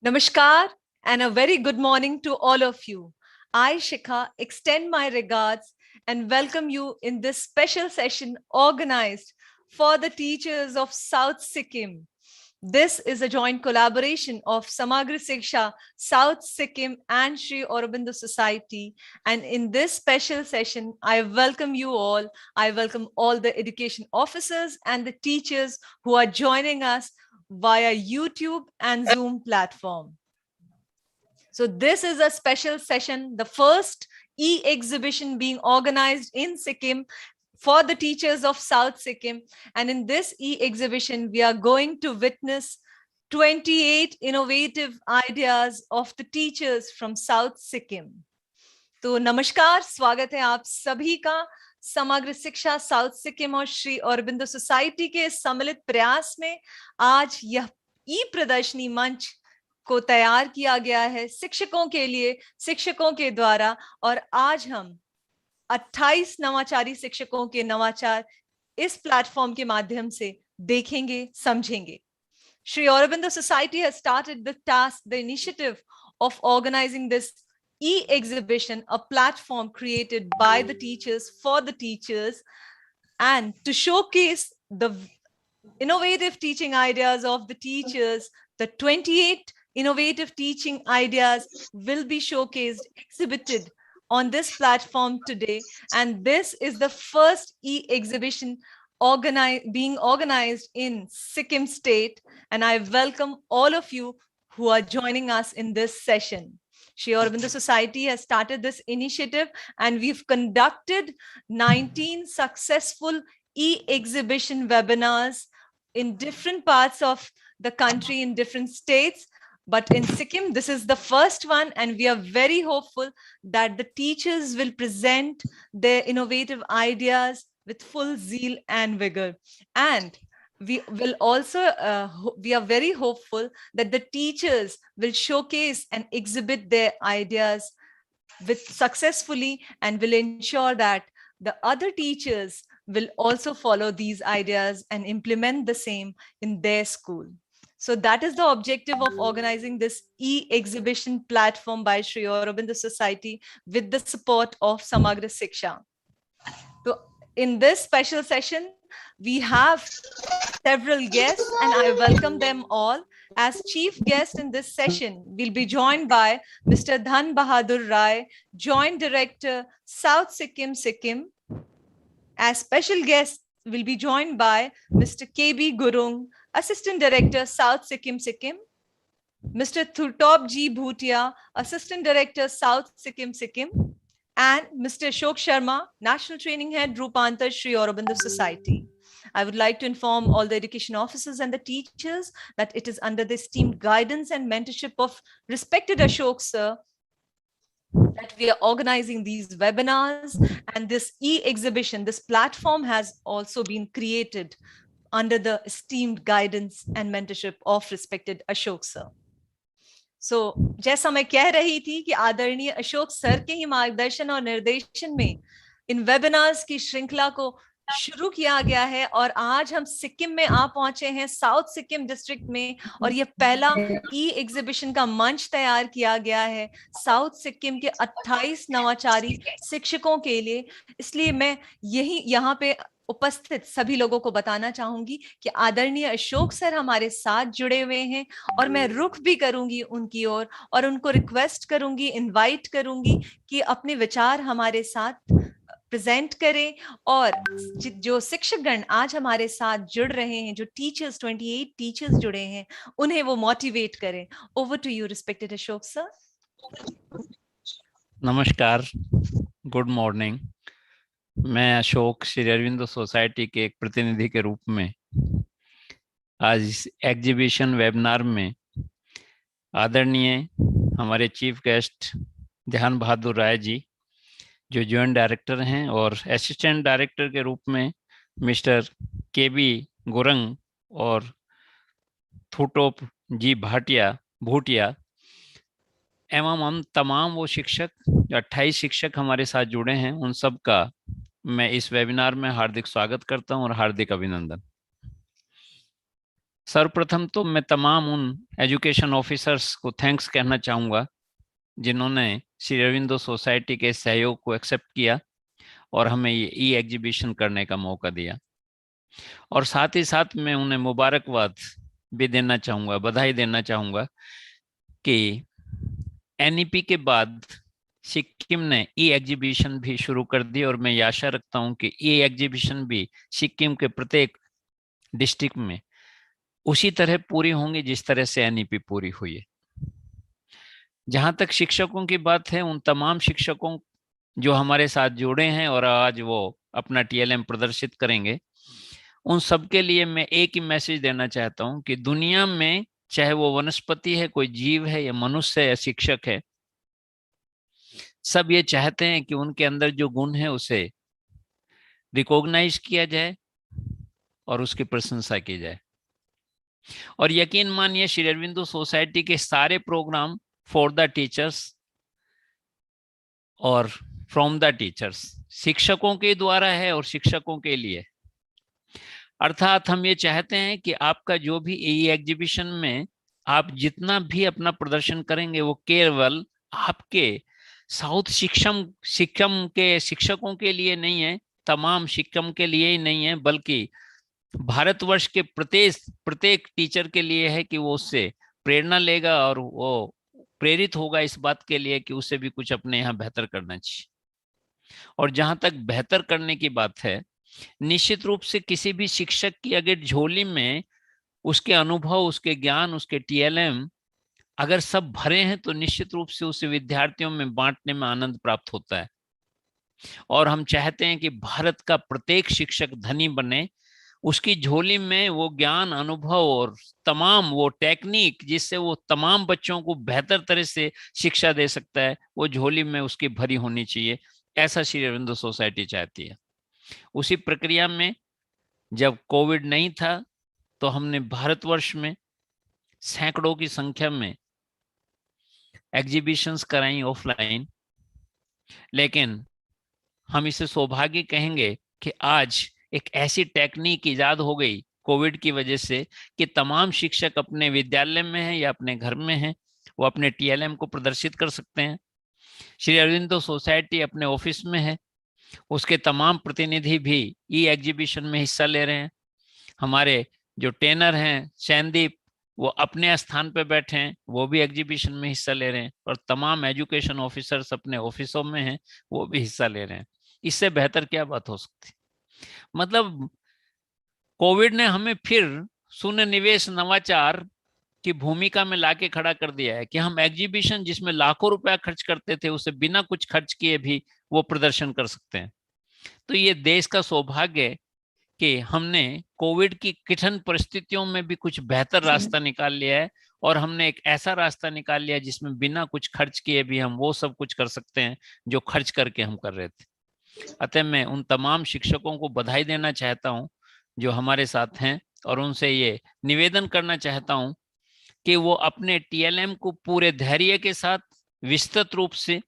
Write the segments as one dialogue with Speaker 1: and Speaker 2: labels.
Speaker 1: Namaskar and a very good morning to all of you. I, Shikha, extend my regards and welcome you in this special session organized for the teachers of South Sikkim. This is a joint collaboration of Samagra Siksha, South Sikkim and Sri Aurobindo Society. And in this special session, I welcome you all. I welcome all the education officers and the teachers who are joining us via YouTube and Zoom platform. So this is a special session, the first e-exhibition being organized in Sikkim for the teachers of South Sikkim. And in this e-exhibition, we are going to witness 28 innovative ideas of the teachers from South Sikkim. तो नमस्कार, स्वागत है आप सभी का समग्र शिक्षा south Sikkim और श्री औरबिंदो सोसाइटी के सम्मिलित प्रयास में। आज यह ई प्रदर्शनी मंच को तैयार किया गया है शिक्षकों के लिए, शिक्षकों के द्वारा, और आज हम 28 नवाचारी शिक्षकों के नवाचार इस प्लेटफॉर्म के माध्यम से देखेंगे, समझेंगे। Sri Aurobindo Society has started the task, the initiative of organizing this e-exhibition, a platform created by the teachers for the teachers, and to showcase the innovative teaching ideas of the teachers. The 28 innovative teaching ideas will be showcased, exhibited on this platform today. And this is the first e-exhibition being organized in Sikkim state. And I welcome all of you who are joining us in this session. Sri Aurobindo Society has started this initiative and we've conducted 19 successful e-exhibition webinars in different parts of the country, in different states. But in Sikkim, this is the first one, and we are very hopeful that the teachers will present their innovative ideas with full zeal and vigor. And we will also, we are very hopeful that the teachers will showcase and exhibit their ideas successfully and will ensure that the other teachers will also follow these ideas and implement the same in their school. So that is the objective of organizing this e-exhibition platform by Sri Aurobindo Society with the support of Samagra Siksha. So in this special session, we have several guests and I welcome them all. As chief guest in this session, we'll be joined by Mr. Dhan Bahadur Rai, Joint Director, South Sikkim Sikkim. As special guest, we'll be joined by Mr. KB Gurung, Assistant Director, South Sikkim Sikkim. Mr. Thurtop G. Bhutia, Assistant Director, South Sikkim Sikkim. And Mr. Ashok Sharma, National Training Head, Rupantar, Sri Aurobindo Society. I would like to inform all the education officers and the teachers that it is under the esteemed guidance and mentorship of respected Ashok sir that we are organizing these webinars, and this e-exhibition, this platform has also been created under the esteemed guidance and mentorship of respected Ashok sir. So, जैसा मैं कह रही थी कि आदरणीय Ashok sir के ही मार्गदर्शन और निर्देशन में इन वेबिनार्स की श्रृंखला को शुरू किया गया है और आज हम सिक्किम में आ पहुंचे हैं, साउथ सिक्किम डिस्ट्रिक्ट में, और ये पहला ई एग्जीबिशन का मंच तैयार किया गया है साउथ सिक्किम के 28 नवाचारी शिक्षकों के लिए। इसलिए मैं यहाँ पे उपस्थित सभी लोगों को बताना चाहूंगी कि आदरणीय अशोक सर हमारे साथ जुड़े हुए हैं और मैं रुख भी करूंगी उनकी ओर और उनको रिक्वेस्ट करूंगी, इनवाइट करूंगी कि अपने विचार हमारे साथ प्रेजेंट करें और जो शिक्षकगण आज हमारे साथ जुड़ रहे हैं, जो टीचर्स 28 टीचर्स जुड़े हैं, उन्हें वो मोटिवेट करें। Over to you respected Ashok sir.
Speaker 2: नमस्कार, गुड मॉर्निंग। मैं अशोक श्री अरविंदो सोसाइटी के एक प्रतिनिधि के रूप में आज इस एग्जीबिशन वेबिनार में आदरणीय हमारे चीफ गेस्ट ध्यान बहादुर राय जी, जो जॉइंट डायरेक्टर हैं, और असिस्टेंट डायरेक्टर के रूप में मिस्टर केबी गुरंग और थुटोप जी भूटिया एवं हम तमाम वो शिक्षक, 28 शिक्षक हमारे साथ जुड़े हैं, उन सब का मैं इस वेबिनार में हार्दिक स्वागत करता हूं और हार्दिक अभिनंदन। सर्वप्रथम तो मैं तमाम उन एजुकेशन ऑफिसर्स को थैंक्स कहना चाहूँगा जिन्होंने श्री अरविंदो सोसाइटी के सहयोग को एक्सेप्ट किया और हमें ये ई एग्जीबिशन करने का मौका दिया। और साथ ही साथ मैं उन्हें मुबारकबाद भी देना चाहूँगा, बधाई देना चाहूँगा कि एनईपी के बाद सिक्किम ने ई एग्जीबिशन भी शुरू कर दी और मैं ये आशा रखता हूँ कि ई एग्जीबिशन भी सिक्किम के प्रत्येक डिस्ट्रिक्ट में उसी तरह पूरी होंगी जिस तरह से एनईपी पूरी हुई है। जहां तक शिक्षकों की बात है, उन तमाम शिक्षकों जो हमारे साथ जुड़े हैं और आज वो अपना टीएलएम प्रदर्शित करेंगे, उन सब के लिए मैं एक ही मैसेज देना चाहता हूं कि दुनिया में चाहे वो वनस्पति है, कोई जीव है, या मनुष्य है, या शिक्षक है, सब ये चाहते हैं कि उनके अंदर जो गुण है उसे रिकॉग्नाइज किया जाए और उसकी प्रशंसा की जाए। और यकीन मानिए श्री अरविंदो सोसाइटी के सारे प्रोग्राम फॉर द टीचर्स और फ्रॉम द टीचर्स शिक्षकों के द्वारा है और शिक्षकों के लिए। अर्थात हम ये चाहते हैं कि आपका जो भी ई एग्जीबिशन में आप जितना भी अपना प्रदर्शन करेंगे वो केवल आपके साउथ सिक्किम के शिक्षकों के लिए नहीं है, तमाम सिक्किम के लिए ही नहीं है, बल्कि भारतवर्ष के प्रत्येक टीचर के लिए है कि वो उससे प्रेरणा लेगा और वो प्रेरित होगा इस बात के लिए कि उसे भी कुछ अपने यहाँ बेहतर करना चाहिए। और जहां तक बेहतर करने की बात है, निश्चित रूप से किसी भी शिक्षक की अगर झोली में उसके अनुभव, उसके ज्ञान, उसके टीएलएम अगर सब भरे हैं तो निश्चित रूप से उसे विद्यार्थियों में बांटने में आनंद प्राप्त होता है। और हम चाहते हैं कि भारत का प्रत्येक शिक्षक धनी बने, उसकी झोली में वो ज्ञान, अनुभव और तमाम वो टेक्निक जिससे वो तमाम बच्चों को बेहतर तरह से शिक्षा दे सकता है, वो झोली में उसकी भरी होनी चाहिए। ऐसा श्री अरविंदो सोसाइटी चाहती है। उसी प्रक्रिया में जब कोविड नहीं था तो हमने भारतवर्ष में सैकड़ों की संख्या में एग्जीबिशंस कराई ऑफलाइन, लेकिन हम इसे सौभाग्य कहेंगे कि आज एक ऐसी टेक्निक इजाद हो गई कोविड की वजह से कि तमाम शिक्षक अपने विद्यालय में हैं या अपने घर में हैं, वो अपने टीएलएम को प्रदर्शित कर सकते हैं। श्री अरविंदो सोसाइटी अपने ऑफिस में है, उसके तमाम प्रतिनिधि भी ई एग्जीबिशन में हिस्सा ले रहे हैं। हमारे जो ट्रेनर हैं शैनदीप, वो अपने स्थान पर बैठे हैं, वो भी एग्जीबिशन में हिस्सा ले रहे हैं। और तमाम एजुकेशन ऑफिसर्स अपने ऑफिसों में हैं, वो भी हिस्सा ले रहे हैं। इससे बेहतर क्या बात हो सकती? मतलब कोविड ने हमें फिर शून्य निवेश नवाचार की भूमिका में लाके खड़ा कर दिया है कि हम एग्जीबिशन जिसमें लाखों रुपया खर्च करते थे उसे बिना कुछ खर्च किए भी वो प्रदर्शन कर सकते हैं। तो ये देश का सौभाग्य है कि हमने कोविड की कठिन परिस्थितियों में भी कुछ बेहतर रास्ता निकाल लिया है और हमने एक ऐसा रास्ता निकाल लिया जिसमें बिना कुछ खर्च किए भी हम वो सब कुछ कर सकते हैं जो खर्च करके हम कर रहे थे। अतः मैं उन तमाम शिक्षकों को बधाई देना चाहता हूं जो हमारे साथ हैं और उनसे ये निवेदन करना चाहता हूं कि वो अपने टीएलएम को पूरे धैर्य के साथ, विस्तृत रूप से,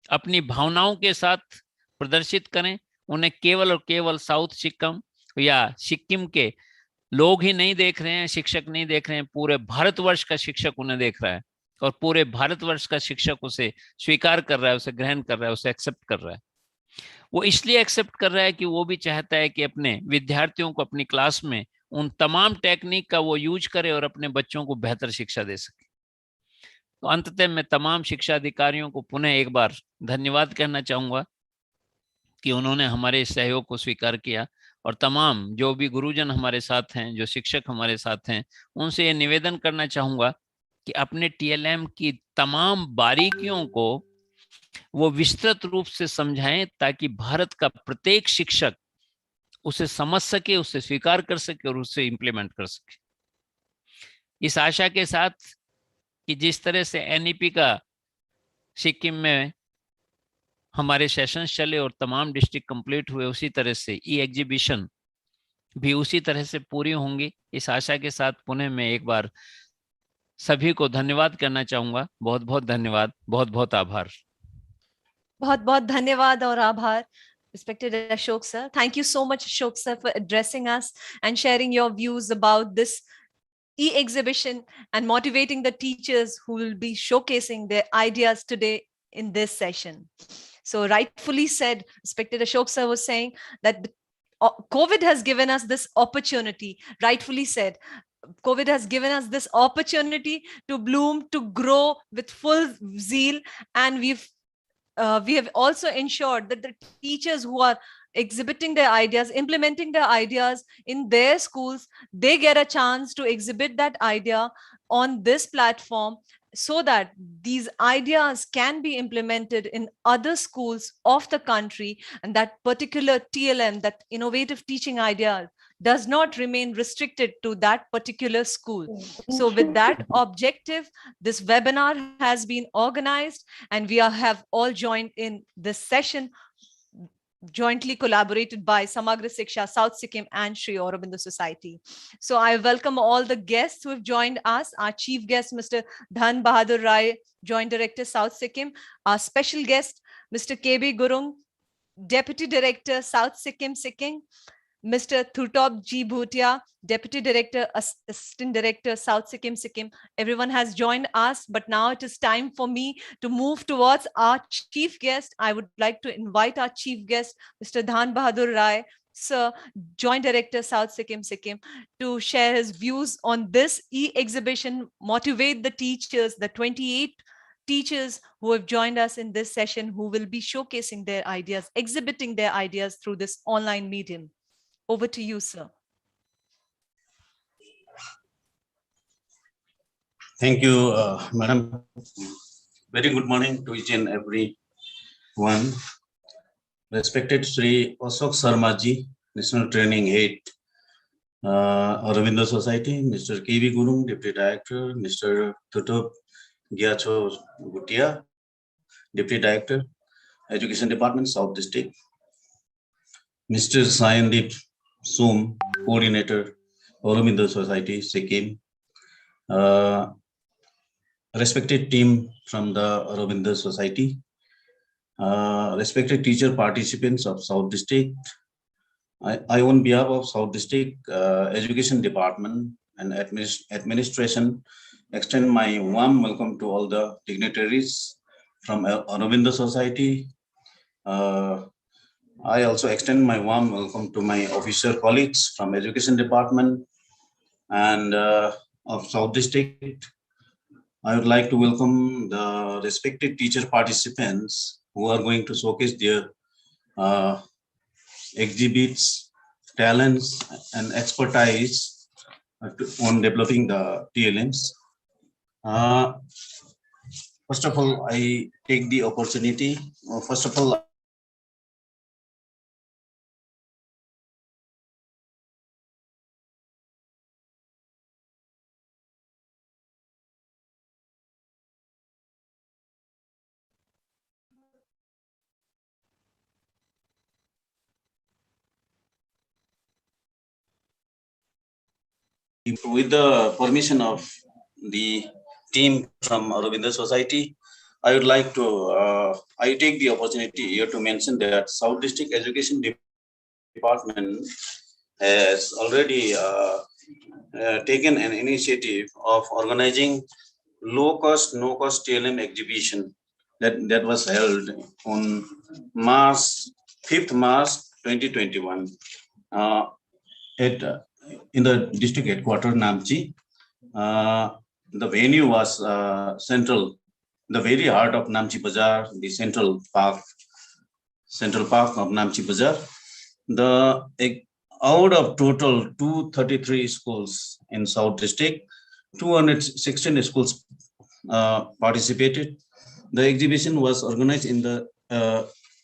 Speaker 2: अपनी भावनाओं के साथ प्रदर्शित करें। उन्हें केवल और केवल साउथ सिक्किम या सिक्किम के लोग ही नहीं देख रहे हैं, शिक्षक नहीं देख रहे हैं, पूरे भारतवर्ष का शिक्षक उन्हें देख रहा है और पूरे भारतवर्ष का शिक्षक उसे स्वीकार कर रहा है, उसे ग्रहण कर रहा है, उसे एक्सेप्ट कर रहा है। वो इसलिए एक्सेप्ट कर रहा है कि वो भी चाहता है कि अपने विद्यार्थियों को अपनी क्लास में उन तमाम टेक्निक का वो यूज करे और अपने बच्चों को बेहतर शिक्षा दे सके। तो अंततः मैं तमाम शिक्षा अधिकारियों को पुनः एक बार धन्यवाद कहना चाहूंगा कि उन्होंने हमारे इस सहयोग को स्वीकार किया। और तमाम जो भी गुरुजन हमारे साथ हैं, जो शिक्षक हमारे साथ हैं, उनसे ये निवेदन करना चाहूंगा कि अपने टीएलएम की तमाम बारीकियों को वो विस्तृत रूप से समझाएं ताकि भारत का प्रत्येक शिक्षक उसे समझ सके, उसे स्वीकार कर सके और उसे इम्प्लीमेंट कर सके। इस आशा के साथ कि जिस तरह से एनईपी का सिक्किम में हमारे सेशंस चले और तमाम डिस्ट्रिक्ट कंप्लीट हुए, उसी तरह से ई एग्जीबिशन भी उसी तरह से पूरी होंगी। इस आशा के साथ पुनः मैं एक बार सभी को धन्यवाद करना चाहूंगा। बहुत बहुत धन्यवाद, बहुत बहुत आभार।
Speaker 1: बहुत बहुत धन्यवाद और आभार, respected Ashok sir. Thank you so much, Ashok sir, for addressing us and sharing your views about this e-exhibition and motivating the teachers who will be showcasing their ideas today in this session. So rightfully said, respected Ashok sir was saying that COVID has given us this opportunity, rightfully said. COVID has given us this opportunity to bloom, to grow with full zeal, and we have also ensured that the teachers who are exhibiting their ideas, implementing their ideas in their schools, they get a chance to exhibit that idea on this platform, so that these ideas can be implemented in other schools of the country, and that particular TLM, that innovative teaching idea, does not remain restricted to that particular school. So with that objective, this webinar has been organized, and we have all joined in this session, jointly collaborated by Samagra Siksha, South Sikkim, and Sri Aurobindo Society. So I welcome all the guests who have joined us. Our chief guest, Mr. Dhan Bahadur Rai, Joint Director, South Sikkim. Our special guest, Mr. KB Gurung, Deputy Director, South Sikkim Sikkim. Mr. Thurtop G. Bhutia, Deputy Director, Assistant Director, South Sikkim Sikkim. Everyone has joined us, but now it is time for me to move towards our chief guest. I would like to invite our chief guest, Mr. Dhan Bahadur Rai, Sir, Joint Director, South Sikkim Sikkim, to share his views on this e-exhibition, motivate the teachers, the 28 teachers who have joined us in this session, who will be showcasing their ideas, exhibiting their ideas through this online medium. Over to you, sir.
Speaker 3: Thank you, Madam. Very good morning to each and every one. Respected Sri Ashok Sharma ji, National Training Head, Aurobindo Society, Mr. KV Gurung, Deputy Director, Mr. Thurtop Gyacho Bhutia, Deputy Director, Education Department, South District, Mr. Sayandip Soom, Coordinator, Aurobindo Society, Sikkim, respected team from the Aurobindo Society, respected teacher participants of South District. I on behalf of South District Education Department and Administration, extend my warm welcome to all the dignitaries from Aurobindo Society. I also extend my warm welcome to my officer colleagues from Education Department and of South District. I would like to welcome the respected teacher participants who are going to showcase their exhibits, talents, and expertise on developing the TLMs. First of all, I take the opportunity. First of all, with the permission of the team from Aurobindo Society, I would like to, I take the opportunity here to mention that South District Education Department has already taken an initiative of organizing low-cost, no-cost TLM exhibition that was held on March 5th March 2021 at in the district headquarters Namchi. The venue was central, the very heart of Namchi Bazaar, the central park of Namchi Bazaar. Out of total 233 schools in South District, 216 schools participated. The exhibition was organized in the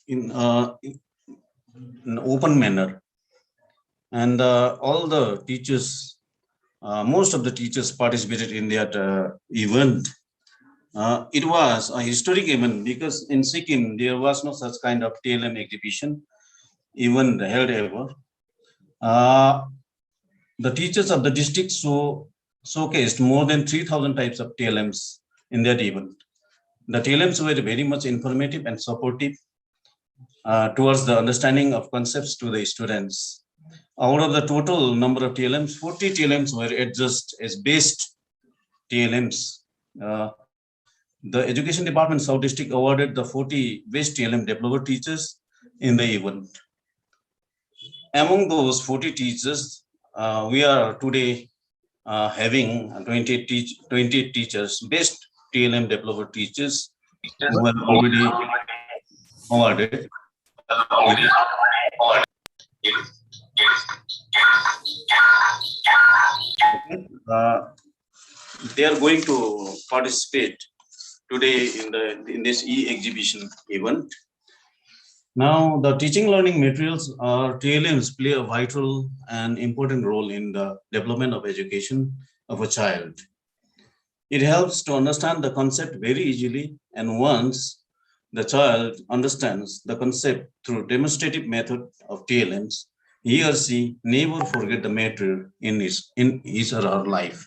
Speaker 3: in an open manner, and all the teachers, most of the teachers participated in that event. It was a historic event because in Sikkim there was no such kind of TLM exhibition even held ever. The teachers of the district showcased more than 3,000 types of TLMs in that event. The TLMs were very much informative and supportive towards the understanding of concepts to the students. Out of the total number of TLMs, 40 TLMs were adjudged as best TLMs. The Education Department South District awarded the 40 best TLM developer teachers in the event. Among those 40 teachers, we are today having 28 teachers, best TLM developer teachers who were already awarded. They are going to participate today in this e-exhibition event. Now, the teaching learning materials or TLMs play a vital and important role in the development of education of a child. It helps to understand the concept very easily, and once the child understands the concept through demonstrative method of TLMs, he or she never forget the matter in his or her life.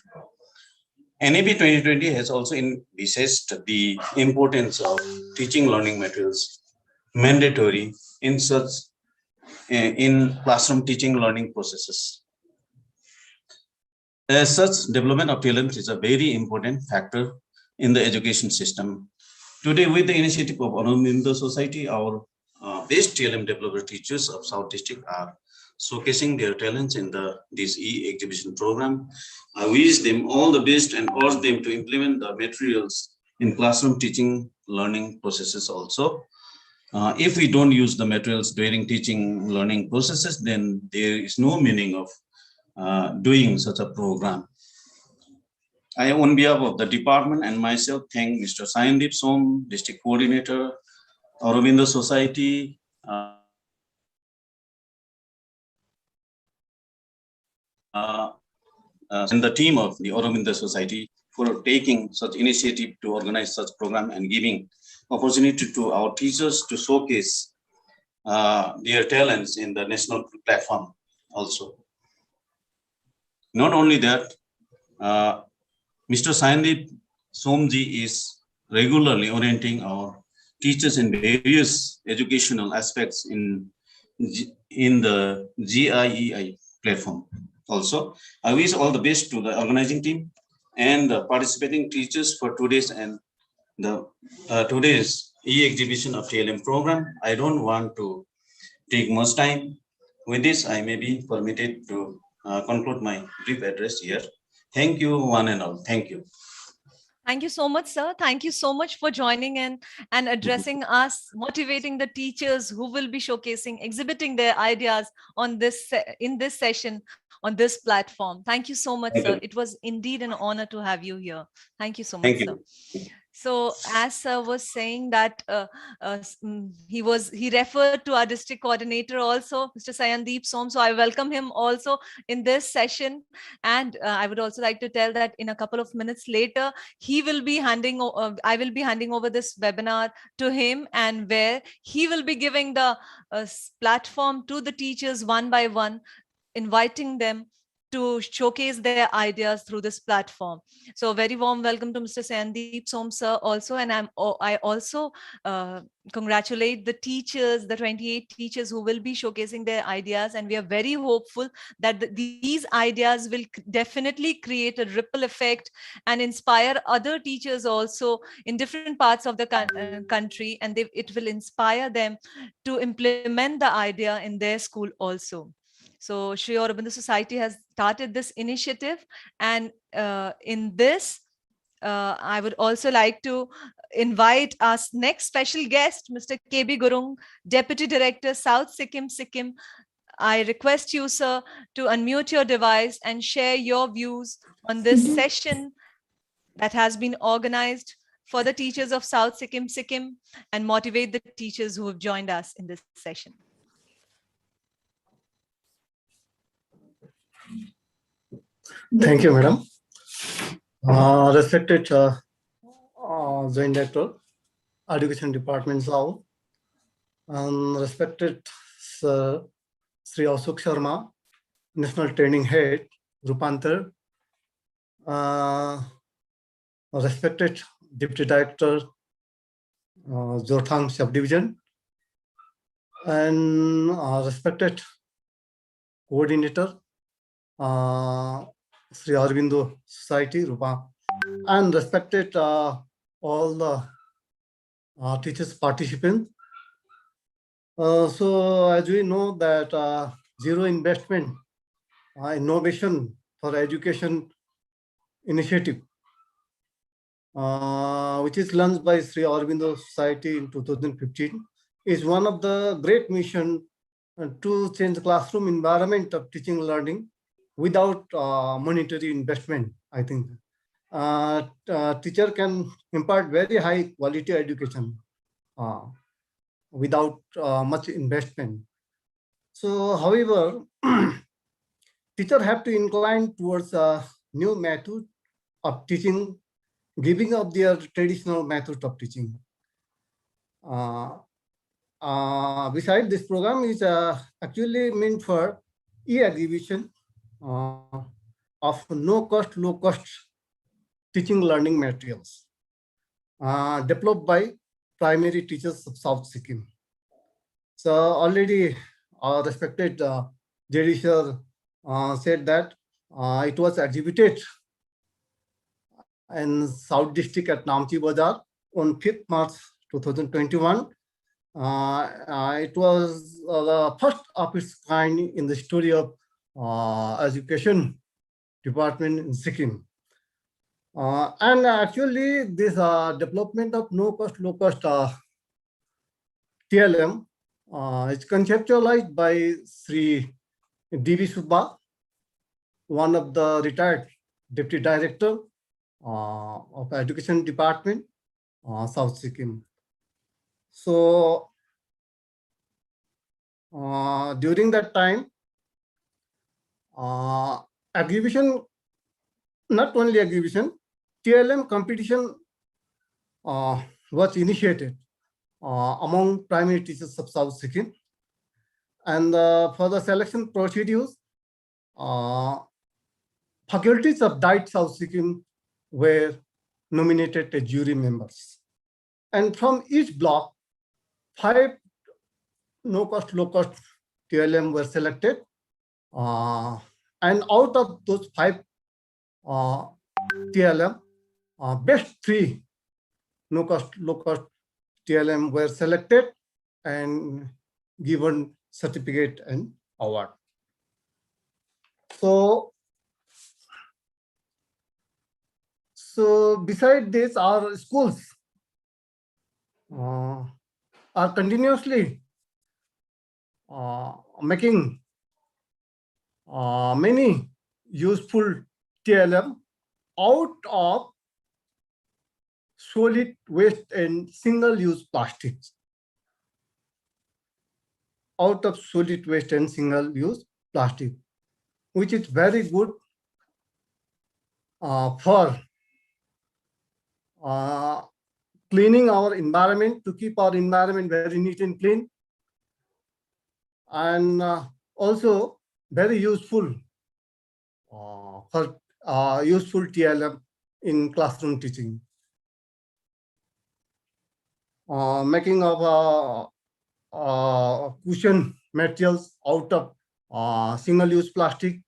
Speaker 3: NAP 2020 has also envisaged the importance of teaching learning materials mandatory in such in classroom teaching learning processes. As such, development of talent is a very important factor in the education system. Today, with the initiative of Aurobindo Society, our best TLM developer teachers of South District are showcasing their talents in this e-exhibition program. I wish them all the best and urge them to implement the materials in classroom teaching learning processes also. If we don't use the materials during teaching learning processes, then there is no meaning of doing such a program. I, on behalf of the department and myself, thank Mr. Sayandip Som, District Coordinator, Aurobindo Society, and the team of the Aurobindo Society for taking such initiative to organize such program and giving opportunity to our teachers to showcase their talents in the national platform also. Not only that, Mr. Sayandip Somji is regularly orienting our teachers in various educational aspects in the GIEI platform. Also, I wish all the best to the organizing team and the participating teachers for today's e-exhibition of TLM program. I don't want to take much time. With this, I may be permitted to conclude my brief address here. Thank you, one and all. Thank you.
Speaker 1: Thank you so much, sir. Thank you so much for joining in and addressing us, motivating the teachers who will be showcasing, exhibiting their ideas on in this session on this platform. Thank you so much, sir. It was indeed an honor to have you here. Thank you so much, sir. So as sir was saying that he referred to our district coordinator also, Mr. Sayandip Som. So I welcome him also in this session. And I would also like to tell that in a couple of minutes later, I will be handing over this webinar to him, and where he will be giving the platform to the teachers one by one, inviting them to showcase their ideas through this platform. So a very warm welcome to Mr. Sandeep Som sir also, and I also congratulate the teachers, the 28 teachers who will be showcasing their ideas, and we are very hopeful that these ideas will definitely create a ripple effect and inspire other teachers also in different parts of the country, and it will inspire them to implement the idea in their school also. So Shri Aurobindo Society has started this initiative, and in this, I would also like to invite our next special guest, Mr. KB Gurung, Deputy Director, South Sikkim Sikkim. I request you, sir, to unmute your device and share your views on this session that has been organized for the teachers of South Sikkim Sikkim and motivate the teachers who have joined us in this session.
Speaker 4: Thank you, madam. Respected Joint Director, Education Department South, and respected Sir Sri Ashok Sharma, National Training Head, Rupantar, respected Deputy Director, Jorthang Subdivision, and respected coordinator, Sri Aurobindo Society, Rupa, and respected all the teachers participants. So as we know that zero investment innovation for education initiative, which is launched by Sri Aurobindo Society in 2015, is one of the great mission to change the classroom environment of teaching and learning without monetary investment, I think. Teacher can impart very high quality education without much investment. So, however, teacher have to incline towards a new method of teaching, giving up their traditional method of teaching. Besides, this program is actually meant for e-exhibition of no cost, low cost teaching learning materials developed by primary teachers of South Sikkim. So already respected JD sir said that it was exhibited in South District at Namchi Bazar on 5th March 2021. It was the first of its kind in the story of education department in Sikkim. And actually this development of no cost, low cost TLM is conceptualized by Sri D.V. Subba, one of the retired deputy director of education department, South Sikkim. So during that time, exhibition, not only exhibition, TLM competition was initiated among primary teachers of South Sikkim. And for the selection procedures, faculties of DIET South Sikkim were nominated as jury members. And from each block, 5 no-cost, low-cost TLM were selected. And out of those 5 TLM, best 3 no-cost, low-cost TLM were selected and given certificate and award. So beside this, our schools are continuously making many useful TLM out of solid waste and single-use plastics. Out of solid waste and single-use plastic, which is very good for cleaning our environment, to keep our environment very neat and clean, and also very useful for useful TLM in classroom teaching. Making of cushion materials out of single-use plastic,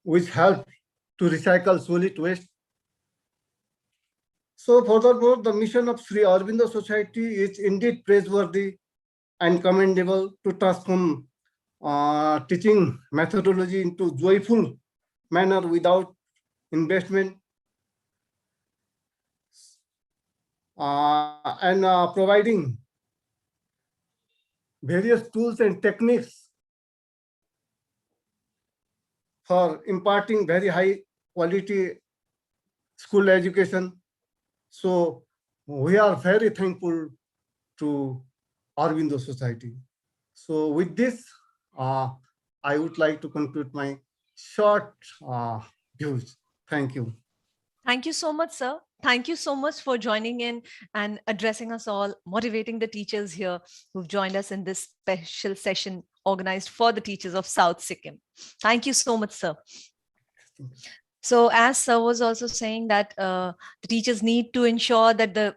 Speaker 4: which help to recycle solid waste. So furthermore, the mission of Sri Aurobindo Society is indeed praiseworthy and commendable to transform teaching methodology into joyful manner without investment, and providing various tools and techniques for imparting very high quality school education. So we are very thankful to Aurobindo Society. So with this, I would like to conclude my short views. Thank you.
Speaker 1: Thank you so much, sir. Thank you so much for joining in and addressing us all, motivating the teachers here who've joined us in this special session organized for the teachers of South Sikkim. Thank you so much, sir. So as sir was also saying that the teachers need to ensure that the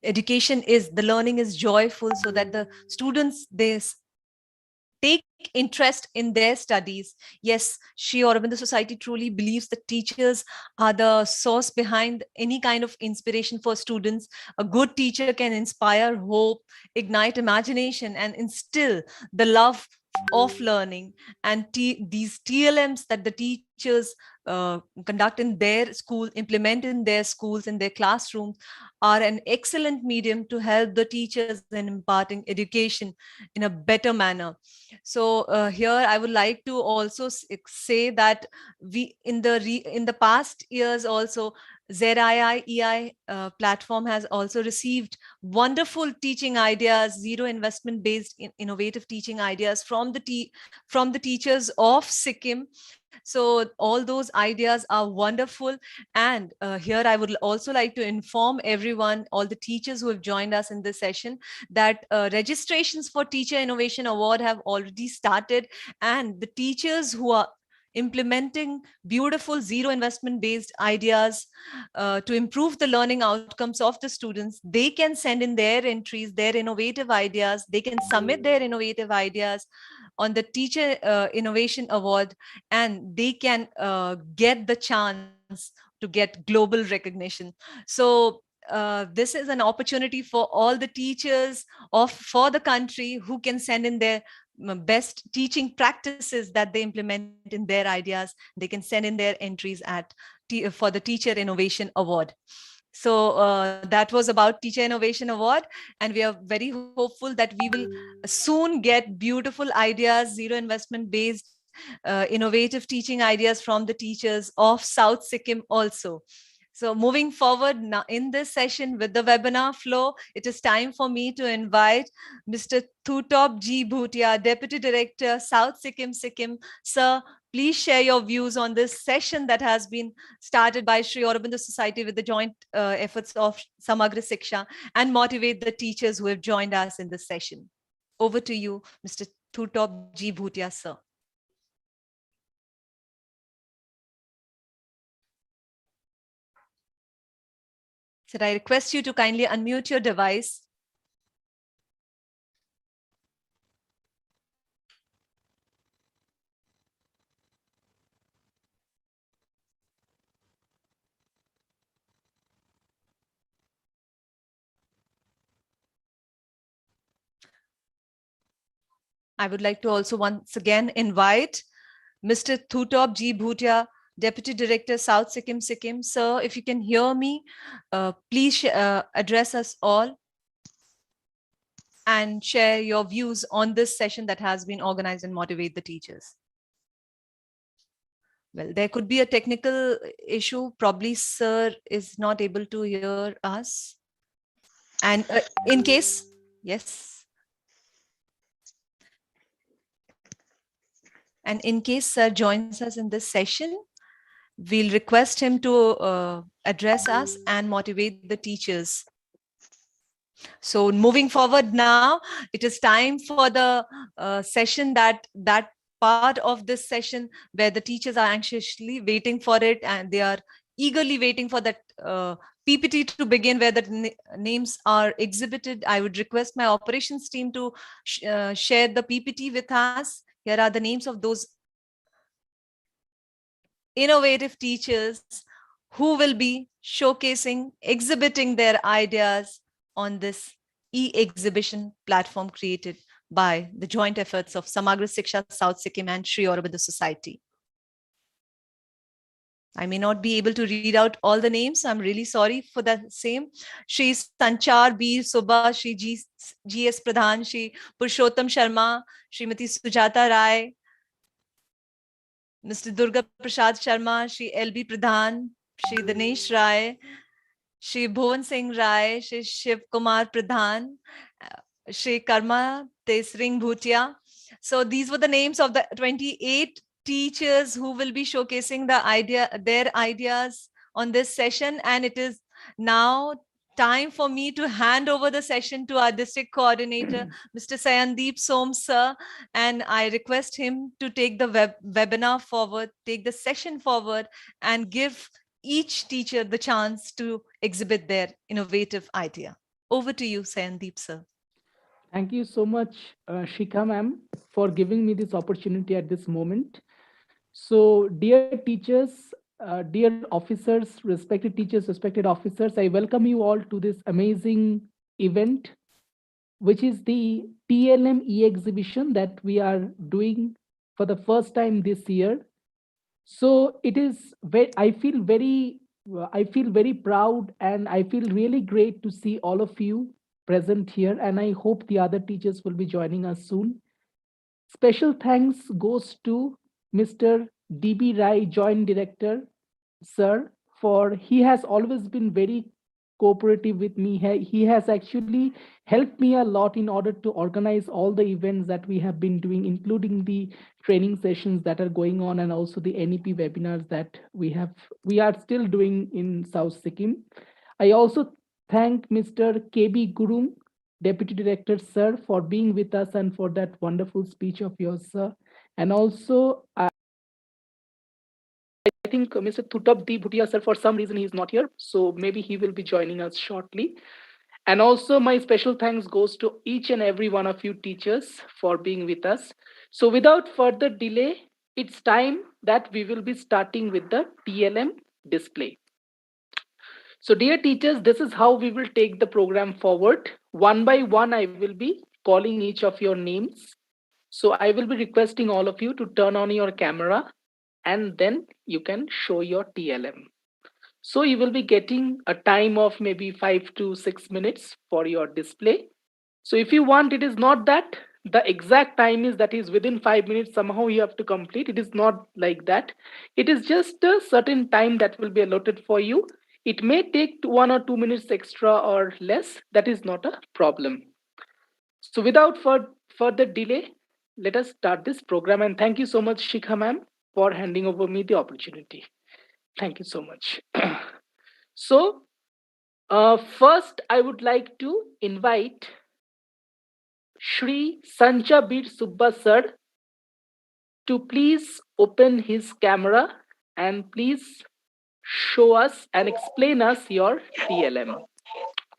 Speaker 1: education is, the learning is joyful, so that the students, they take interest in their studies. Yes, Sri Aurobindo Society truly believes that teachers are the source behind any kind of inspiration for students. A good teacher can inspire hope, ignite imagination, and instill the love of learning. And these TLMs that the teachers conduct in their school, implement in their schools, in their classrooms, are an excellent medium to help the teachers in imparting education in a better manner. So here I would like to also say that we in the past years also, ZII platform has also received wonderful teaching ideas, zero investment based innovative teaching ideas from the teachers of Sikkim. So all those ideas are wonderful. And here I would also like to inform everyone, all the teachers who have joined us in this session, that registrations for Teacher Innovation Award have already started, and the teachers who are implementing beautiful zero investment based ideas to improve the learning outcomes of the students, they can send in their entries, their innovative ideas. They can submit their innovative ideas on the Teacher Innovation Award, and they can get the chance to get global recognition. So this is an opportunity for all the teachers for the country who can send in their best teaching practices that they implement in their ideas. They can send in their entries for the Teacher Innovation Award. So that was about Teacher Innovation Award, and we are very hopeful that we will soon get beautiful ideas, zero investment based innovative teaching ideas from the teachers of South Sikkim also. So moving forward now in this session with the webinar flow, it is time for me to invite Mr. Thutop G. Bhutia, Deputy Director, South Sikkim Sikkim. Sir, please share your views on this session that has been started by Sri Aurobindo Society with the joint efforts of Samagra Siksha, and motivate the teachers who have joined us in this session. Over to you, Mr. Thutop G. Bhutia, sir. So I request you to kindly unmute your device. I would like to also once again invite Mr. Thutop G. Bhutia, Deputy Director, South Sikkim Sikkim. Sir, if you can hear me, please address us all and share your views on this session that has been organized and motivate the teachers. Well, there could be a technical issue. Probably sir is not able to hear us. And in case, yes. And in case sir joins us in this session, we'll request him to address us and motivate the teachers. So moving forward now, it is time for the session that part of this session where the teachers are anxiously waiting for it, and they are eagerly waiting for that PPT to begin, where the names are exhibited. I would request my operations team to share the PPT with us. Here are the names of those innovative teachers who will be showcasing, exhibiting their ideas on this e-exhibition platform created by the joint efforts of Samagra Siksha, South Sikkim, and Sri Aurobindo Society. I may not be able to read out all the names. I'm really sorry for that same. Shri Sanchar B. Subha, Shri G.S. Pradhan, Shri Purushottam Sharma, Srimati Sujata Rai, Mr. Durga Prasad Sharma, Shri L.B. Pradhan, Shri Dinesh Rai, Shri Bhuvan Singh Rai, Shri Shiv Kumar Pradhan, Shri Karma Tesring Bhutia. So these were the names of the 28 teachers who will be showcasing their ideas on this session. And it is now time for me to hand over the session to our district coordinator, Mr. Sayandeep Som sir, and I request him to take the webinar forward, take the session forward, and give each teacher the chance to exhibit their innovative idea. Over to you, Sayandeep sir.
Speaker 5: Thank you so much, Shikha ma'am, for giving me this opportunity at this moment. So, dear teachers, dear officers, respected teachers, respected officers, I welcome you all to this amazing event, which is the TLM exhibition that we are doing for the first time this year. So it is very, I feel very proud, and I feel really great to see all of you present here. And I hope the other teachers will be joining us soon. Special thanks goes to Mr. DB Rai, Joint Director, sir, for he has always been very cooperative with me. He has actually helped me a lot in order to organize all the events that we have been doing, including the training sessions that are going on, and also the NEP webinars that we are still doing in South Sikkim. I also thank Mr. KB Gurung, Deputy Director, sir, for being with us and for that wonderful speech of yours, sir. And also, I think Mr. Thutabdi Bhutia, sir, for some reason he's not here, so maybe he will be joining us shortly. And also, my special thanks goes to each and every one of you teachers for being with us. So, without further delay, it's time that we will be starting with the TLM display. So, dear teachers, this is how we will take the program forward. One by one, I will be calling each of your names. So, I will be requesting all of you to turn on your camera, and then you can show your TLM. So, you will be getting a time of maybe 5 to 6 minutes for your display. So, if you want, it is not that the exact time is that is within 5 minutes, somehow you have to complete. It is not like that. It is just a certain time that will be allotted for you. It may take 1 or 2 minutes extra or less. That is not a problem. So without further delay, let us start this program. And thank you so much, Shikha ma'am, for handing over me the opportunity. Thank you so much. So first, I would like to invite Shri Sanchabir Subba sir to please open his camera and please show us and explain us your TLM.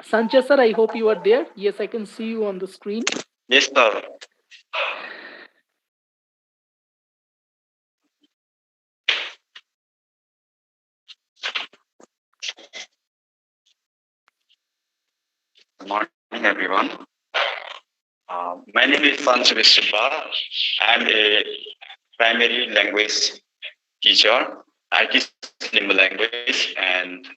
Speaker 5: Sancha sir, I hope you are there. Yes, I can see you on the screen.
Speaker 6: Yes, sir. Good morning, everyone. My name is Sanchit Subba. I'm a primary language teacher. I teach Limbu language, and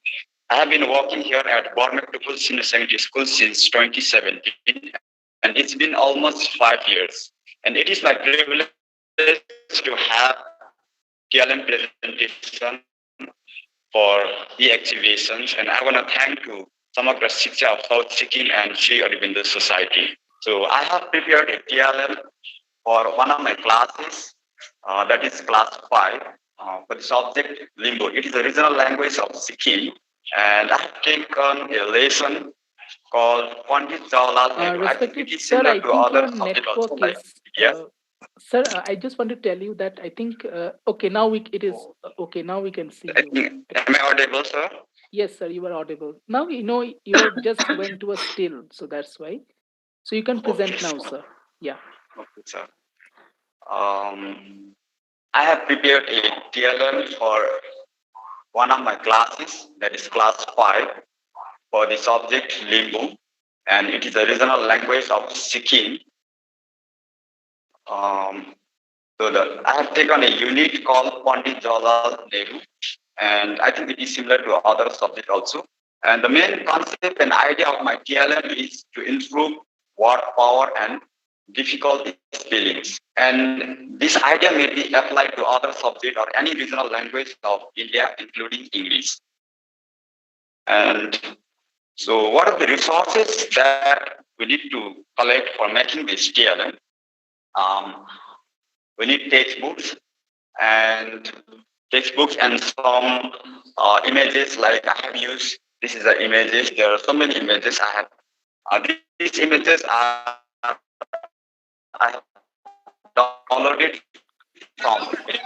Speaker 6: I have been working here at Bormektukul Senior Secondary School since 2017, and it's been almost 5 years. And it is my privilege to have TLM presentation for the exhibitions, and I want to thank to Samagra Shiksha of South Sikkim and Sri Aurobindo Society. So I have prepared a TLM for one of my classes, that is class 5, for the subject Limbu. It is the regional language of Sikkim, and I have taken a lesson called Pandit Jawaharlal Nehru. I think it is similar to other subjects also. Like, yes.
Speaker 5: Sir, I just want to tell you that I think okay, now it is okay. Now we can see you.
Speaker 6: Am I audible, sir?
Speaker 5: Yes, sir, you are audible. Now you just went to a still, so that's why. So you can present now, sir. Yeah.
Speaker 6: Okay, sir. I have prepared a TLM for one of my classes, that is class 5, for the subject Limbu, and it is a regional language of Sikkim. I have taken a unit called Pandit Jawaharlal Nehru, and I think it is similar to other subjects also. And the main concept and idea of my TLM is to improve word power and difficult spellings. And this idea may be applied to other subjects or any regional language of India, including English. And so what are the resources that we need to collect for making this TLM? We need textbooks and some images, like I have used. This is the images. There are so many images I have. These images I have downloaded from okay.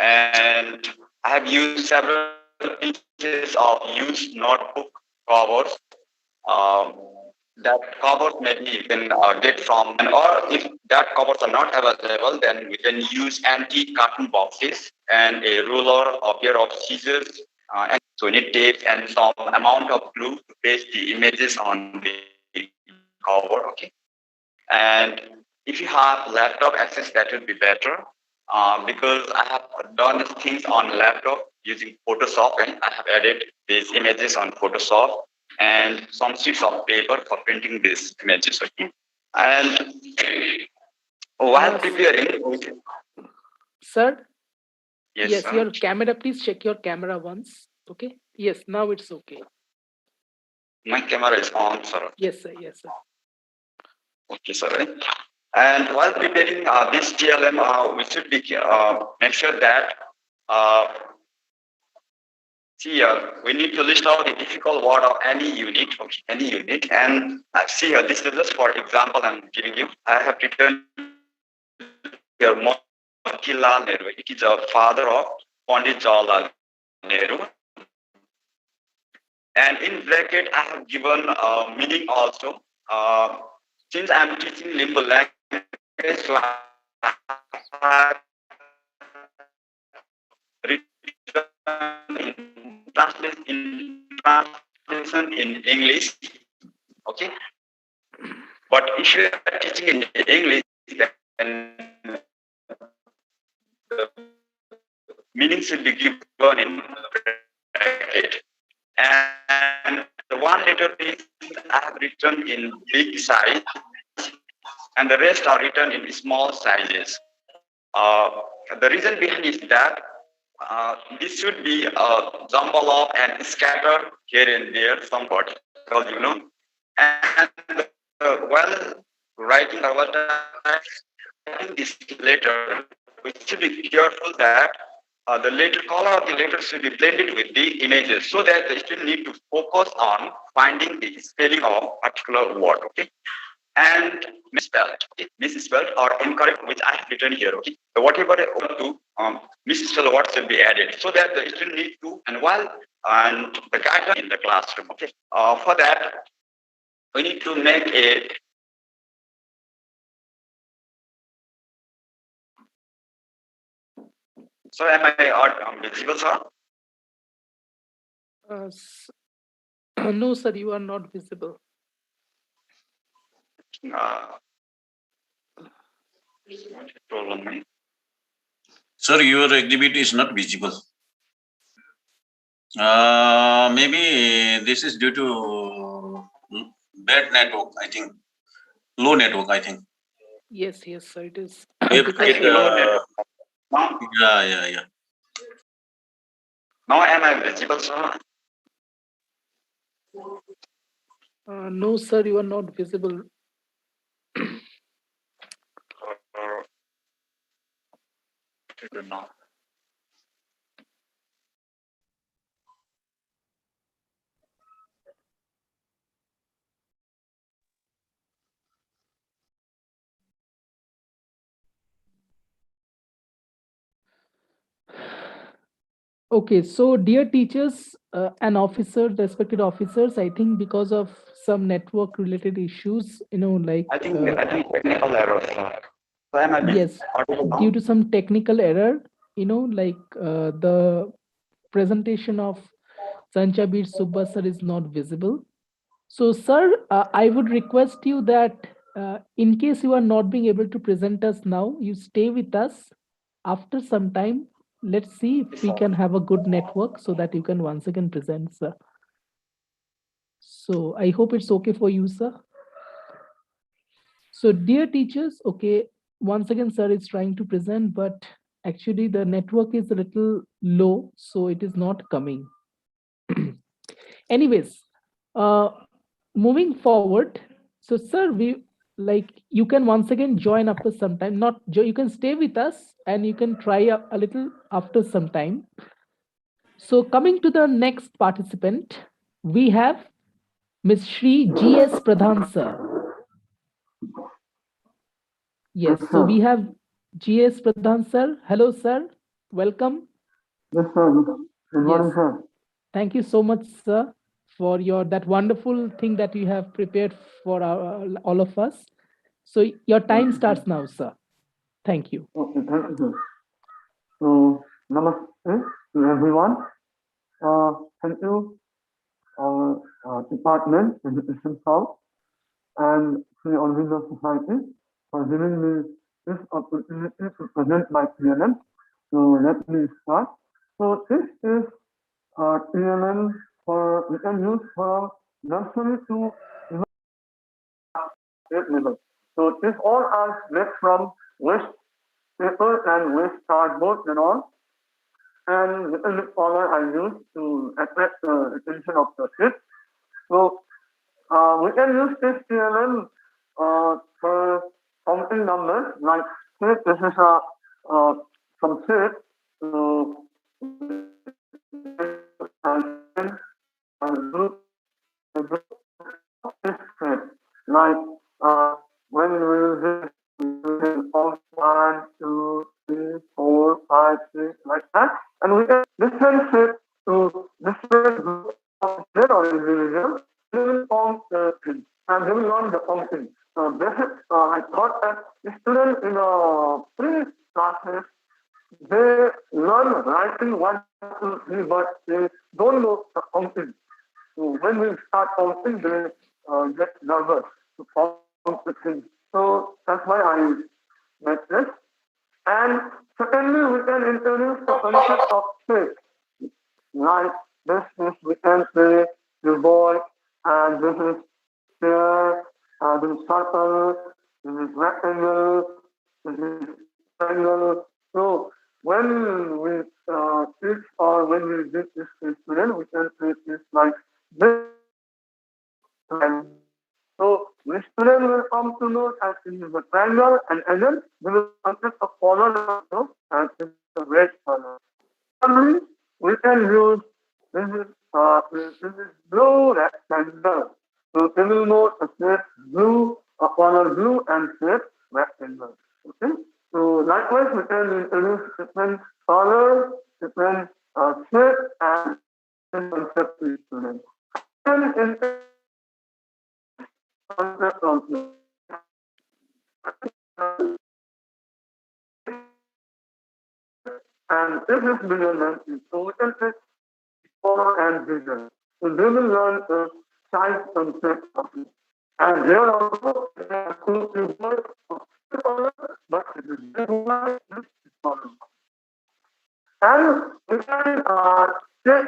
Speaker 6: And I have used several pieces of used notebook covers that covers maybe you can get from, and or if that covers are not available, then we can use anti-carton boxes and a ruler, a pair of scissors, and so we need tape and some amount of glue to paste the images on the cover. Okay, and if you have laptop access, that would be better, because I have done things on laptop using Photoshop, and I have added these images on Photoshop and some sheets of paper for printing these images. Okay, and while preparing,
Speaker 5: Sir?
Speaker 6: yes,
Speaker 5: Yes, your camera, please check your camera once. Okay. Yes, now it's okay.
Speaker 6: My camera is on, sir.
Speaker 5: Yes, sir. Yes, sir.
Speaker 6: Okay, sir. And while preparing this TLM, we should be make sure that we need to list out the difficult word of any unit. Okay, any unit. And see here, this is just for example I'm giving you. I have written here Motilal Nehru. It is a father of Pandit Jawaharlal Nehru. And in bracket, I have given meaning also. Since I'm teaching Limbu language, so I have written in translation in English. Okay. But if you are teaching in English, then the meaning should be given in bracket. And the one letter is I have written in big size, and the rest are written in small sizes. The reason behind is that this should be jumble up and scattered here and there, some particles, you know. And while writing or while writing this letter, we should be careful that the letter color of the letter should be blended with the images, so that the student need to focus on finding the spelling of a particular word. Okay, and misspelled or incorrect, which I have written here. Okay, so whatever to misspelled words should be added, so that the student need to, and the guidance in the classroom. Okay, for that we need to make a So am I visible, sir?
Speaker 5: No, sir, you are not visible.
Speaker 3: Sir, your exhibit is not visible. Maybe this is due to bad network, I think. Low network, I think.
Speaker 5: Yes, sir, it is.
Speaker 3: Yeah.
Speaker 6: Now am I visible, sir?
Speaker 5: No, sir, you are not visible. Okay, so dear teachers and officers, respected officers, I think because of some network related issues, like
Speaker 6: I think technical error, sir. So am I
Speaker 5: yes, due to some technical error, like the presentation of Sanchabir Subba sir is not visible. So sir, I would request you that in case you are not being able to present us now, you stay with us. After some time, let's see if we can have a good network so that you can once again present, sir. So I hope it's okay for you, sir. So dear teachers, okay, once again, sir is trying to present, but actually the network is a little low, so it is not coming. Anyways, moving forward. So sir, you can once again join after some time. You can stay with us and you can try a little after some time. So coming to the next participant, we have Ms. Shri G.S. Pradhan sir. Yes, so we have G.S. Pradhan sir. Hello sir, welcome.
Speaker 7: Yes, sir. Good morning, sir.
Speaker 5: Thank you so much, sir, for that wonderful thing that you have prepared for all of us. So your time starts now, sir. Thank you.
Speaker 7: Okay, thank you. So, namaste to everyone. Thank you, our department, Education South, and the Aurobindo Society for giving me this opportunity to present my PLM. So, let me start. So, this is PLM we can use for nursery to grade level. So, this all are made from waste paper and waste cardboard and all. And little bit color I use to attract the attention of the kids. So we can use this PLM for counting numbers. Like say this is some shape. So and group this shape. Like when we use it, one, two, three, four, five, six, like that, and we can differentiate to different groups of their or individual. They will form the thing, and they will learn the something. Basic, I thought that the students in pre classes they learn writing one, two, three, but they don't know the counting. So when we start counting, they get nervous to count the thing. So that's why I made this. And secondly, we can introduce the concept of shape. Like this is we can say the boy, and this is square, this is circle, this is rectangle, this is triangle. So when we teach or when we did this to student, we can say this like this. And so the student will come to know that this is a triangle, and then they will concept of color also, and this is a red color. Finally, we can use this is blue rectangle. So they will know a shape blue, a color blue, and shape rectangle. Okay. So likewise, we can introduce different color, different shape, and concept to students. And in concept also. And this is visual learning. So we can say color and vision. So they will learn the size concept of it. And here also, they have to use color, but it is visualized this color. And we can check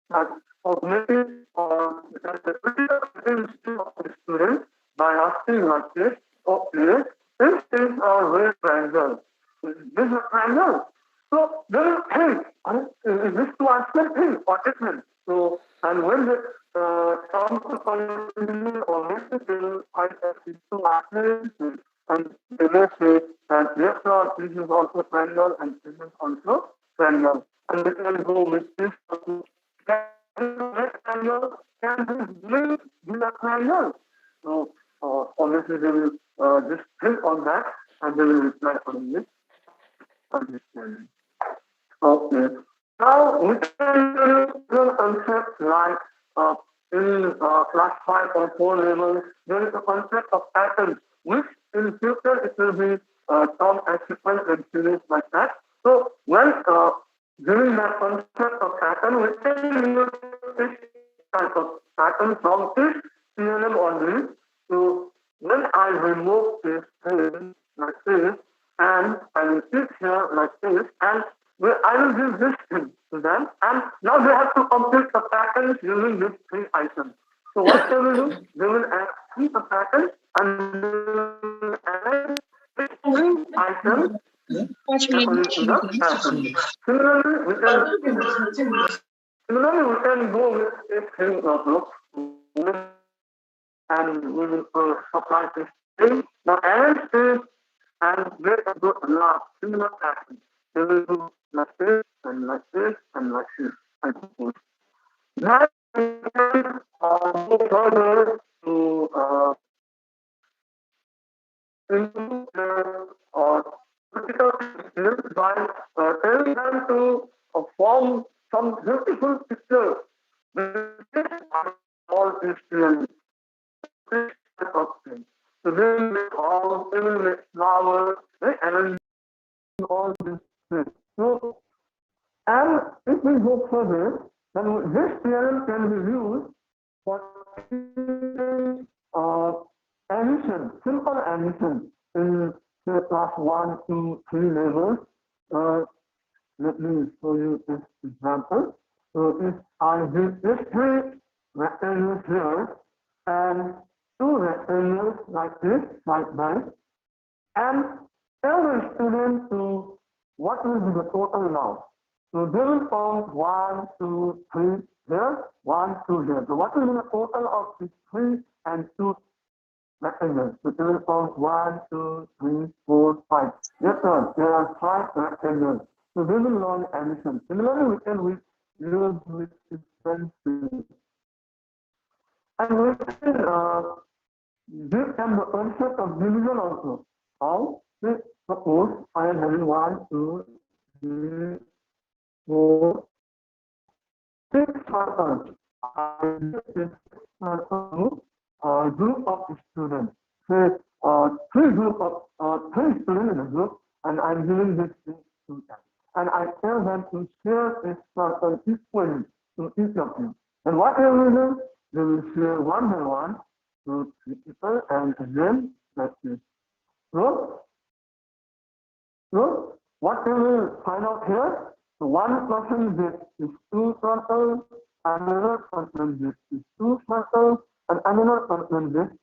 Speaker 7: like cognitive or we can say critical ability of the student by asking like this, okay, this is a red triangle. This is a triangle. So they will think, is this two aspect thing or different? So, and when they come to conclusion or message, they will find that these two aspects and they may say that yes, sir, this is also triangle and this is also triangle. And they can go with this rectangle, can this blue be a triangle? So obviously they will just think on that and they will reply on this understanding. Okay. Now we can introduce the concept like in class 5 or 4 levels, there is a concept of patterns, which in future it will be taught as sequence and series like that. So when during that concept of pattern, we can use this type of pattern from this PLM only. So when I remove this thing like this, and I will click here like this, and I will give this thing to them, and now they have to complete the patterns using these three items. So what they will do, they will add three patterns and they will add three items according to the pattern. Similarly, we can go with this thing of and we will apply this thing. Now, as this and get a good lot similar pattern. They will do like this and like this and like this, I suppose. Now we can go further to improve their critical skills by telling them to form some beautiful pictures all is really this type of thing. So they will make house, they will make flowers, right? And all this thing. So, and if we go further, then this theorem can be used for addition, simple addition in say class 1, 2, 3 levels. Uh, Let me show you this example. So if I give this three rectangles here and two rectangles like this, like that, and tell the student to what will be the total now. So they will count 1, 2, 3 here, 1, 2 here. So what will be the total of these 3 and 2 rectangles? So they will count 1, 2, 3, 4, 5. Yes, sir, there are 5 rectangles. So they will learn addition. Similarly, we can use with differential. And we can give them the concept of division also. How? Say, suppose I am having 1, 2, 3, 4, 6 circles. I give this circle to a group of students. Say three students in a group, and I'm giving this to them. And I tell them to share this circle equally to each of them. And what they will do? They will share one by one to three people, and then that's it. So what we will find out here? So one person gets is 2 circles, another person gets is 2 circles, and another person gets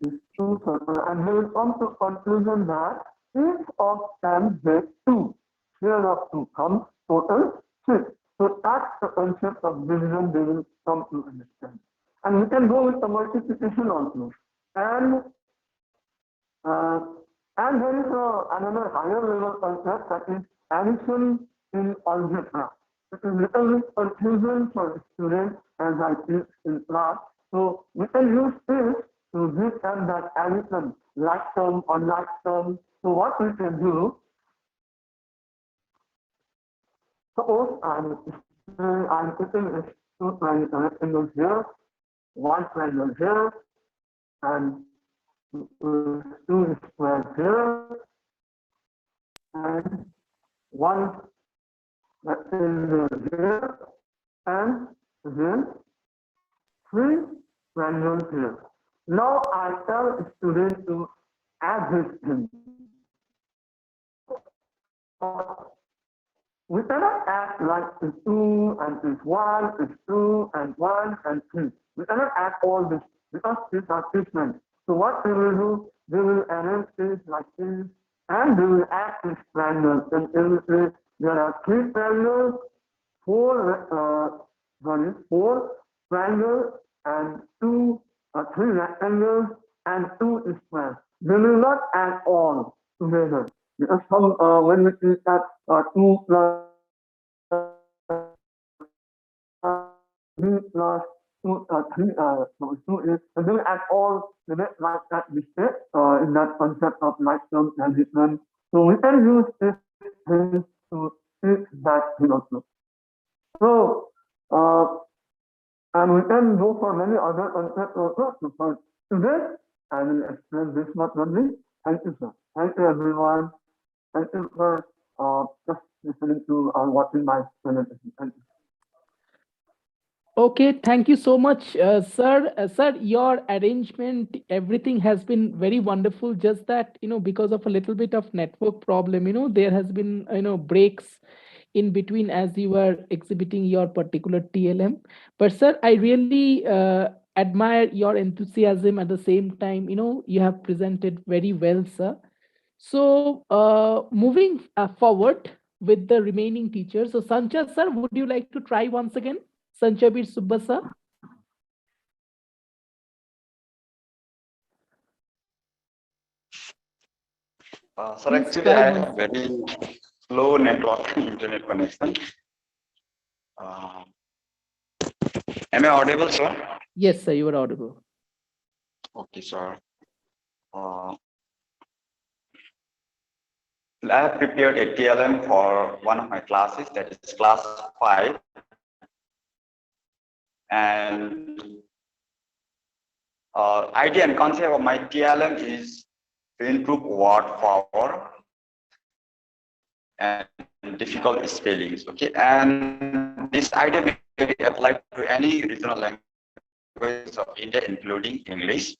Speaker 7: is 2 circles, and they will come to conclusion that each of them gets 2. Share of 2 comes total 6. So that's the concept of division they will come to understand. And we can go with the multiplication also. And uh, and there is another higher level concept that is addition in algebra. It is little bit confusing for students as I teach in class. So we can use this to give them that addition, like term or like term. So what we can do, suppose I'm putting a two rectangles here, one triangle here, and two squares here, and one rectangle here, and then three triangles here. Now I tell a student to add this thing. We cannot add like is 2 and is 1 is 2 and 1 and 3. We cannot add all this because these are different. So what they will do, they will arrange this like this, and they will add this triangles. And they will say there are 3 triangles, 4 triangles, and 3 rectangles, and 2 squares. They will not add all together. Because when we see that 2 plus 3 plus 2, 3, so 2 is, and then add all the net like that we said in that concept of like term and different. So we can use this thing to teach that thing also. So, and we can go for many other concepts also. So for today, I will explain this much only. Thank you, sir. Thank you, everyone. Thank you for just listening to watching my presentation. Thank you.
Speaker 5: Okay, thank you so much, sir. Sir, your arrangement, everything has been very wonderful. Just that, because of a little bit of network problem, there has been, breaks in between as you were exhibiting your particular TLM. But sir, I really admire your enthusiasm at the same time. You have presented very well, sir. So moving forward with the remaining teachers. So Sancha, sir, would you like to try once again? Sanchabir Subba, sir.
Speaker 6: Sir,
Speaker 5: Please
Speaker 6: actually,
Speaker 5: try
Speaker 6: I
Speaker 5: once.
Speaker 6: have very slow network internet connection. Am I audible, sir?
Speaker 5: Yes, sir, you are audible.
Speaker 6: Okay, sir. I have prepared a TLM for one of my classes, that is class 5. And idea and concept of my TLM is to improve word power and difficult spellings. Okay, and this idea may be applied to any regional languages of India, including English.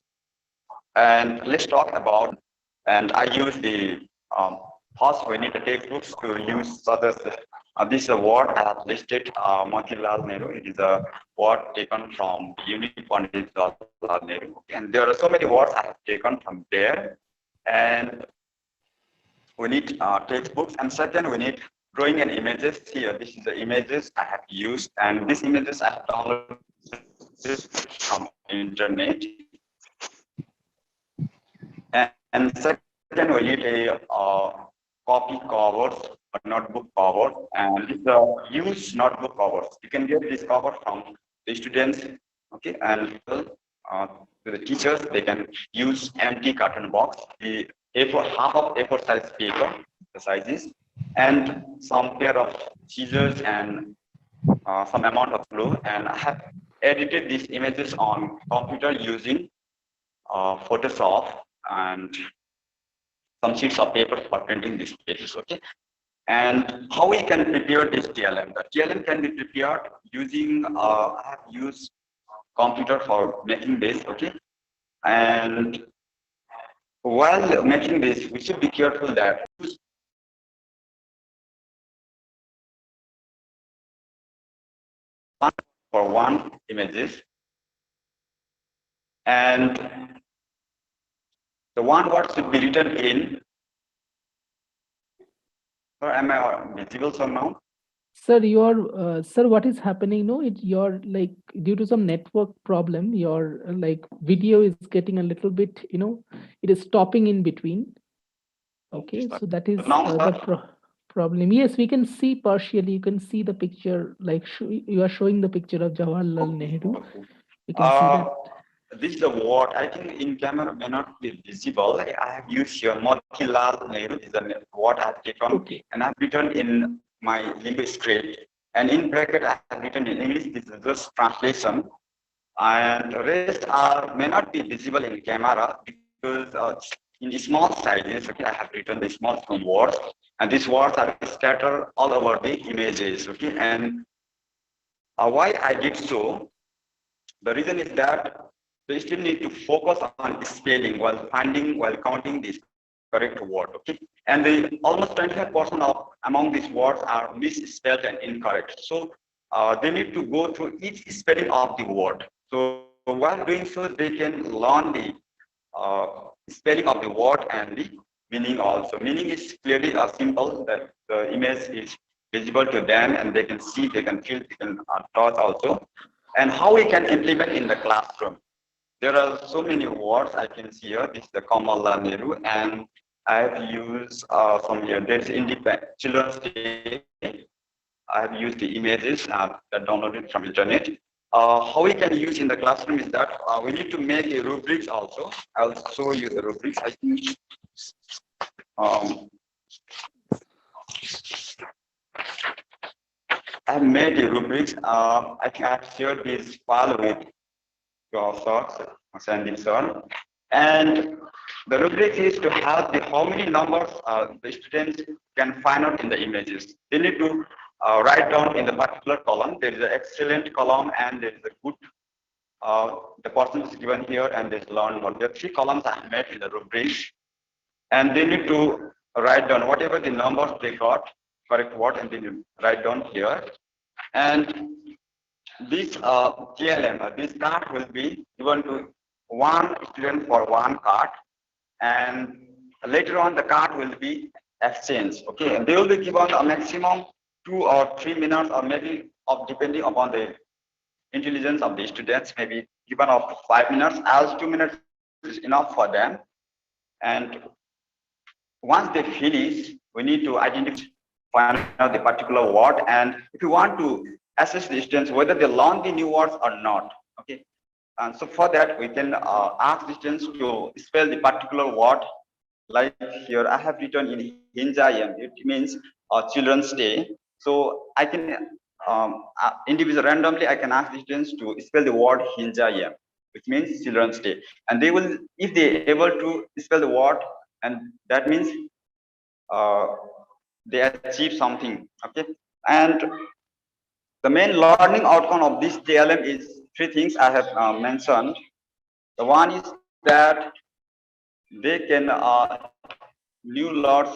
Speaker 6: And let's talk about. And I use the first we need the textbooks to use others. This is a word I have listed, Motilal Nehru. It is a word taken from Unique Pandit Jawaharlal Nehru. And there are so many words I have taken from there. And we need textbooks. And second, we need drawing and images. Here, this is the images I have used. And these images I have downloaded from internet. And second, we need a copy covers, a notebook cover, and it's a used notebook covers. You can get this cover from the students, okay, and the teachers. They can use empty carton box, the A4 half of A4 size paper, the sizes, and some pair of scissors and some amount of glue. And I have edited these images on computer using Photoshop and some sheets of paper for printing these pages. Okay, and how we can prepare this TLM? The TLM can be prepared using I have used computer for making this. Okay, and while making this, we should be careful that for one images, and the one word should be written in. Or am I visible somehow?
Speaker 5: Sir, sir, what is happening? No, you're like due to some network problem, your like video is getting a little bit, it is stopping in between. Okay, so that is the problem. Yes, we can see partially. You can see the picture, like you are showing the picture of Jawaharlal Nehru. We can see that.
Speaker 6: This is the word. I think in camera may not be visible. I have used here Motilal Nehru is the word I have taken,
Speaker 5: Okay.
Speaker 6: And I have written in my English script. And in bracket I have written in English. This is just translation, and the rest may not be visible in camera because in the small sizes. Okay, I have written the small words, and these words are scattered all over the images. Okay, and why I did so? The reason is that they still need to focus on spelling while counting this correct word. Okay, and almost 25% of among these words are misspelled and incorrect. So they need to go through each spelling of the word. So while doing so, they can learn the spelling of the word and the meaning also. Meaning is clearly simple, that the image is visible to them and they can see, they can feel, they can touch also. And how we can implement in the classroom. There are so many words I can see here. This is the Kamalal Nehru, and I have used some here. There's Children's Day. I have used the images that downloaded from internet. How we can use in the classroom is that we need to make a rubrics also. I'll show you the rubrics. I think I have made the rubrics. I think I have shared this file with your sir, Sandeep sir. And the rubric is to have how many numbers the students can find out in the images. They need to write down in the particular column. There is an excellent column and there is a good, the percentage is given here, and there is learn more. There are 3 columns I have made in the rubric. And they need to write down whatever the numbers they got, correct word, and then write down here. And this TLM, this card will be given to one student for one card, and later on the card will be exchanged. Okay, and they will be given a maximum 2 or 3 minutes, or maybe depending upon the intelligence of the students, maybe given up to 5 minutes, as 2 minutes is enough for them. And once they finish, we need to find out the particular word, and if you want to assess the students whether they learn the new words or not. Okay, and so for that we can ask the students to spell the particular word. Like here I have written in Hinjayam, it means Children's Day. So I can individual randomly, I can ask the students to spell the word Hinjayam, which means Children's Day, and they will, if they able to spell the word, and that means they achieve something. Okay, and the main learning outcome of this TLM is three things I have mentioned. The one is that they can new words.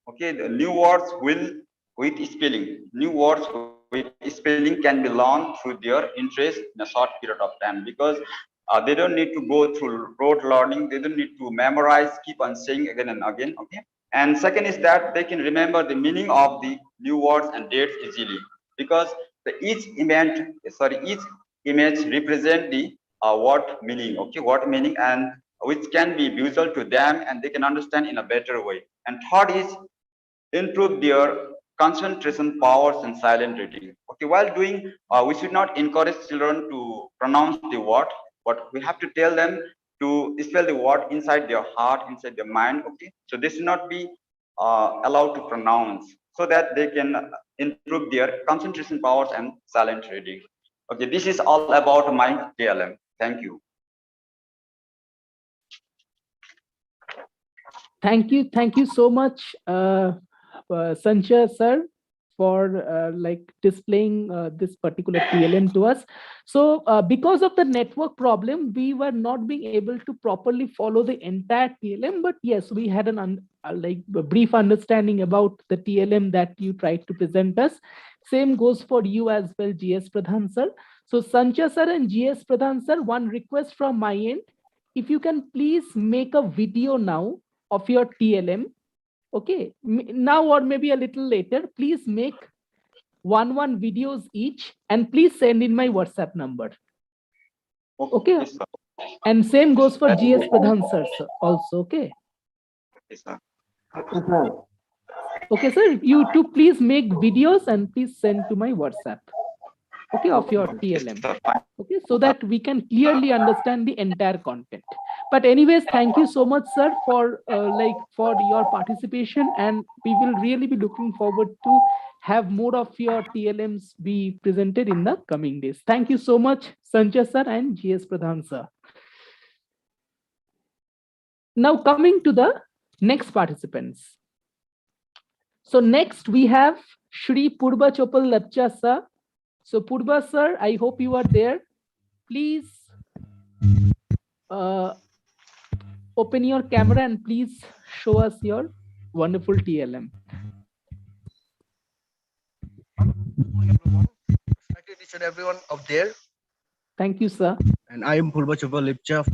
Speaker 6: Okay, the new words will with spelling. New words with spelling can be learned through their interest in a short period of time, because they don't need to go through rote learning. They don't need to memorize, keep on saying again and again. Okay. And second is that they can remember the meaning of the new words and dates easily, because each image represent the word meaning. Okay, word meaning, and which can be visual to them and they can understand in a better way. And third is improve their concentration powers and silent reading. Okay, while doing, we should not encourage children to pronounce the word, but we have to tell them to spell the word inside their heart, inside their mind. Okay, so they should not be allowed to pronounce, so that they can improve their concentration powers and silent reading. Okay, this is all about my TLM. Thank you.
Speaker 5: Thank you so much, Sanjay sir, for like displaying this particular TLM to us. So because of the network problem, we were not being able to properly follow the entire TLM, but yes, we had an like a brief understanding about the TLM that you tried to present us. Same goes for you as well, GS Pradhan sir. So Sanjay sir and GS Pradhan sir, one request from my end, if you can please make a video now of your TLM, okay, now or maybe a little later, please make one videos each and please send in my WhatsApp number. Okay,
Speaker 6: Yes, sir.
Speaker 5: and same goes for GS Pradhan sir also. Okay.
Speaker 6: Yes, sir.
Speaker 5: Okay, sir, you two please make videos and please send to my WhatsApp. Okay, of your TLM. Okay, so that we can clearly understand the entire content. But anyways, thank you so much, sir, for for your participation, and we will really be looking forward to have more of your TLMs be presented in the coming days. Thank you so much, Sanjay sir and GS Pradhan sir. Now coming to the next participants. So next we have Shri Purba Chopal Lapcha sir. So Purba sir, I hope you are there. Please open your camera and please show us your wonderful TLM.
Speaker 8: Respected each and everyone up there.
Speaker 5: Thank you, sir.
Speaker 8: And I am Purba Chopal Lapcha,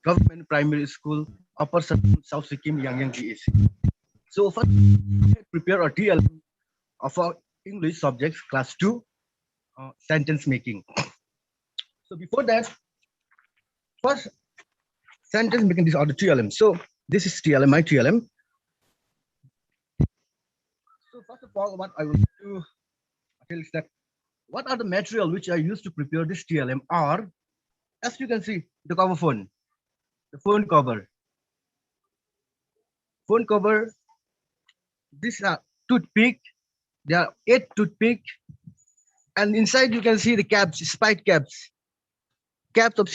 Speaker 8: Government Primary School, Upper South Sikkim, Yangyang GAC. So first, prepare a TLM of our English subjects, class 2, sentence making. So before that, first sentence making, these are the TLM. So this is TLM, my TLM. So first of all, what I will do is that what are the material which I used to prepare this TLM are, as you can see, the cover phone, the phone cover. Phone cover, these are toothpick, there are 8 toothpick, and inside you can see the caps, spite caps of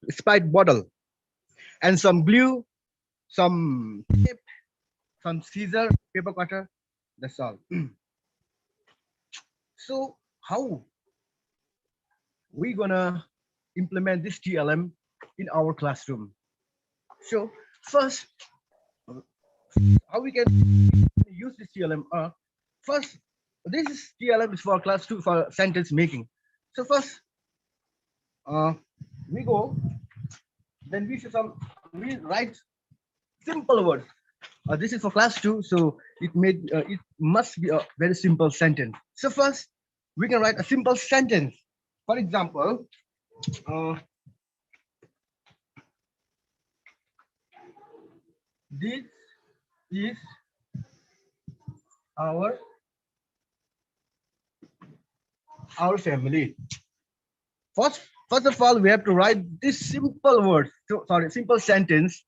Speaker 8: spite bottle, and some glue, some tape, some scissor, paper cutter, that's all. So how we gonna implement this TLM in our classroom? So first, how we can use this TLM? First, this is TLM is for class 2 for sentence making. So first, we go, then we write simple words. This is for class 2, so it must be a very simple sentence. So first, we can write a simple sentence. For example, this is our family. First of all, we have to write this simple word, simple sentence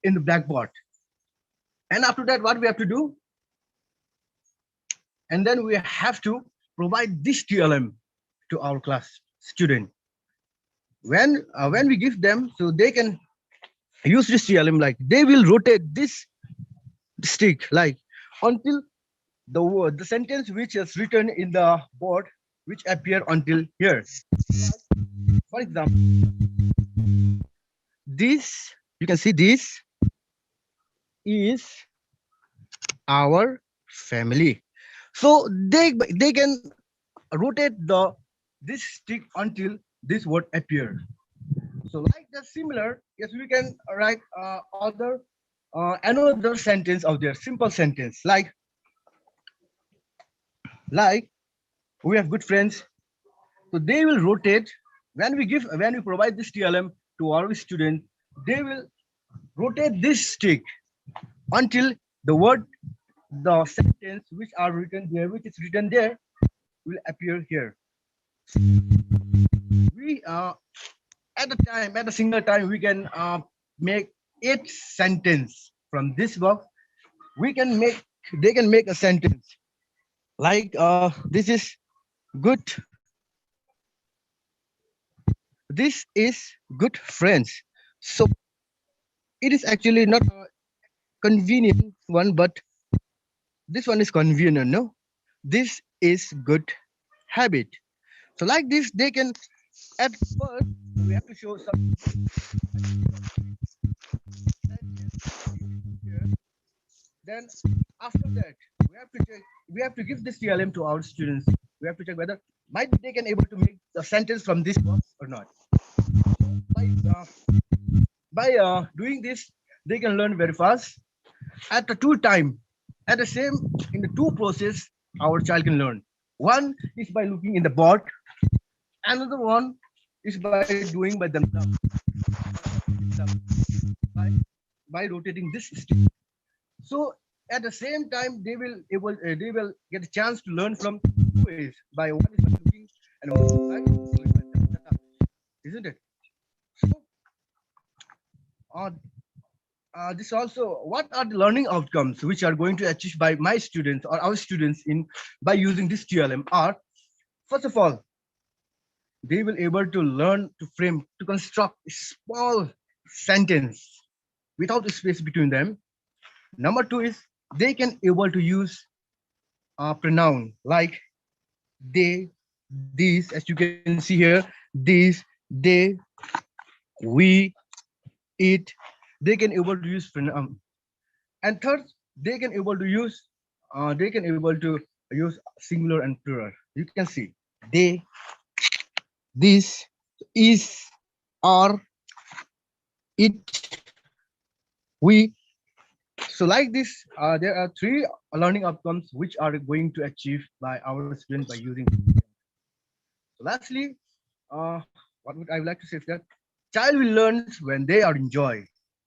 Speaker 8: in the blackboard. And after that, what we have to do? And then we have to provide this TLM to our class student. When we give them, so they can use this TLM, like they will rotate this stick like until the word, the sentence which is written in the board, which appear until here. For example, this, you can see this is our family. So they can rotate this stick until this word appear. So like that similar, yes, we can write another sentence out there, simple sentence like we have good friends. So they will rotate when we provide this TLM to our student, they will rotate this stick until the sentence which is written there will appear here. We at a single time we can make 8 sentence from this box. They can make a sentence like this is good. This is good friends. So it is actually not a convenient one, but this one is convenient. No, this is good habit. So like this, they can at first we have to show some. Then after that, we have to check. We have to give this TLM to our students. We have to check whether might be they can able to make the sentence from this box or not. By doing this, they can learn very fast. At the in the two process, our child can learn. One is by looking in the board. Another one is by doing by themselves. By rotating this stick. So at the same time, they will get a chance to learn from two ways. By one is by looking and one is by doing by themselves. Isn't it? So this also, what are the learning outcomes which are going to achieve by my students or our students by using this TLM are, first of all, they will able to learn to construct a small sentence without a space between them. Number 2 is they can able to use a pronoun like they, these, as you can see here, these, they, we, it. They can able to use pronoun. And third, they can able to use singular and plural. You can see they, this, is, are, it, we. So like this, there are 3 learning outcomes which are going to achieve by our students by using. So lastly, what would I like to say is that child will learn when they are enjoy.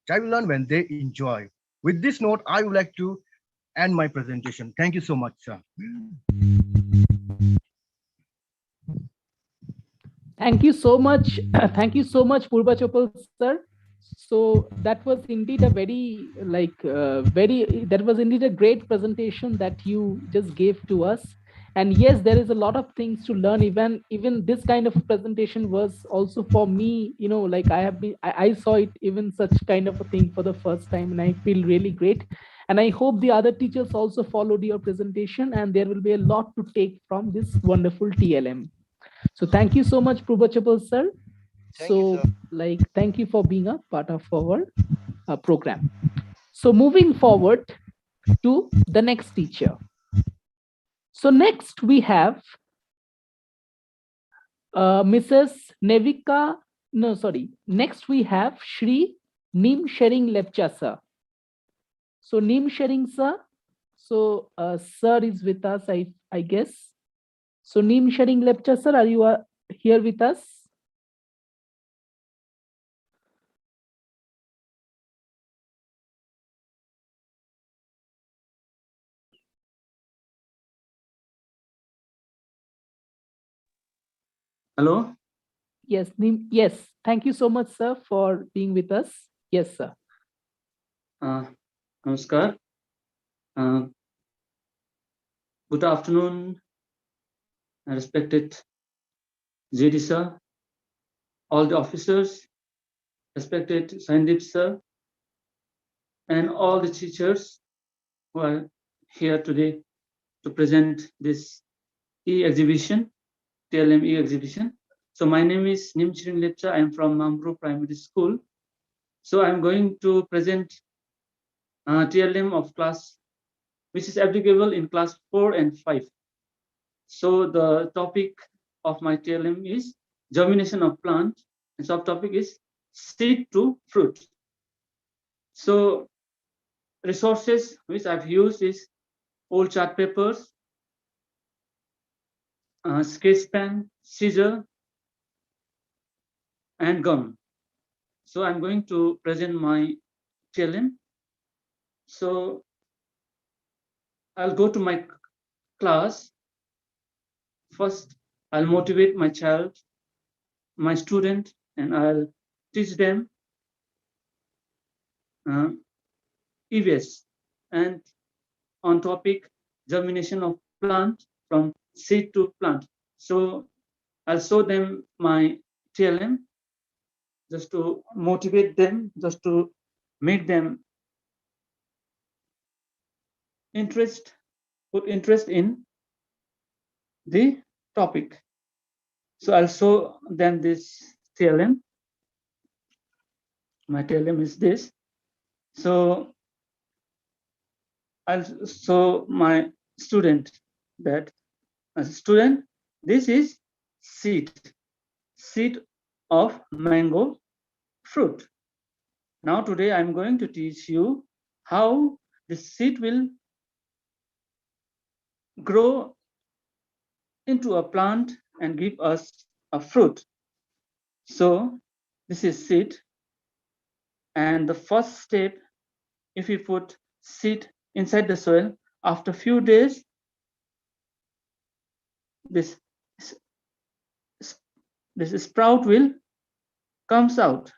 Speaker 8: Child will learn when they enjoy. With this note, I would like to end my presentation. Thank you so much, sir.
Speaker 5: Thank you so much. Thank you so much, Purba Chopal sir. So that was indeed a that was indeed a great presentation that you just gave to us. And yes, there is a lot of things to learn. Even this kind of presentation was also for me, like I saw it, even such kind of a thing for the first time, and I feel really great. And I hope the other teachers also followed your presentation, and there will be a lot to take from this wonderful TLM. So thank you so much, Purba Chopal sir. Thank you for being a part of our program. So moving forward to the next teacher. So next we have Mrs. Nevika. No, sorry. Next we have Shri Nim Sharing Lepcha sir. So Nim Sharing sir. So sir is with us, I guess. So Nim Sharing Lepcha sir, are you here with us?
Speaker 3: Hello.
Speaker 5: Yes, yes. Thank you so much, sir, for being with us. Yes, sir.
Speaker 9: Namaskar. Good afternoon, respected JD sir, all the officers, respected Sandeep sir, and all the teachers who are here today to present this e-exhibition, TLM e-exhibition. So my name is Nimchirin Lepcha. I am from Mamru Primary School. So I'm going to present TLM of class, which is applicable in class 4 and 5. So the topic of my TLM is germination of plant, and subtopic is seed to fruit. So resources which I've used is old chart papers, sketch pen, scissor, and gum. So I'm going to present my TLM. So I'll go to my class. First, I'll motivate my child, my student, and I'll teach them EVS and on topic germination of plant from seed to plant. So I'll show them my TLM just to motivate them, just to make them put interest in the topic. So I'll show them this TLM. My TLM is this. So I'll show my student that as a student, this is seed of mango fruit. Now today I'm going to teach you how the seed will grow into a plant and give us a fruit. So this is seed, and the first step, if we put seed inside the soil, after a few days, this sprout will comes out.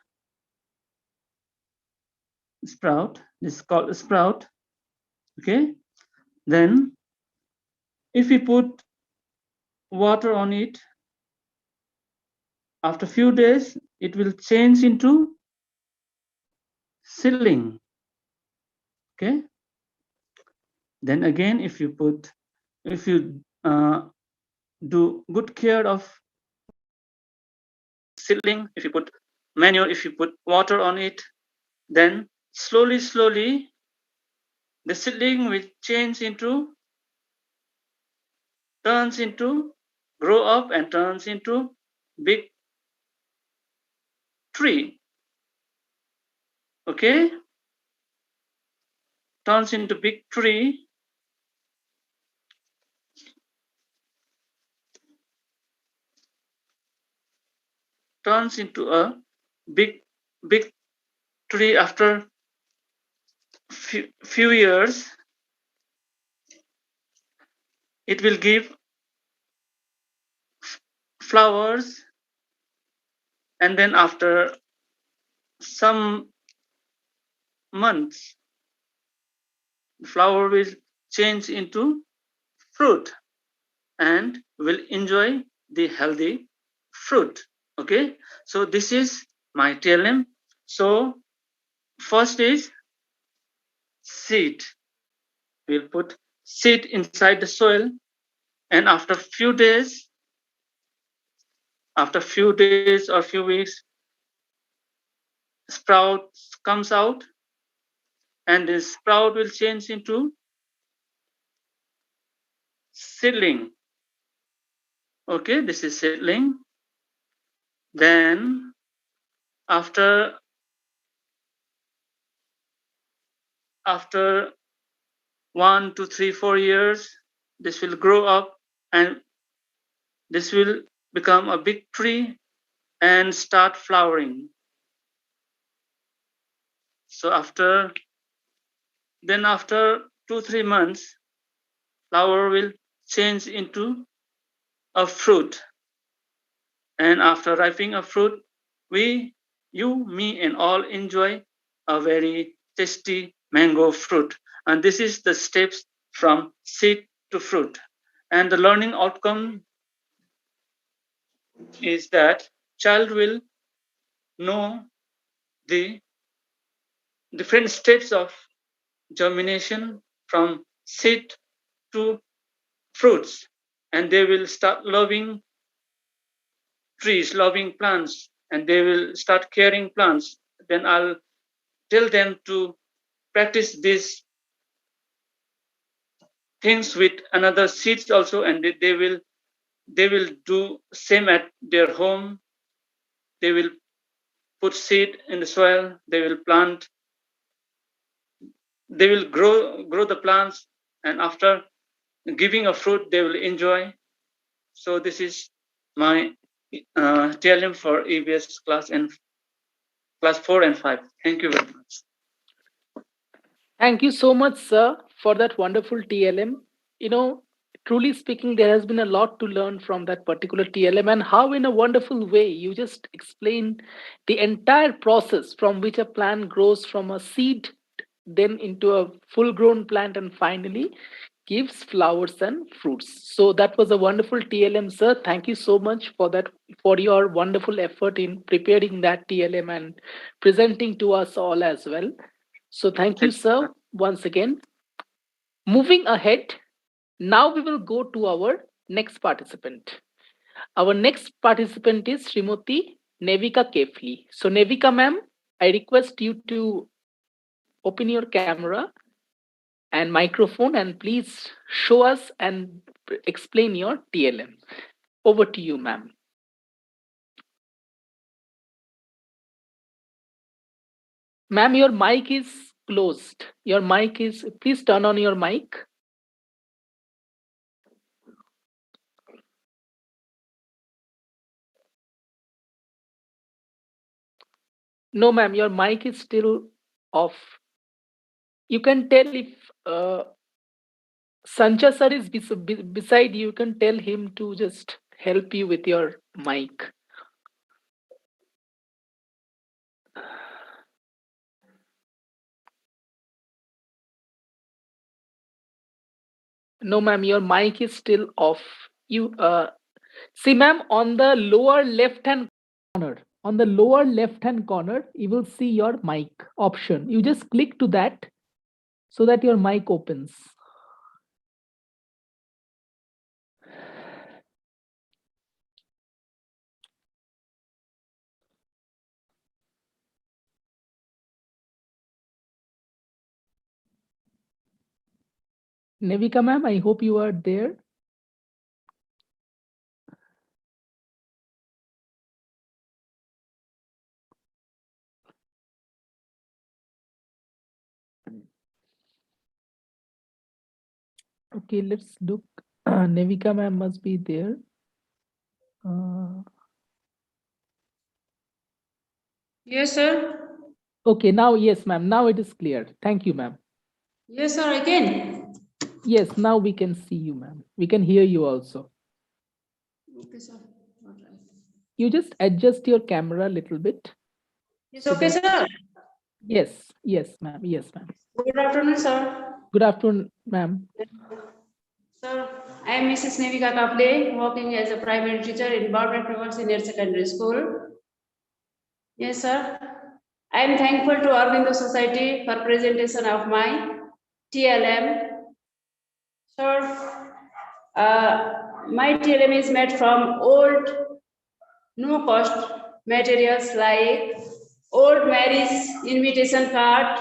Speaker 9: Sprout, this is called a sprout. Okay, then if we put water on it, after a few days, it will change into seedling. Okay. Then again, if you do good care of seedling, if you put manure, if you put water on it, then slowly, the seedling will turns into, grow up and turns into big tree. Okay, turns into big tree. Turns into a big tree after few years. It will give flowers, and then after some months, the flower will change into fruit and will enjoy the healthy fruit. Okay, so this is my TLM. So first is seed. We'll put seed inside the soil, and after few days or few weeks, sprout comes out, and this sprout will change into seedling. Okay, this is seedling. Then after 1, 2, 3, 4 years, this will grow up and this will become a big tree and start flowering. So after 2-3 months, flower will change into a fruit, and after ripening a fruit, you, me, and all enjoy a very tasty mango fruit. And this is the steps from seed to fruit. And the learning outcome is that child will know the different steps of germination from seed to fruits, and they will start loving trees, loving plants, and they will start caring plants. Then I'll tell them to practice these things with another seeds also, and they will do same at their home. They will put seed in the soil, they will plant, they will grow the plants, and after giving a fruit they will enjoy. So this is my TLM for EBS class 4 and 5. Thank you very much.
Speaker 5: Thank you so much, sir, for that wonderful TLM. You know, truly speaking, there has been a lot to learn from that particular TLM, and how, in a wonderful way, you just explained the entire process from which a plant grows from a seed, then into a full grown plant, and finally gives flowers and fruits. So that was a wonderful TLM, sir. Thank you so much for that, for your wonderful effort in preparing that TLM and presenting to us all as well. So thank you, sir, once again. Moving ahead, now we will go to our next participant. Our next participant is Srimati Nevika Kefli. So Nevika ma'am, I request you to open your camera and microphone and please show us and explain your TLM. Over to you, ma'am. Ma'am, your mic is closed. Your mic is, please turn on your mic. No, ma'am, your mic is still off. You can tell if Sancha sir is beside you, you can tell him to just help you with your mic. No, ma'am, your mic is still off. You see, ma'am, on the lower left hand corner, you will see your mic option. You just click to that so that your mic opens. Nevika ma'am, I hope you are there. Okay, let's look. Nevika ma'am must be there.
Speaker 10: Yes, sir.
Speaker 5: Okay, now, yes, ma'am. Now it is clear. Thank you, ma'am.
Speaker 10: Yes, sir, again.
Speaker 5: Yes, now we can see you, ma'am. We can hear you also.
Speaker 10: Okay, sir. All right.
Speaker 5: You just adjust your camera a little bit.
Speaker 10: It's okay, sir.
Speaker 5: Yes, yes, ma'am. Yes, ma'am.
Speaker 10: Good afternoon, sir.
Speaker 5: Good afternoon, ma'am.
Speaker 10: Sir, I am Mrs. Nevika Kaple, working as a primary teacher in Barber Senior Secondary School. Yes, sir. I am thankful to Aurobindo Society for presentation of my TLM. Sir, my TLM is made from old, no-cost materials like old marriage invitation card,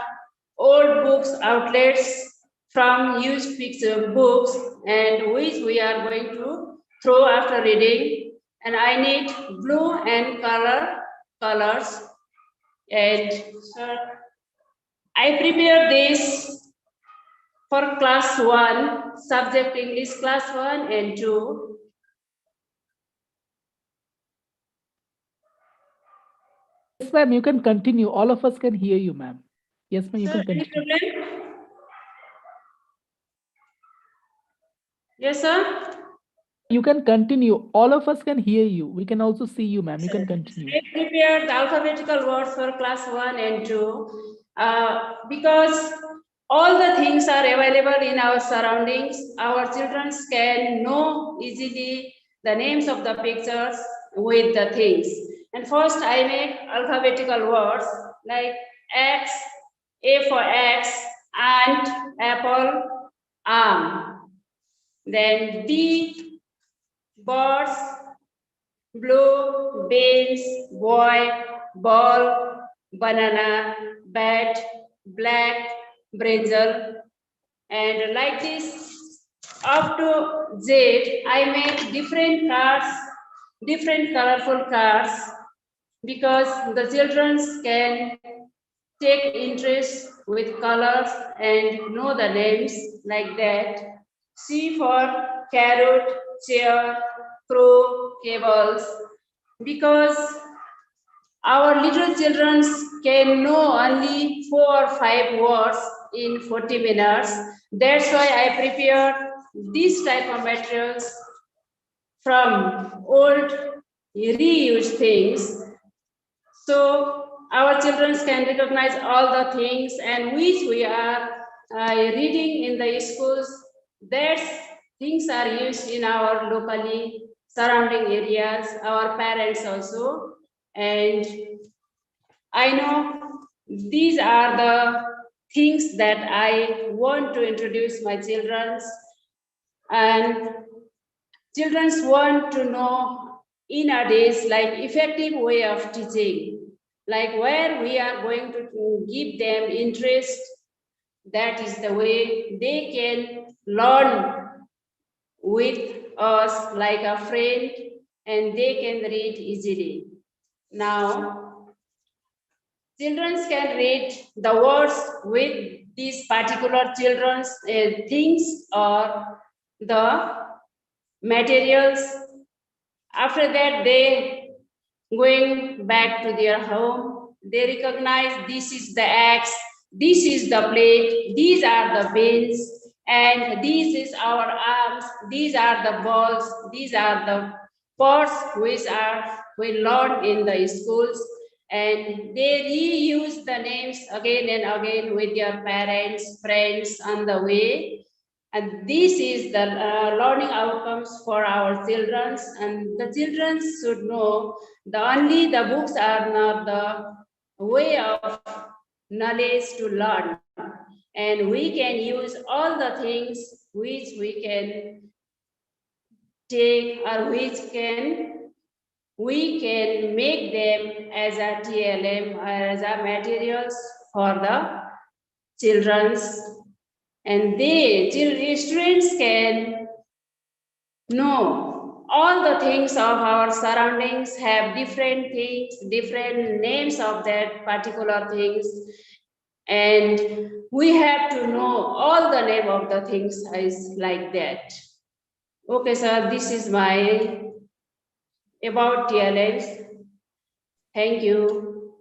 Speaker 10: old books outlets from used picture books, and which we are going to throw after reading. And I need blue and colors. And sir, I prepared this for class 1, subject English class 1 and 2.
Speaker 5: Yes, ma'am, you can continue. All of us can hear you, ma'am. Yes, ma'am, you
Speaker 10: Sir,
Speaker 5: can continue.
Speaker 10: any problem? Yes, sir.
Speaker 5: You can continue. All of us can hear you. We can also see you, ma'am. You can continue.
Speaker 10: I prepared the alphabetical words for class 1 and 2 because all the things are available in our surroundings. Our children can know easily the names of the pictures with the things. And first I make alphabetical words like X, A for X, ant, apple, arm. Then D, birds, blue, beans, boy, ball, banana, bat, black, brinjal. And like this, up to Z, I make different cards, different colorful cards, because the children can take interest with colors and know the names like that. C for carrot, chair, crow, cables, because our little children can know only 4 or 5 words in 40 minutes. That's why I prepared this type of materials from old reused things. So our children can recognize all the things and which we are reading in the schools. That things are used in our locally surrounding areas, our parents also. And I know these are the things that I want to introduce my children, and children want to know in our days like effective way of teaching, like where we are going to give them interest. That is the way they can learn with us like a friend, and they can read easily. Now, children can read the words with these particular children's things or the materials. After that, they going back to their home. They recognize this is the axe, this is the plate, these are the beans, and this is our arms, these are the balls, these are the pots which are we learn in the schools. And they reuse the names again and again with their parents, friends on the way. And this is the learning outcomes for our children. And the children should know only the books are not the way of knowledge to learn. And we can use all the things which we can take or which we can make them as a TLM or as a materials for the children's. And students can know all the things of our surroundings, have different things, different names of that particular things. And we have to know all the name of the things is like that. Okay, sir, this is my about TLMs. Thank you.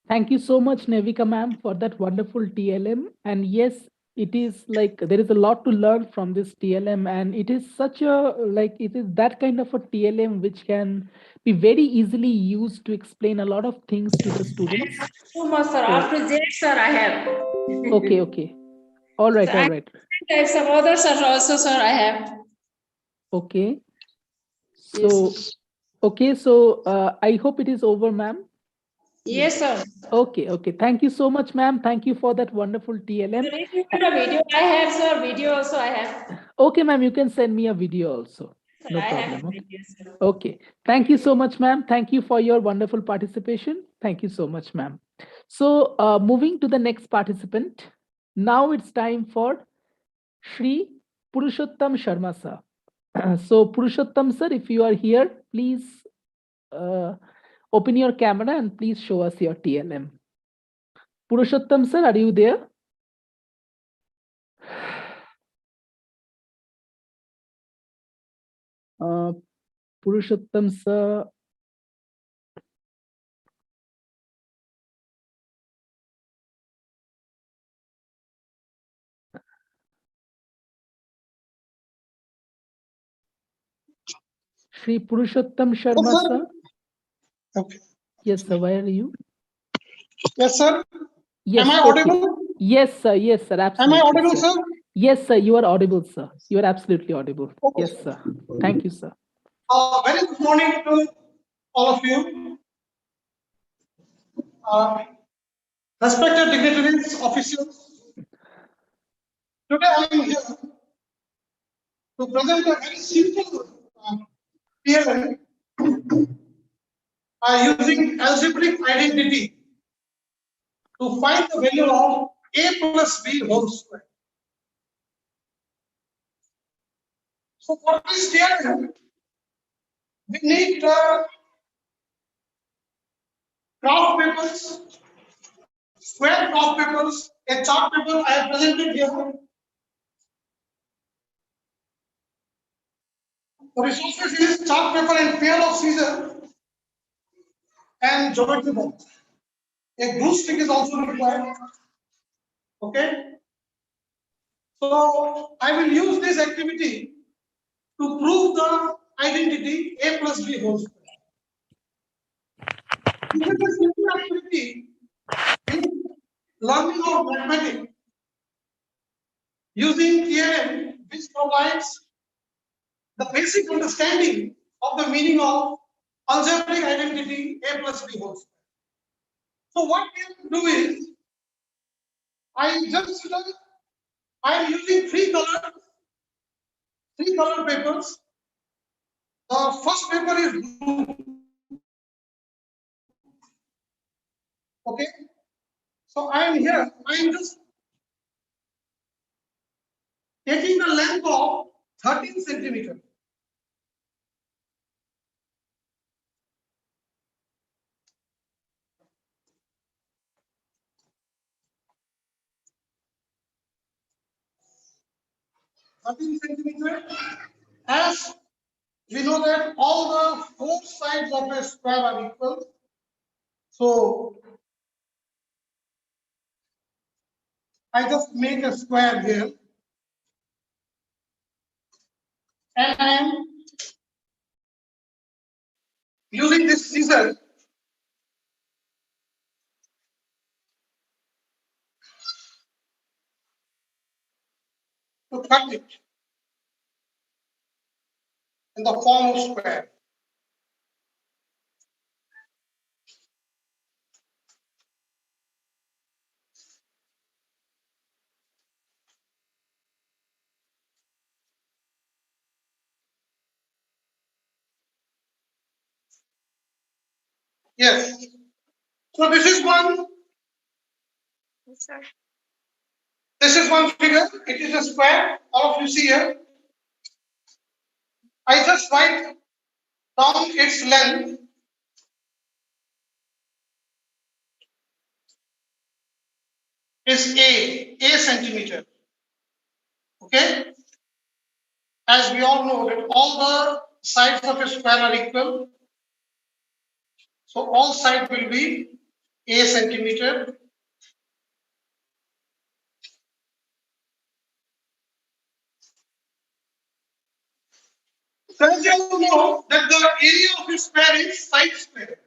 Speaker 5: Thank you so much, Nevika ma'am, for that wonderful TLM. And yes, it is like there is a lot to learn from this TLM, and it is such a it is that kind of a TLM which can be very easily used to explain a lot of things to the students.
Speaker 10: So much, sir. After that, sir, I have.
Speaker 5: Okay. All right,
Speaker 10: So
Speaker 5: all right.
Speaker 10: I have some others also, sir, I have.
Speaker 5: Okay. So, yes. Okay, so I hope it is over, ma'am.
Speaker 10: Yes, sir.
Speaker 5: Okay. Thank you so much, ma'am. Thank you for that wonderful TLM.
Speaker 10: If you want a video, I have, sir. Video also I have.
Speaker 5: Okay, ma'am, you can send me a video also.
Speaker 10: Sir,
Speaker 5: no
Speaker 10: I
Speaker 5: problem.
Speaker 10: have video, sir.
Speaker 5: Okay. Thank you so much, ma'am. Thank you for your wonderful participation. Thank you so much, ma'am. So moving to the next participant. Now it's time for Shri Purushottam Sharma sir. So Purushottam sir, if you are here, please open your camera and please show us your TLM. Purushottam sir, are you there? Purushottam sir. Shri Purushottam Sharma
Speaker 11: Yes,
Speaker 5: sir.
Speaker 11: Okay.
Speaker 5: Yes, sir. Where are you?
Speaker 11: Yes, sir.
Speaker 5: Yes.
Speaker 11: Am I audible?
Speaker 5: Yes, sir. Yes, sir. Absolutely.
Speaker 11: Am I audible, sir?
Speaker 5: Yes, sir. You are audible, sir. You are absolutely audible.
Speaker 11: Okay.
Speaker 5: Yes, sir. Thank you, sir.
Speaker 11: Very good morning to all of you. Respected dignitaries, officials, today I am here to present a very simple PLN using algebraic identity to find the value of a plus b whole square. So for this theorem, we need graph papers, square graph papers, a chart paper I have presented here. The resources is chart paper and pair of scissors and geometry box. A glue stick is also required. Okay. So I will use this activity to prove the identity a plus b whole square. This is a simple activity in learning of mathematics using theorem which provides the basic understanding of the meaning of algebraic identity a plus b whole square. So what we will do is I am using three color papers. The first paper is blue. Okay. So I am here. I am just taking the length of 13 centimeters. As we know that all the four sides of a square are equal. So I just make a square here. And I am using this scissor to cut it in the form of square. Yes. So this is one. Yes, sir. This is one figure. It is a square. All of you see here. I just write down its length. Is a centimeter. Okay. As we all know that all the sides of a square are equal. So all sides will be a centimeter. So as you all know that the area of a square is side square.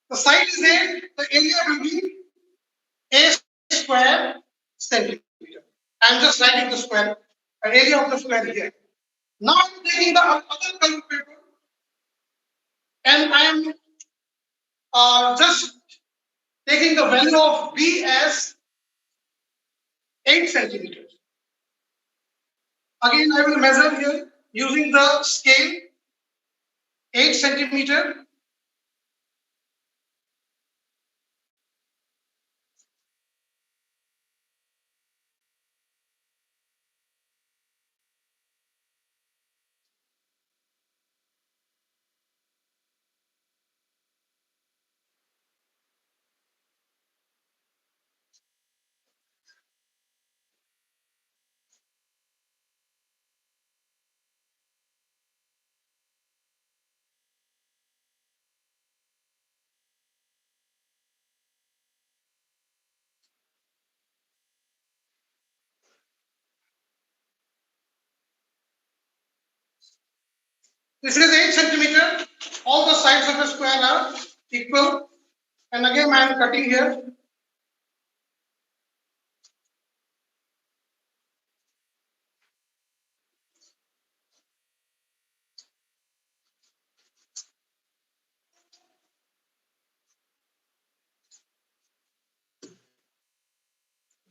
Speaker 11: The side is a, the area will be a square centimeter. I'm just writing the square, area of the square here. Now I'm taking the other color paper and I'm just taking the value of b as 8 centimeters. Again, I will measure here using the scale 8 centimeter. This is 8 centimeter. All the sides of a square are equal. And again, I am cutting here.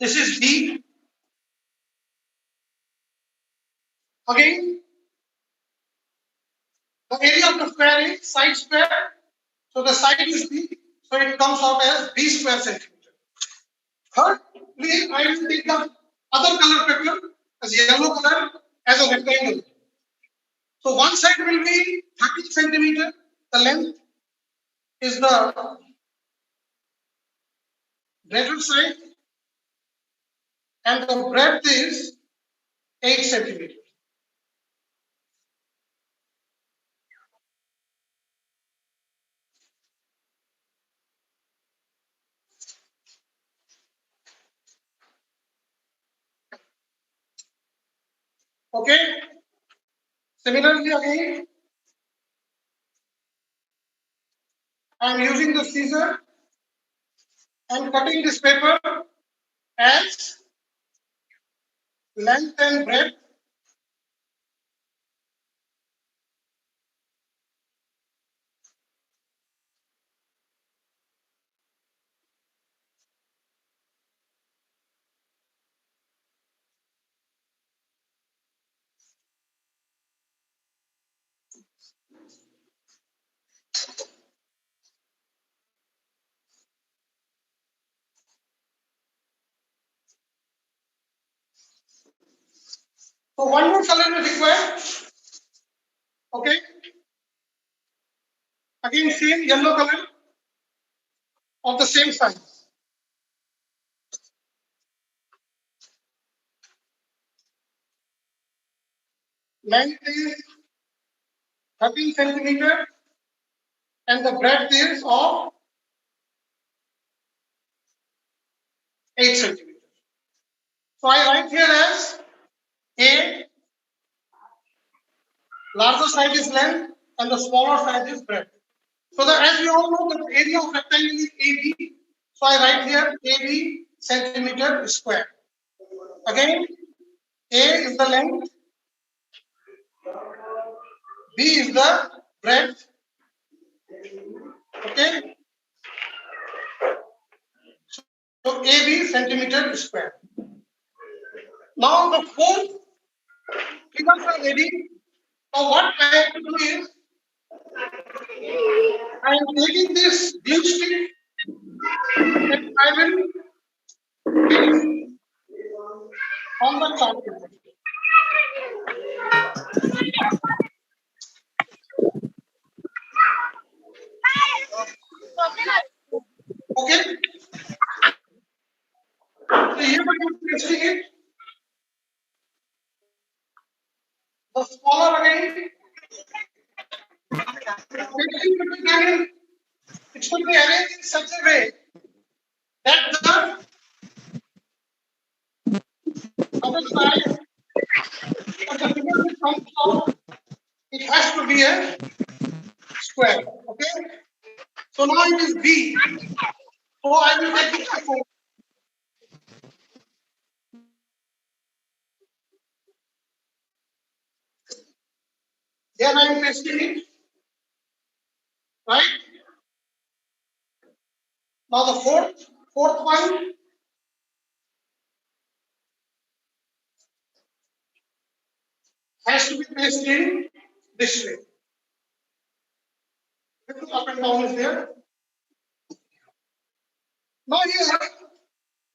Speaker 11: This is B. Again, the area of the square is side square. So the side is B. So it comes out as B square centimeter. Thirdly, I will take the other color paper as yellow color as a rectangle. So one side will be 30 centimeter. The length is the greater side, and the breadth is 8 centimeters. Okay. Similarly, again, I am using the scissor and cutting this paper as length and breadth. So one more color is required. Okay. Again, same yellow color of the same size. Length is 13 centimeter and the breadth is of 8 centimeters. So I write here as A, larger side is length and the smaller side is breadth. So that as you all know, the area of rectangle is AB. So I write here AB centimeter square. Again, A is the length, B is the breadth. Okay. So AB centimeter square. Now the fourth figures are ready. Now what I have to do is I am taking this glue stick and I will place on the chart paper. Okay. So here I am placing it. The smaller again. It should be arranged in such a way that the other side of the figure which comes out, it has to be a square. Okay. So now it is B. So I will take this before. Then I am pasting it. Right? Now the fourth one has to be placed in this way. Up and down is there. Now here,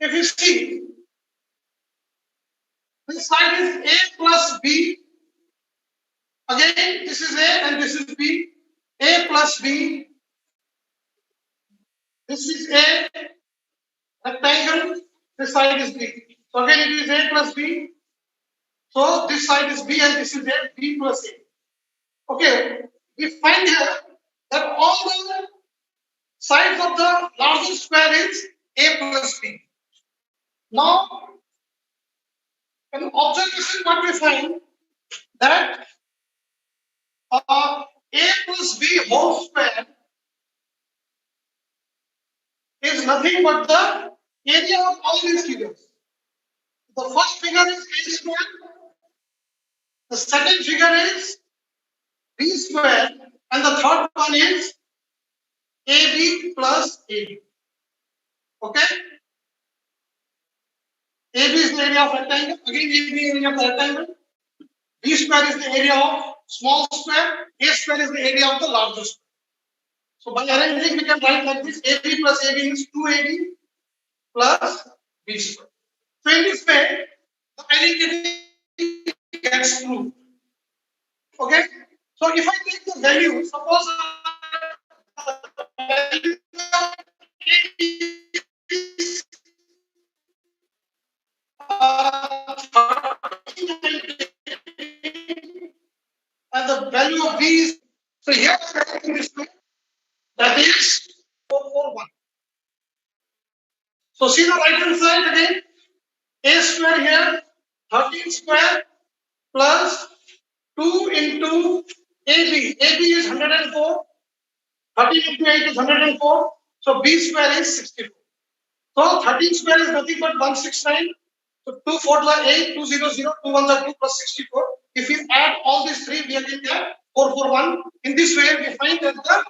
Speaker 11: if you see, this side is A plus B. Again, this is A and this is B. A plus B. This is A rectangle. This side is B. So again, it is A plus B. So this side is B and this is A, B plus A. Okay, we find here that all the sides of the larger square is A plus B. Now, in observation, what we find that A plus B whole square is nothing but the area of all these figures. The first figure is A square, the second figure is B square, and the third one is AB plus AB. Okay? AB is the area of rectangle. Again, AB is the area of the rectangle. B square is the area of small square. A square is the area of the larger square. So by arranging, we can write like this: AB plus AB is 2AB plus B square. So in this way, the identity gets proved. Okay. So if I take the value, suppose the value of and the value of B is, so here that is 441. So see the right hand side again. A square here, 13 square plus 2 into AB. AB is 104. 13 into 8 is 104. So B square is 64. So 13 square is nothing but 169. So 2 4 are 8, 2 0 0, 2 1 are 2 plus 64. If you add all these three, we again get 441. In this way, we find that the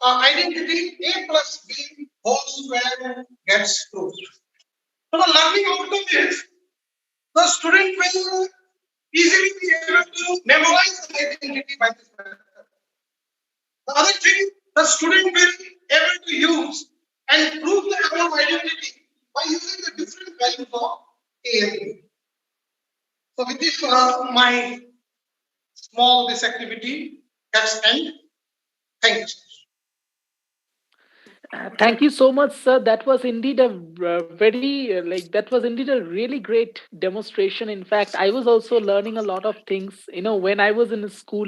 Speaker 11: identity A plus B whole square gets proved. So the learning outcome is the student will easily be able to memorize the identity by this method. The other thing, the student will be able to use and prove the above identity by using the different values of A and B. So with this, my small this activity gets end. Thank you.
Speaker 5: Thank you so much, sir. That was indeed a that was indeed a really great demonstration. In fact, I was also learning a lot of things. When I was in school,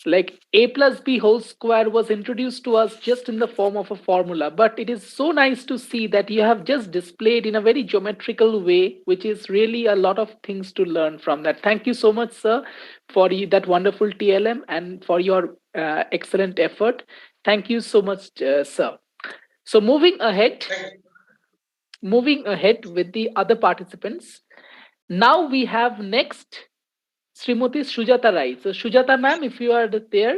Speaker 5: like A plus B whole square was introduced to us just in the form of a formula. But it is so nice to see that you have just displayed in a very geometrical way, which is really a lot of things to learn from that. Thank you so much, sir, for that wonderful TLM and for your excellent effort. Thank you so much, sir. So moving ahead with the other participants. Now we have next Srimati Sujata Rai. So Sujata ma'am, if you are there.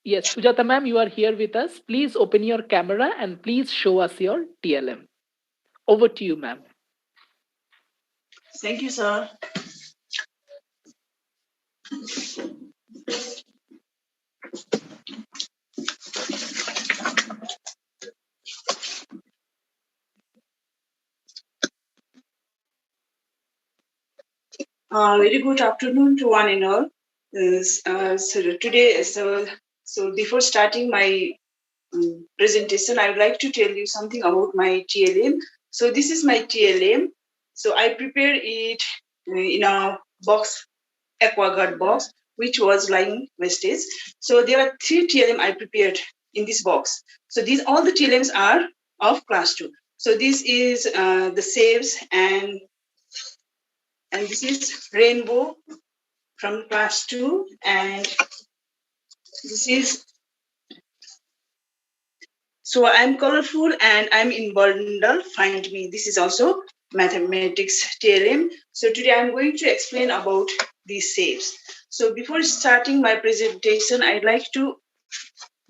Speaker 5: Yes, Sujata ma'am, you are here with us. Please open your camera and please show us your TLM. Over to you, ma'am.
Speaker 12: Thank you, sir. Very good afternoon to one and all. So before starting my presentation, I would like to tell you something about my TLM. So this is my TLM. So I prepared it in a box, aquaguard box, which was lying wastage. So there are 3 TLM I prepared in this box. So all the TLMs are of class 2. So this is the saves and this is rainbow from class 2, and this is, so I'm colorful and I'm in bundle, find me. This is also mathematics TLM. So today I'm going to explain about these shapes. So before starting my presentation, I'd like to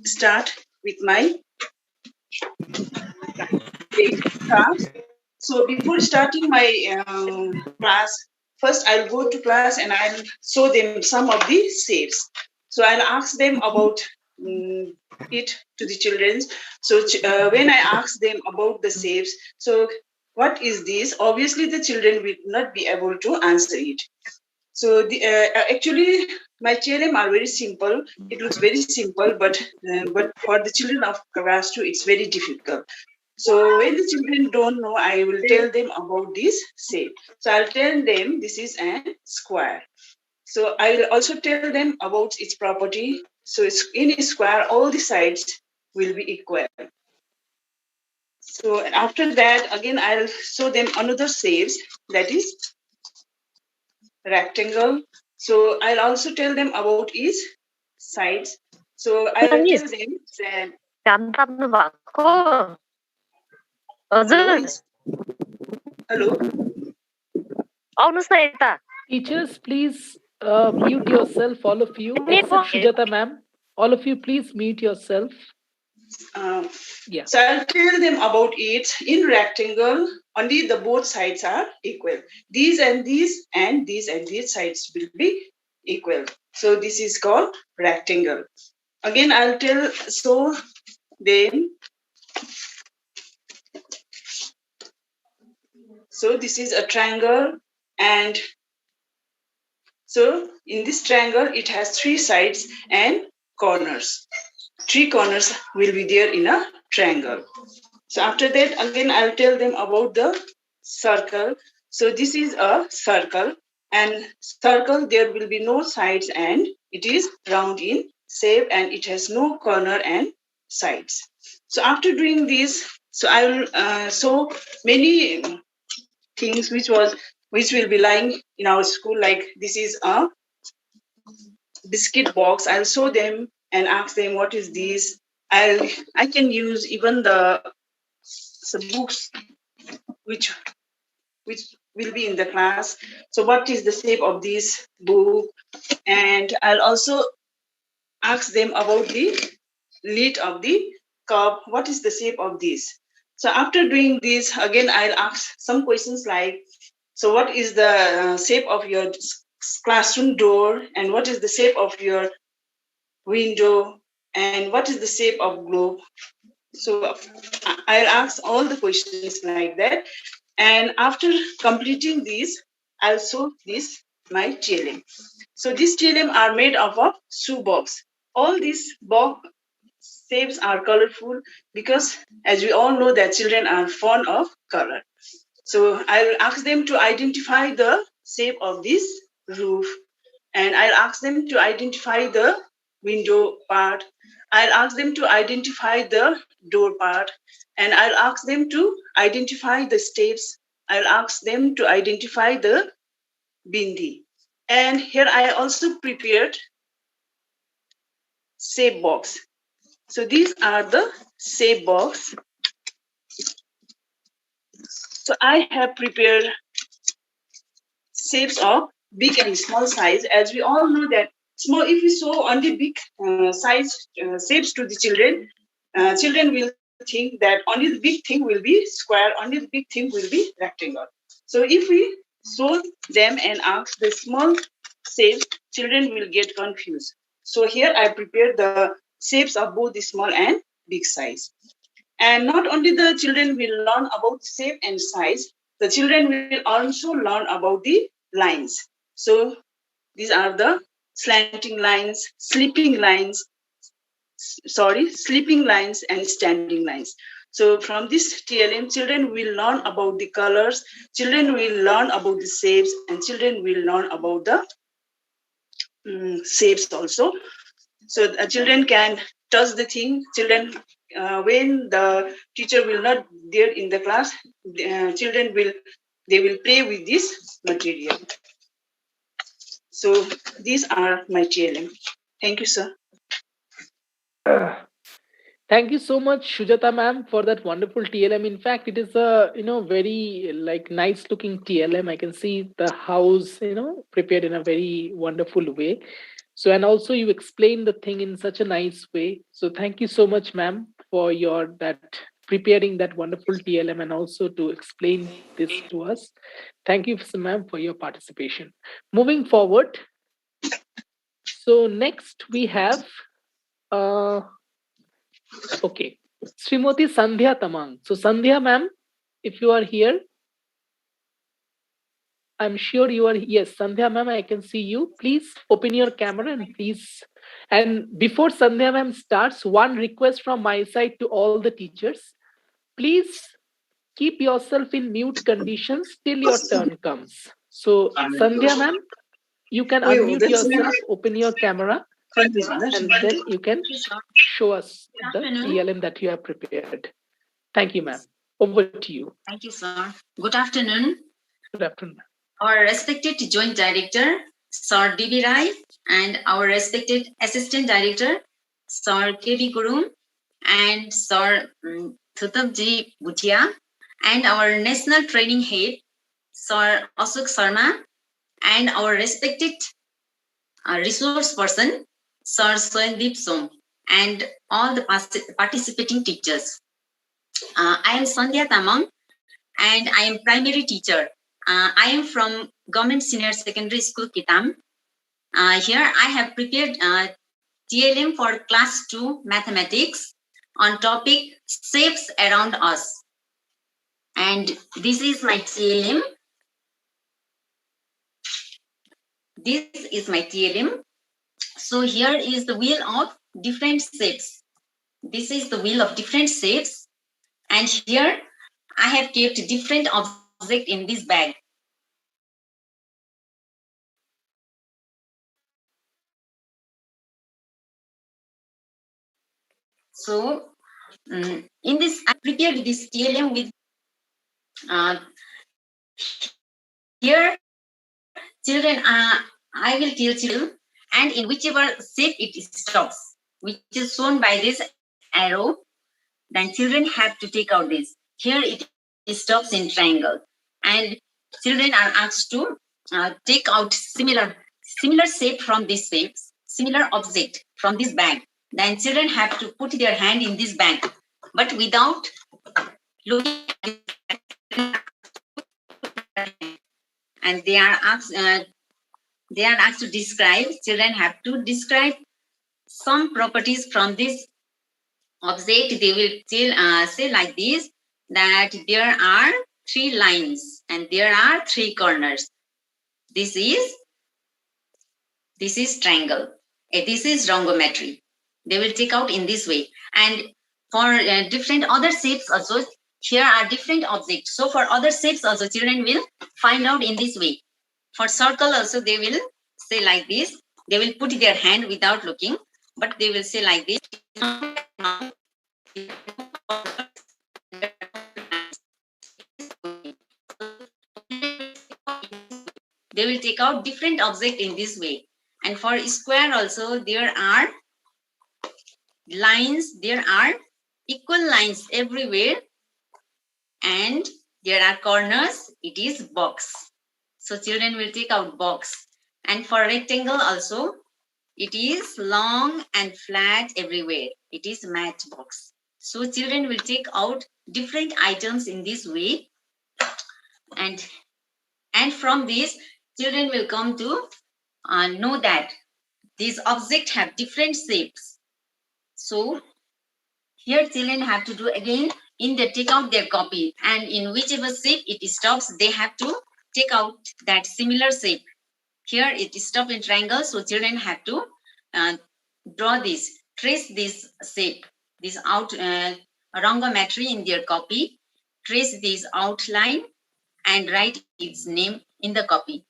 Speaker 12: start with my class. So before starting my class, first I'll go to class and I'll show them some of the shapes. So I'll ask them about it to the children. So when I ask them about the shapes, so what is this? Obviously the children will not be able to answer it. So actually my TLM are very simple. It looks very simple, but for the children of class 2, it's very difficult. So when the children don't know, I will tell them about this shape. So I'll tell them this is a square. So I will also tell them about its property. So in a square, all the sides will be equal. So after that, again, I'll show them another shapes, that is rectangle. So I'll also tell them about its sides. So I'll tell them that. Hello.
Speaker 5: Teachers, please mute yourself, all of you, except Sujata ma'am. All of you, please mute yourself. Yeah.
Speaker 12: So I'll tell them about it. In rectangle, only the both sides are equal. These and these and these and these sides will be equal. So this is called rectangle. Again, I'll tell, so then, so this is a triangle, and so in this triangle, it has three sides and corners. Three corners will be there in a triangle. So after that, again, I'll tell them about the circle. So this is a circle, and circle, there will be no sides, and it is round in shape, and it has no corner and sides. So after doing this, so I will show many things which will be lying in our school. Like this is a biscuit box. I'll show them and ask them what is this. I can use even the books which will be in the class. So what is the shape of this book? And I'll also ask them about the lid of the cup. What is the shape of this? So after doing this, again, I'll ask some questions like, so what is the shape of your classroom door? And what is the shape of your window? And what is the shape of globe? So I'll ask all the questions like that. And after completing this, I'll show this, my TLM. So these TLM are made up of shoe box. All these box shapes are colorful because, as we all know, that children are fond of color. So I will ask them to identify the shape of this roof, and I'll ask them to identify the window part. I'll ask them to identify the door part, and I'll ask them to identify the steps. I'll ask them to identify the bindi. And here I also prepared shape box. So these are the shape box. So I have prepared shapes of big and small size. As we all know that small, if we show only big size shapes to the children, children will think that only the big thing will be square, only the big thing will be rectangle. So if we show them and ask the small shapes, children will get confused. So here I prepared the shapes of both the small and big size. And not only the children will learn about shape and size, the children will also learn about the lines. So these are the slanting lines, sleeping lines and standing lines. So from this TLM, children will learn about the colors, children will learn about the shapes, and children will learn about the shapes also. So children can touch the thing. Children, when the teacher will not there in the class, children will play with this material. So these are my TLM. Thank you, sir.
Speaker 5: Thank you so much, Shujata ma'am, for that wonderful TLM. In fact, it is a very like nice looking TLM. I can see the house prepared in a very wonderful way. So and also you explained the thing in such a nice way. So thank you so much, ma'am, for your that preparing that wonderful TLM and also to explain this to us. Thank you, ma'am, for your participation. Moving forward. So next we have okay, Srimati Sandhya Tamang. So Sandhya ma'am, if you are here, I'm sure you are. Yes, Sandhya ma'am, I can see you. Please open your camera and please. And before Sandhya ma'am starts, one request from my side to all the teachers. Please keep yourself in mute conditions till your turn comes. So Sandhya ma'am, you can unmute yourself, open your camera, and then you can show us the TLM that you have prepared. Thank you, ma'am. Over to you.
Speaker 13: Thank you, sir. Good afternoon.
Speaker 5: Good afternoon.
Speaker 13: Our respected Joint Director, Sir D.B. Rai, and our respected Assistant Director, Sir K.B. Gurum, and Sir Thutabji Bhutia, and our National Training Head, Sir Ashok Sharma, and our respected resource person, Sir Soendip Som. and all the participating teachers. I am Sandhya Tamang, and I am primary teacher. I am from Government Senior Secondary School, Kitam. Here I have prepared TLM for class 2 mathematics on topic shapes around us. And this is my TLM. This is my TLM. So here is the wheel of different shapes. This is the wheel of different shapes. And here I have kept different objects in this bag. So in this, I prepared this TLM with here children, I will tell children, and in whichever shape it stops, which is shown by this arrow, then children have to take out this. Here it stops in triangle, and children are asked to take out similar shape from this shape, similar object from this bag. Then children have to put their hand in this bag, but without looking at it. And they are asked to describe. Children have to describe some properties from this object. They will say like this, that there are 3 lines and there are 3 corners. This is triangle. This is rhombometry. They will take out in this way. And for different other shapes also, here are different objects. So for other shapes also, children will find out in this way. For circle also, they will say like this. They will put their hand without looking, but they will say like this. They will take out different object in this way. And for square also, there are lines, there are equal lines everywhere, and there are corners. It is box. So children will take out box. And for rectangle also, it is long and flat everywhere. It is matchbox. So children will take out different items in this way. And from this, children will come to know that these objects have different shapes. So here children have to do again, take out their copy, and in whichever shape it stops, they have to take out that similar shape. Here it is stopped in triangle, so children have to draw this, trace this shape, this rhombometry in their copy, trace this outline and write its name in the copy.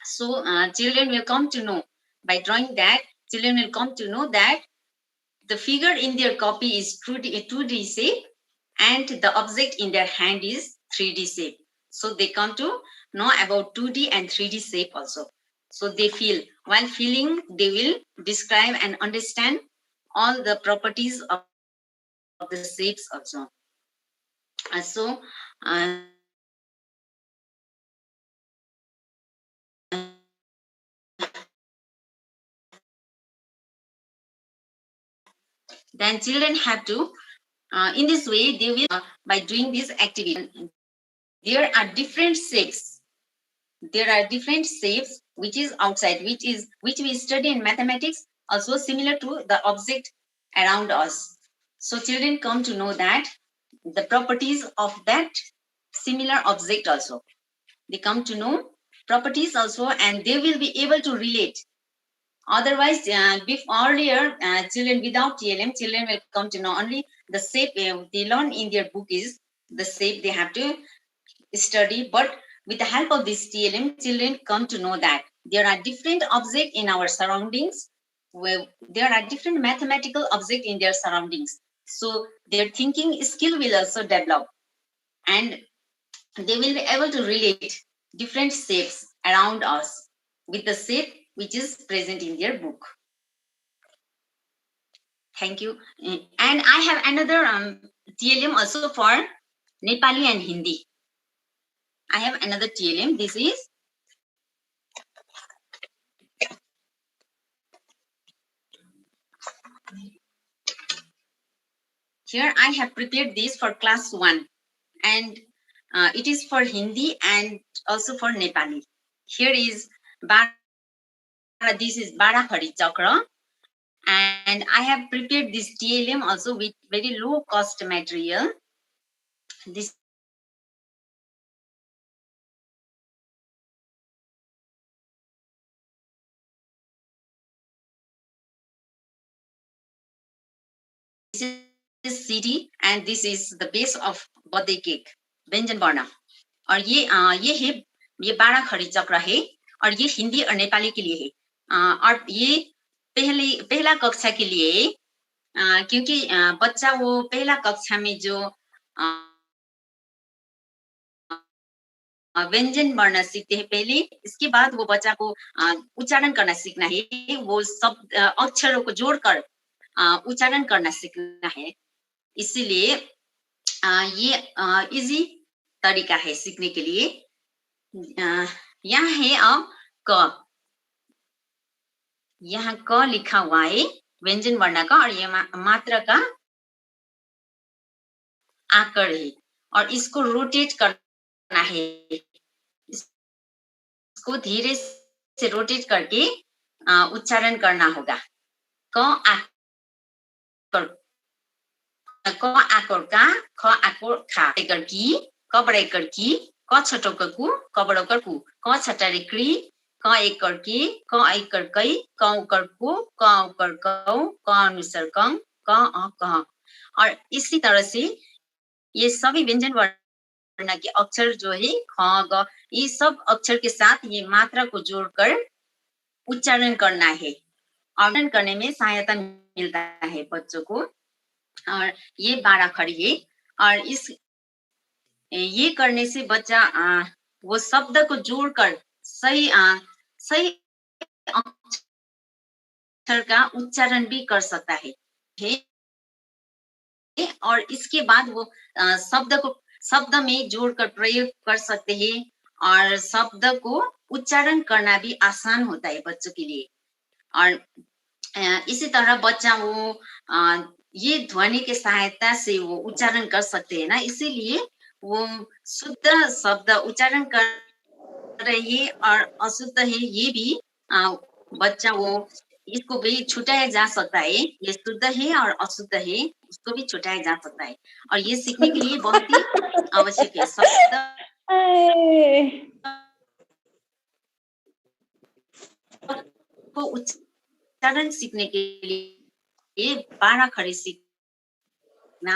Speaker 13: So children will come to know, by drawing that, children will come to know that the figure in their copy is 2D shape and the object in their hand is 3D shape. So they come to know about 2D and 3D shape also. So they feel, while feeling, they will describe and understand all the properties of the shapes also. So then children have to, in this way, they will, by doing this activity, there are different shapes. There are different shapes which is outside, which we study in mathematics, also similar to the object around us. So children come to know that the properties of that similar object also. They come to know properties also, and they will be able to relate. Otherwise, earlier, children without TLM, children will come to know only the shape they learn in their book is the shape they have to study. But with the help of this TLM, children come to know that there are different objects in our surroundings, where there are different mathematical objects in their surroundings. So their thinking skill will also develop, and they will be able to relate different shapes around us with the shape which is present in their book. Thank you. And I have another TLM also for Nepali and Hindi. I have another TLM. This is Here I have prepared this for class 1, and it is for Hindi and also for Nepali. Here is this is Bara Khari Chakra, and I have prepared this TLM also with very low cost material. This is CD, and this is the base of birthday cake, व्यंजन वर्ण। और ये है, ये 12 खड़ी चक्र है, और ये हिंदी और नेपाली के लिए है। और ये पहला कक्षा के लिए, क्योंकि बच्चा वो पहला कक्षा में जो व्यंजन वर्ण सीखते हैं पहले, इसके बाद वो बच्चा को उच्चारण करना सीखना है, वो सब अक्षरों को जोड़कर उच्चारण करना सीखना है। इसीलिए ये इजी तरीका है सीखने के लिए। यहाँ है अब क, यहाँ क लिखा हुआ है व्यंजन वर्ण का, और ये मात्रा का आकर है, और इसको रोटेट करना है, इसको धीरे से रोटेट करके उच्चारण करना होगा। क आकर, क आकर का, ख आकर खा, एकर की, क बड़ा एकर की, क छोटो क कु, क बड़ो कर कु, क छटा रे क्री, क एकर की, क एकर कै, क उकर कु, क उकर कौ, क अनुसार कं, क अ कह। और इसी तरह से ये सभी व्यंजन वर्ण के अक्षर जो है ख ग, ये सब अक्षर के साथ ये मात्रा को जोड़कर उच्चारण करना है, उच्चारण करने में सहायता मिलता है बच्चों को। और ये 12 खड़ी है, और ये करने से बच्चा वो शब्द को जोड़कर सही अक्षर का उच्चारण भी कर सकता है। और इसके बाद वो शब्द में जोड़कर प्रयोग कर सकते हैं, और शब्द को उच्चारण करना भी आसान होता है बच्चों के लिए। और इसी तरह बच्चा वो ये ध्वनि के सहायता से वो उच्चारण कर सकते हैं ना, इसीलिए वो शुद्ध शब्द उच्चारण कर रही है और अशुद्ध है ये भी बच्चा वो इसको भी छुटाया जा सकता है, ये शुद्ध है और अशुद्ध है उसको भी छुटाया जा सकता है। और ये सीखने के लिए बहुत ही आवश्यक है। शब्द को उच्चारण सीखने के लिए 12 खड़ी सीखना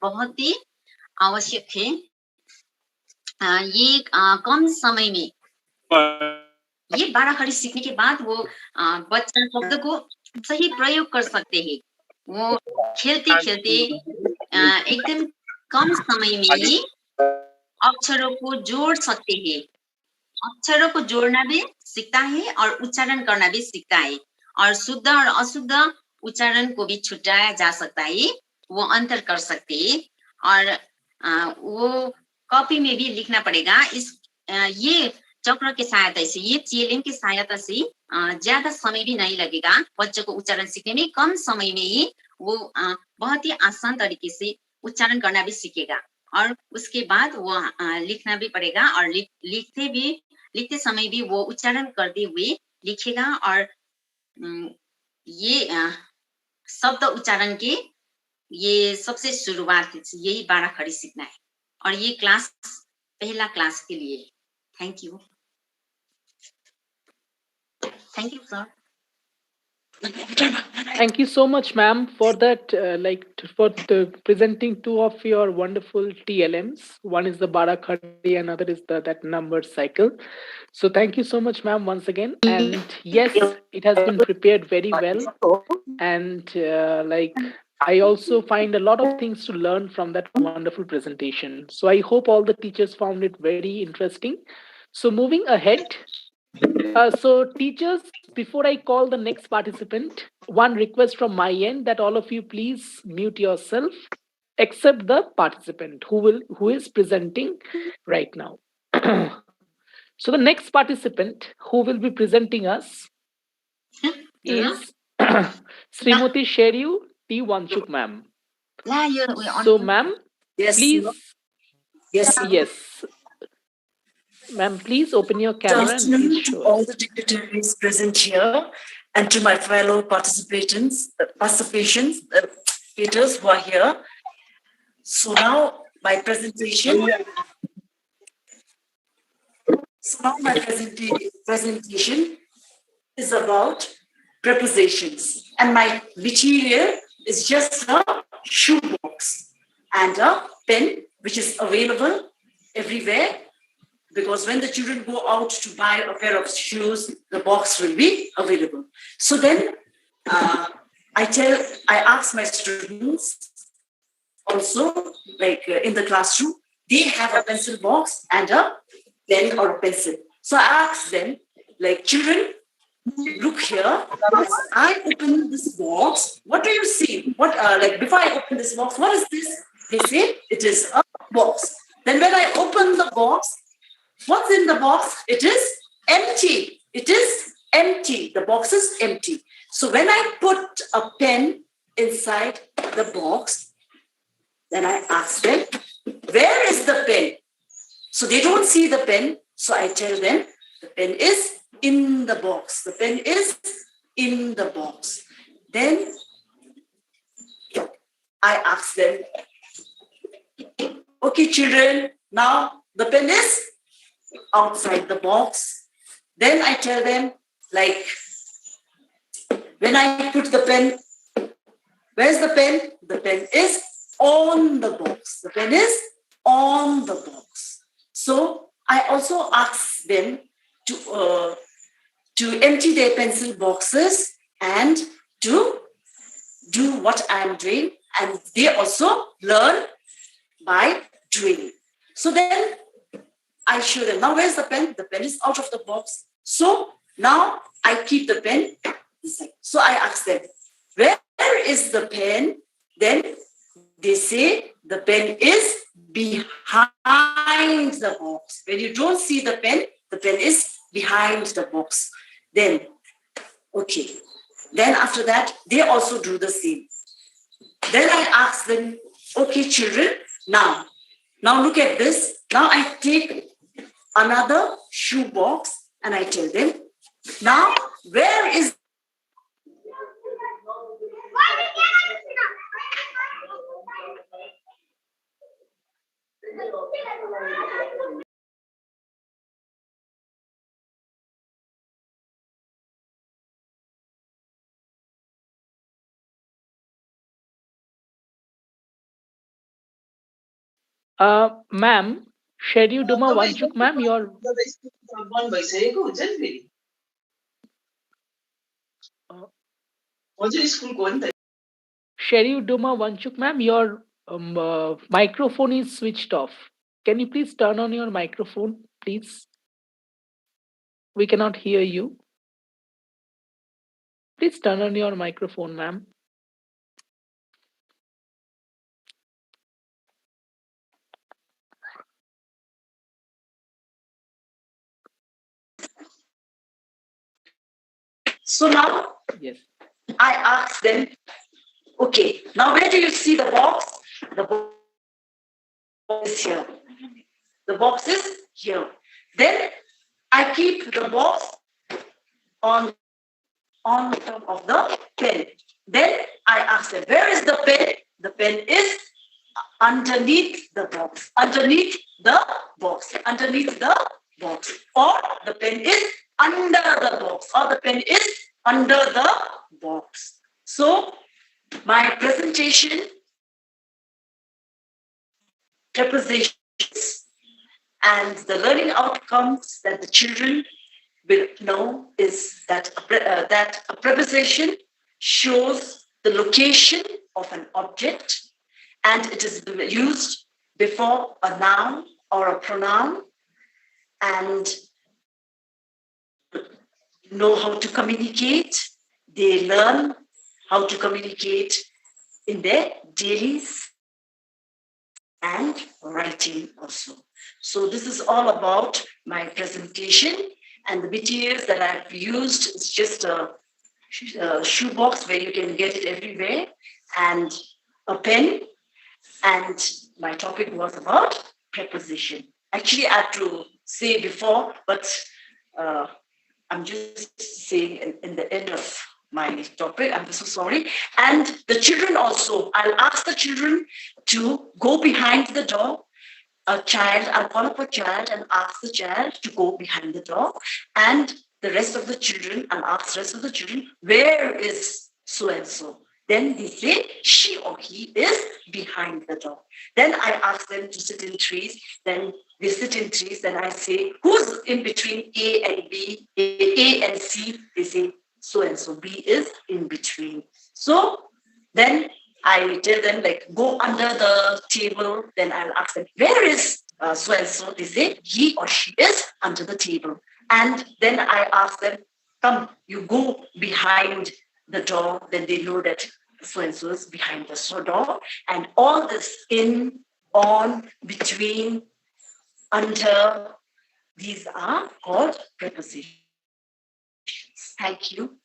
Speaker 13: बहुत ही आवश्यक है। ये कम समय में ये 12 खड़ी सीखने के बाद वो बच्चा शब्द को सही प्रयोग कर सकते हैं। वो खेलते खेलते एकदम कम समय में ही अक्षरों को जोड़ सकते हैं, अक्षरों को जोड़ना भी सीखता है और उच्चारण करना भी सीखता है, और शुद्ध और अशुद्ध उच्चारण को भी छुटाया जा सकता है, वो अंतर कर सकते हैं। और वो कॉपी में भी लिखना पड़ेगा। ये चक्र की सहायता से, ये TLM की सहायता से ज्यादा समय भी नहीं लगेगा बच्चों को उच्चारण सीखने में। कम समय में ही वो बहुत ही आसान तरीके से उच्चारण करना भी सीखेगा, और उसके बाद वो लिखना भी पड़ेगा, और लिखते समय भी वो उच्चारण करते हुए लिखेगा। और ये शब्द उच्चारण के ये सबसे शुरुआत यही 12 खड़ी सीखना है, और ये क्लास पहला क्लास के लिए। Thank you sir.
Speaker 5: Thank you so much, ma'am, for that, for presenting two of your wonderful TLMs. One is the Bara Khadi, another is that number cycle. So thank you so much, ma'am, once again. And yes, it has been prepared very well. And I also find a lot of things to learn from that wonderful presentation. So I hope all the teachers found it very interesting. So moving ahead, so teachers, before I call the next participant, one request from my end that all of you please mute yourself, except the participant who is presenting right now. So the next participant who will be presenting us is Srimati Sheriu T. Wanchuk ma'am. So, ma'am,
Speaker 14: Yes.
Speaker 5: please.
Speaker 14: Yes.
Speaker 5: Yes. Ma'am, please open your
Speaker 14: Good
Speaker 5: camera and please
Speaker 14: afternoon to
Speaker 5: show us.
Speaker 14: all the dignitaries present here and to my fellow participants who are here. So now my presentation. Presentation is about prepositions, and my material is just a shoebox and a pen, which is available everywhere. Because when the children go out to buy a pair of shoes, the box will be available. So then I ask my students also, like in the classroom, they have a pencil box and a pen or a pencil. So I ask them, like, children, look here. As I open this box, what do you see? Like before I open this box, what is this? They say it is a box. Then when I open the box, what's in the box? It is empty. It is empty. The box is empty. So when I put a pen inside the box, then I ask them, where is the pen? So they don't see the pen. So I tell them, the pen is in the box. The pen is in the box. Then I ask them, okay, children, now the pen is outside the box. Then I tell them, like, when I put the pen, where's the pen? The pen is on the box. The pen is on the box. So I also ask them to empty their pencil boxes and to do what I'm doing. And they also learn by doing. So then I show them, now where's the pen? The pen is out of the box. So now I keep the pen. So I ask them, where is the pen? Then they say the pen is behind the box. When you don't see the pen is behind the box. Then, okay. Then after that, they also do the same. Then I ask them, okay, children, now look at this. Now I take another shoe box and I tell them, now where is
Speaker 5: Ma'am, Sherry Duma Wanchuk, ma'am, your Sherry Duma Wanchuk, ma'am, your microphone is switched off. Can you please turn on your microphone, please? We cannot hear you. Please turn on your microphone, ma'am.
Speaker 14: So now
Speaker 5: yes.
Speaker 14: I ask them, okay, now where do you see the box? The box is here. The box is here. Then I keep the box on top of the pen. Then I ask them, where is the pen? The pen is underneath the box. Underneath the box. Underneath the box. Or the pen is under the box. Or the pen is under the box. So my presentation, prepositions, and the learning outcomes that the children will know is that a preposition shows the location of an object, and it is used before a noun or a pronoun, and know how to communicate. They learn how to communicate in their dailies and writing also. So this is all about my presentation, and the materials that I've used is just a shoebox where you can get it everywhere, and a pen And my topic was about preposition. Actually, I had to say before, but I'm just saying in the end of my topic. I'm so sorry. And the children also, I'll ask the children to go behind the door. I'll call up a child and ask the child to go behind the door. And the rest of the children, I'll ask the rest of the children, where is so-and-so? Then they say she or he is behind the door. Then I ask them to sit in trees. Then they sit in trees. Then I say, who's in between A and B, A and C? They say so-and-so. B is in between. So then I tell them, like, go under the table. Then I'll ask them, where is so-and-so? They say he or she is under the table. And then I ask them, come, you go behind the door. Then they know that so-and-so is behind the door. And all this in, on, between, under, these are called prepositions. Thank you.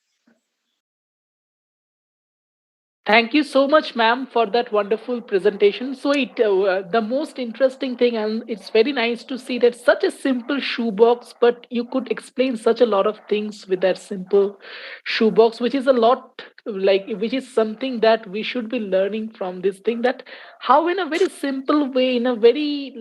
Speaker 5: Thank you so much, ma'am, for that wonderful presentation. So the most interesting thing, and it's very nice to see that such a simple shoebox, but you could explain such a lot of things with that simple shoebox, which is a lot, which is something that we should be learning from this thing, that how in a very simple way, in a very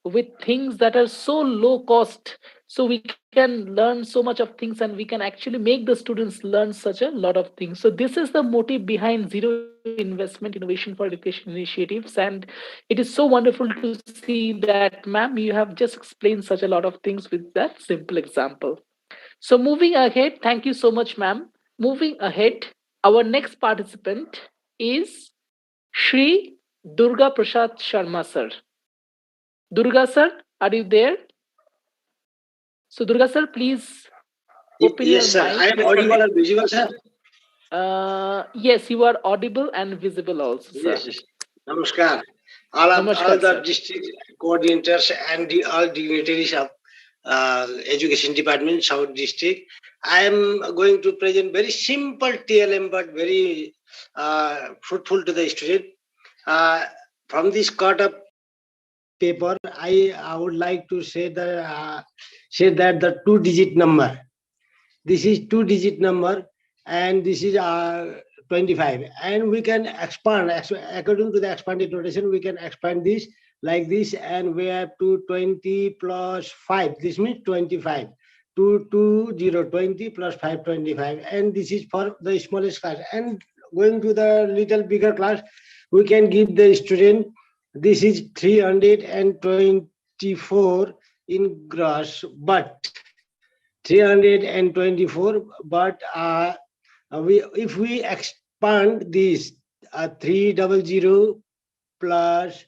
Speaker 5: with things that are so low cost, so we can learn so much of things, and we can actually make the students learn such a lot of things. So this is the motive behind Zero Investment Innovation for Education initiatives, and it is so wonderful to see that, ma'am, you have just explained such a lot of things with that simple example. So moving ahead, thank you so much, ma'am. Moving ahead, our next participant is Shri Durga Prasad Sharma sir. Durga sir, are you there? So Durga sir, please open your
Speaker 15: Yes, sir.
Speaker 5: mic.
Speaker 15: I am audible and visible, sir.
Speaker 5: Yes, you are audible and visible also, sir.
Speaker 15: Yes, yes. Namaskar. All
Speaker 5: Namaskar,
Speaker 15: the
Speaker 5: sir.
Speaker 15: district coordinators and all dignitaries of Education Department, South District. I am going to present very simple TLM, but very fruitful to the student. From this cut up paper, I would like to say that the 2-digit number. This is 2-digit number, and this is 25. And we can expand according to the expanded notation. We can expand this like this, and we have 220 plus 5. This means 25. 20 plus 5, 25. And this is for the smallest class. And going to the little bigger class, we can give the student. This is 324 in gross, but 324, but if we expand this 300 plus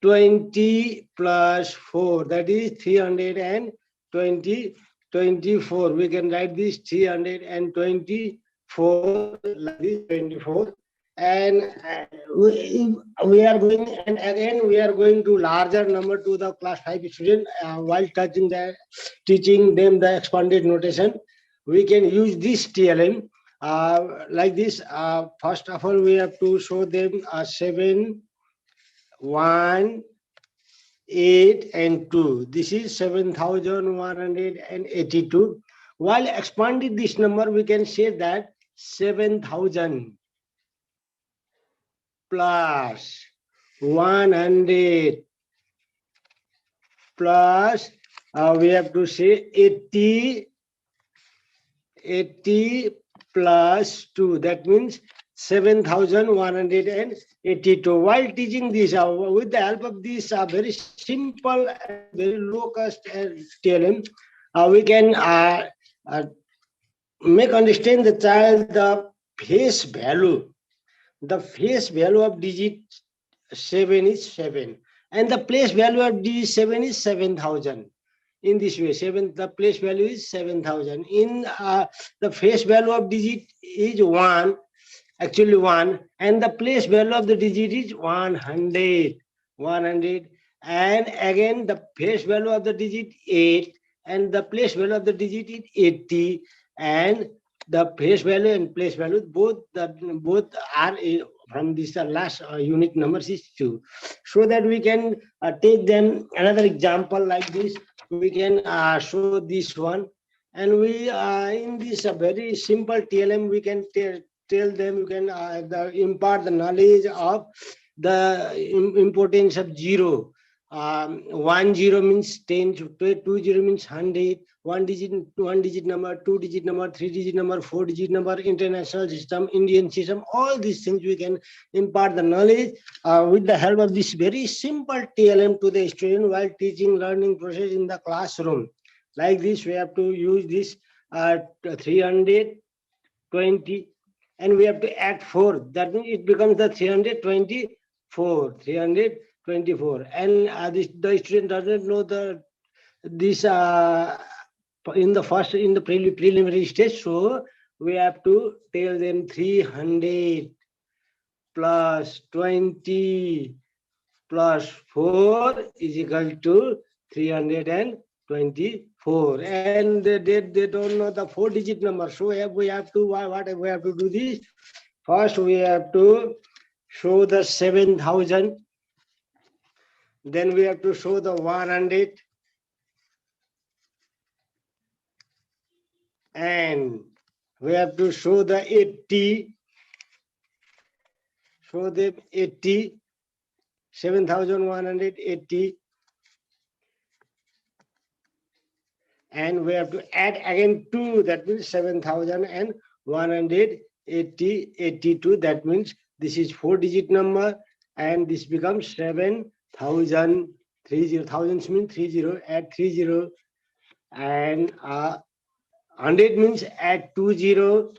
Speaker 15: 20 plus 4, that is 324. We can write this 324 like this, 24. And we are going, and again we are going to larger number to the class 5 student while teaching them the expanded notation. We can use this TLM like this. First of all, we have to show them 7, 1, 8 and 2. This is 7,182. While expanding this number, we can say that 7,000 plus 100 plus we have to say 80 plus 2. That means 7,182. While teaching this, with the help of this very simple and very low cost TLM, we can make understand the child the face value. The face value of digit 7 is 7, and the place value of digit 7 is 7,000. In this way, the place value is 7,000. In the face value of digit is 1, actually 1, and the place value of the digit is 100. And again the face value of the digit 8, and the place value of the digit is 80, and the face value and place value both are from this last unit number is 2. So that we can take them another example like this. We can show this one, and we in this very simple TLM we can tell them, you can impart the knowledge of the importance of 0. 10 means 10, 20 means 100, one digit number, 2-digit number, 3-digit number, 4-digit number, international system, Indian system, all these things we can impart the knowledge with the help of this very simple TLM to the student while teaching learning process in the classroom. Like this, we have to use this 320, and we have to add 4. That means it becomes the 324. 324. And the student doesn't know this in the preliminary stage. So we have to tell them 300 plus 20 plus 4 is equal to 324, and they don't know the 4-digit number. So we have to what we have to do this. First we have to show the 7,000, then we have to show the 100, and we have to show the 80. Show them 80, 7,180, and we have to add again 2. That means 7,180, 82. That means this is 4-digit number, and this becomes 7,000. 30 thousands means 30. Add 30, and 100 means add 20,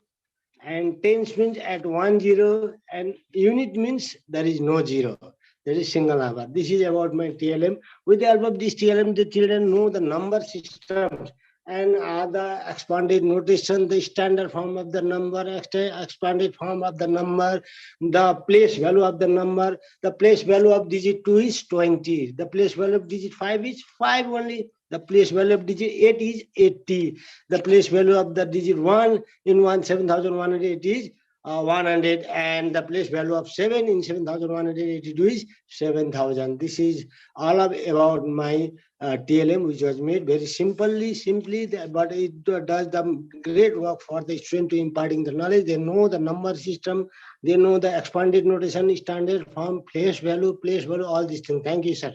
Speaker 15: and tens means add 10, and unit means there is no 0. There is single number. This is about my TLM. With the help of this TLM, the children know the number systems and the expanded notation, the standard form of the number, expanded form of the number, the place value of the number. The place value of digit 2 is 20. The place value of digit 5 is 5 only. The place value of digit 8 is 80. The place value of the digit 1 in 7,180 is 100, and the place value of 7 in 7,182 is 7,000. This is all about my TLM, which was made very simply, but it does the great work for the student to imparting the knowledge. They know the number system, they know the expanded notation, standard form, place value, all these things. Thank you, sir.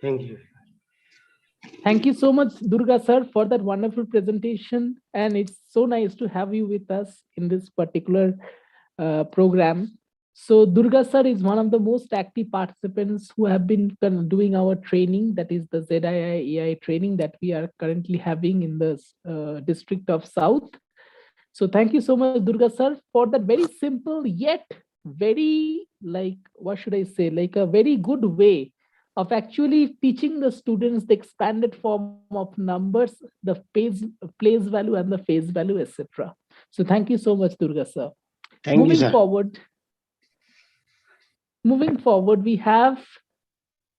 Speaker 15: Thank you.
Speaker 5: Thank you so much, Durga sir, for that wonderful presentation. And it's so nice to have you with us in this particular program. So Durga sir is one of the most active participants who have been doing our training, that is the ZII AI training that we are currently having in the district of South. So thank you so much, Durga sir, for that very simple yet very, like, what should I say, like a very good way of actually teaching the students the expanded form of numbers, the place value and the phase value, etc. So thank you so much, Durga sir.
Speaker 15: Thank you, sir.
Speaker 5: Moving forward, we have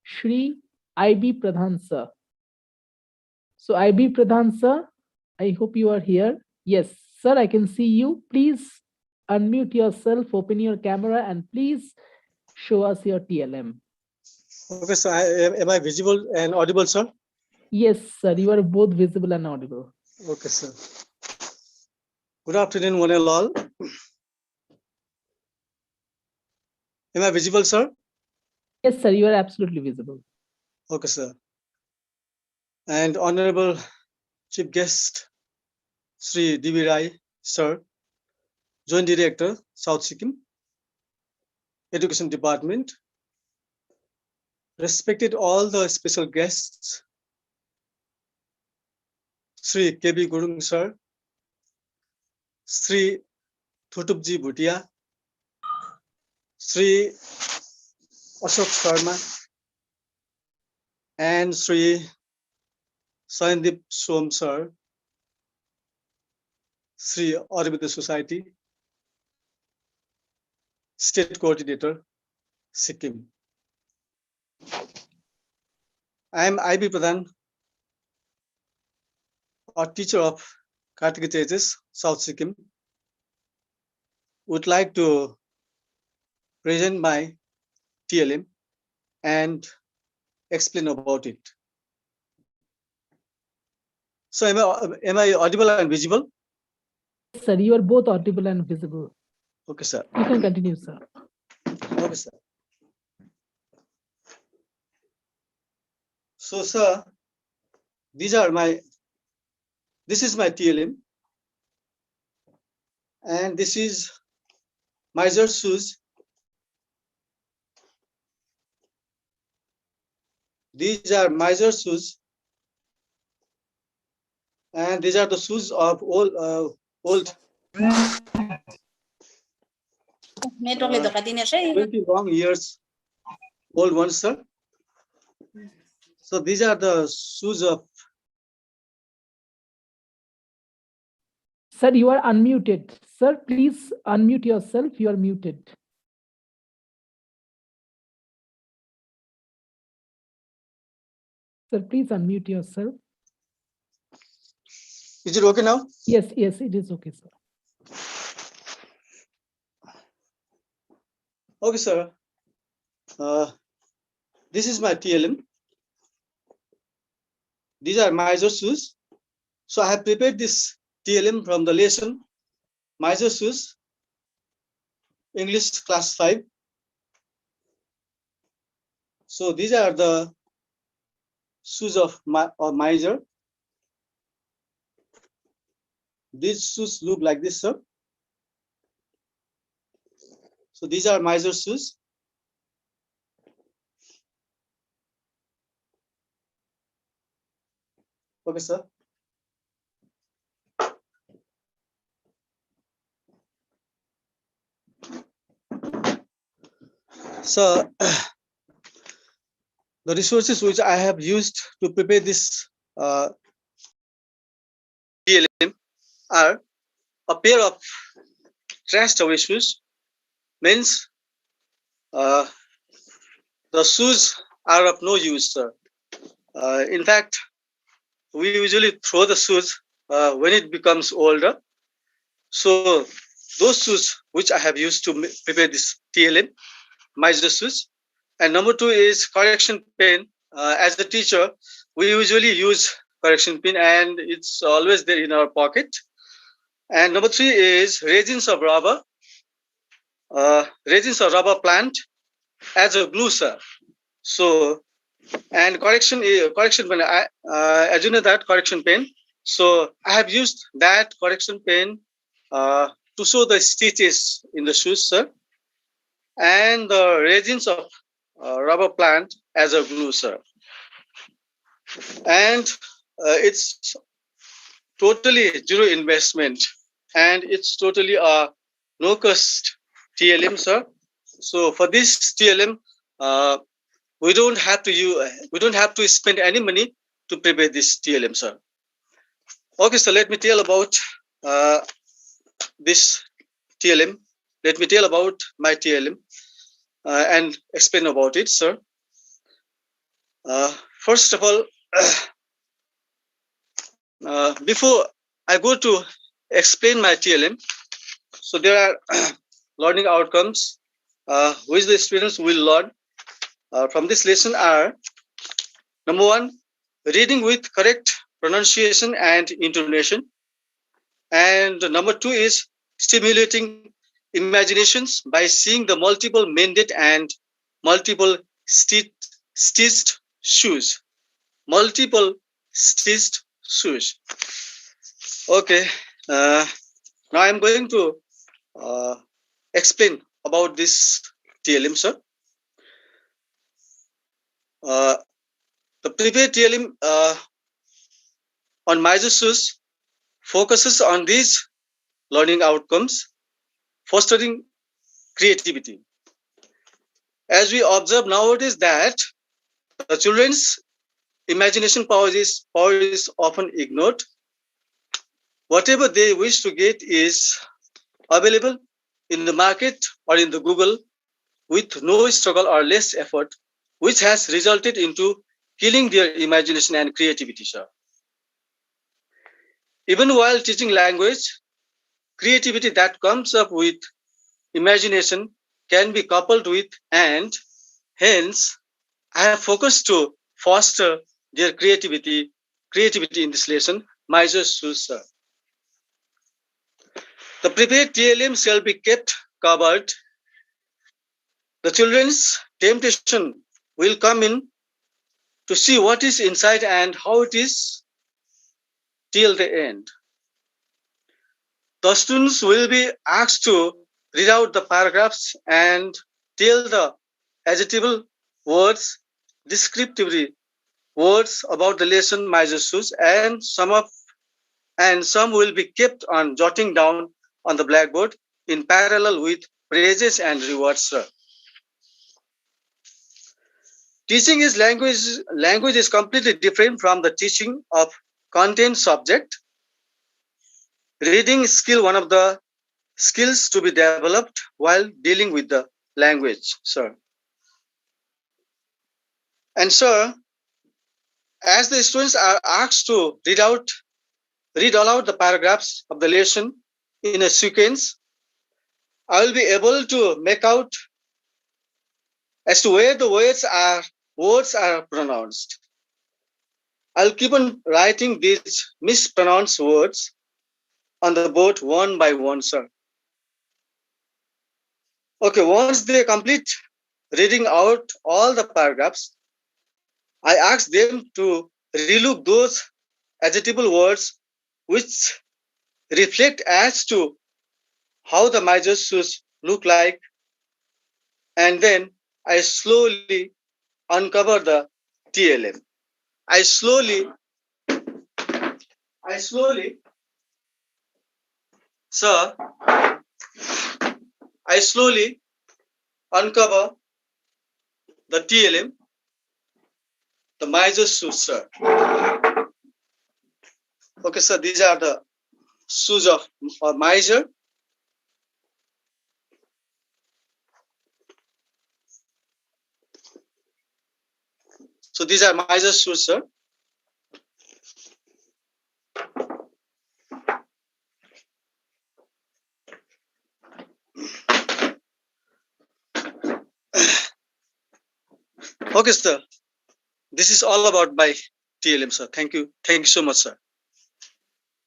Speaker 5: Shri IB Pradhan sir. So IB Pradhan sir, I hope you are here. Yes, sir, I can see you. Please unmute yourself, open your camera, and please show us your TLM.
Speaker 16: Okay, so am I visible and audible, sir?
Speaker 5: Yes, sir, you are both visible and audible.
Speaker 16: Okay, sir. Good afternoon, one and all. Am I visible, sir?
Speaker 5: Yes, sir, you are absolutely visible.
Speaker 16: Okay, sir. And Honorable Chief Guest, Sri D.B. Rai, sir, Joint Director, South Sikkim Education Department, respected all the special guests, Sri K.B. Gurung, sir, Sri Thutupji Bhutia, Sri Ashok Sharma, and Sri Sandip Som, sir, Sri Aurobindo Society, State Coordinator, Sikkim. I am IB Pradhan, a teacher of Karthik Tejas, South Sikkim. Would like to present my TLM and explain about it. So am I audible and visible?
Speaker 5: Sir, you are both audible and visible.
Speaker 16: Okay, sir.
Speaker 5: You can continue, sir.
Speaker 16: Okay, sir. So, sir, this is my TLM, and this is miser shoes. These are miser shoes, and these are the shoes of old 20 long years old ones, sir. So these are the shoes of.
Speaker 5: Sir, you are unmuted. Sir, please unmute yourself. You are muted. Sir, please unmute yourself.
Speaker 16: Is it okay now?
Speaker 5: Yes, it is okay, sir.
Speaker 16: Okay, sir. This is my TLM. These are miser shoes. So I have prepared this TLM from the lesson miser shoes, English class 5. So these are the shoes of miser. These shoes look like this, sir. So these are miser shoes. Okay, sir. So the resources which I have used to prepare this TLM are a pair of trashed away shoes. Means the shoes are of no use, sir. In fact, we usually throw the shoes when it becomes older. So those shoes which I have used to prepare this TLM, miser shoes. And number 2 is correction pen. As a teacher, we usually use correction pen and it's always there in our pocket. And number 3 is resins of rubber. Resins of rubber plant as a glue, sir. So, and correction pen, as you know that correction pen. So I have used that correction pen to show the stitches in the shoes, sir. And the resins of rubber plant as a glue, sir. And it's totally zero investment, and it's totally a no cost TLM, sir. So for this TLM, we don't have to spend any money to prepare this TLM, sir. Okay, so let me tell about this TLM. Let me tell about my TLM and explain about it, sir. First of all, before I go to explain my TLM, so there are learning outcomes which the students will learn from this lesson are: number 1, reading with correct pronunciation and intonation, and number 2 is stimulating imaginations by seeing the multiple mended and multiple stitched shoes. Multiple stitched shoes. Okay, now I'm going to explain about this TLM, sir. The prepared TLM on miser shoes focuses on these learning outcomes, fostering creativity. As we observe nowadays that the children's imagination power is often ignored. Whatever they wish to get is available in the market or in the Google with no struggle or less effort, which has resulted into killing their imagination and creativity, sir. Even while teaching language, creativity that comes up with imagination can be coupled with, and hence I have focused to foster their creativity in this lesson. Measure shoes, sir. The prepared TLM shall be kept covered. The children's temptation will come in to see what is inside and how it is till the end. The students will be asked to read out the paragraphs and tell the adjectival words, descriptive words about the lesson Mises, and some will be kept on jotting down on the blackboard in parallel with praises and rewards, sir. Teaching is language is completely different from the teaching of content subject. Reading skill, one of the skills to be developed while dealing with the language, sir. And sir, as the students are asked to read aloud the paragraphs of the lesson in a sequence, I will be able to make out as to where the words are pronounced. I'll keep on writing these mispronounced words on the board one by one, sir. Okay, once they complete reading out all the paragraphs, I ask them to relook those adjectival words which reflect as to how the measures should look like, and then I slowly uncover the TLM. I slowly, sir, I slowly uncover the TLM, the measures shoes, sir. Okay, sir, these are the shoes of miser. So these are miser shoes, sir. Okay, sir. This is all about my TLM, sir. Thank you. Thank you so much, sir.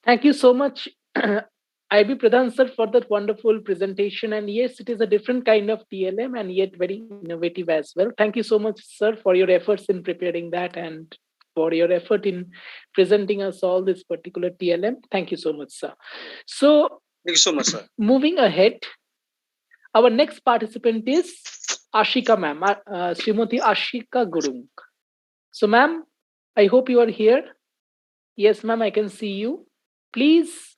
Speaker 5: Thank you so much, IB Pradhan sir, for that wonderful presentation. And yes, it is a different kind of TLM and yet very innovative as well. Thank you so much, sir, for your efforts in preparing that and for your effort in presenting us all this particular TLM. Thank you so much, sir. So,
Speaker 16: thank you so much, sir.
Speaker 5: Moving ahead, our next participant is Ashika ma'am, Srimati Ashika Gurung. So, ma'am, I hope you are here. Yes, ma'am, I can see you. Please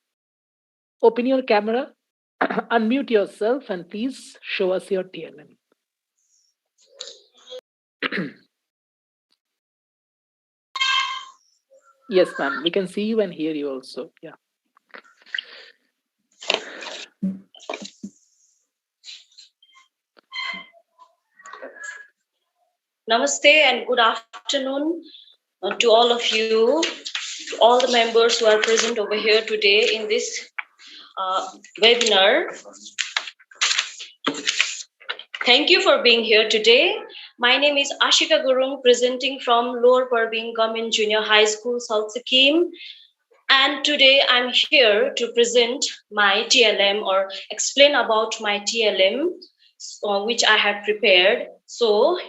Speaker 5: open your camera, unmute yourself, and please show us your TLM. Yes, ma'am, we can see you and hear you also. Yeah.
Speaker 17: Namaste and good afternoon to all of you, to all the members who are present over here today in this webinar. Thank you for being here today. My name is Ashika Gurung, presenting from Lower Parveen Government Junior High School, South Sikkim. And today I'm here to present my TLM or explain about my TLM, which I have prepared. So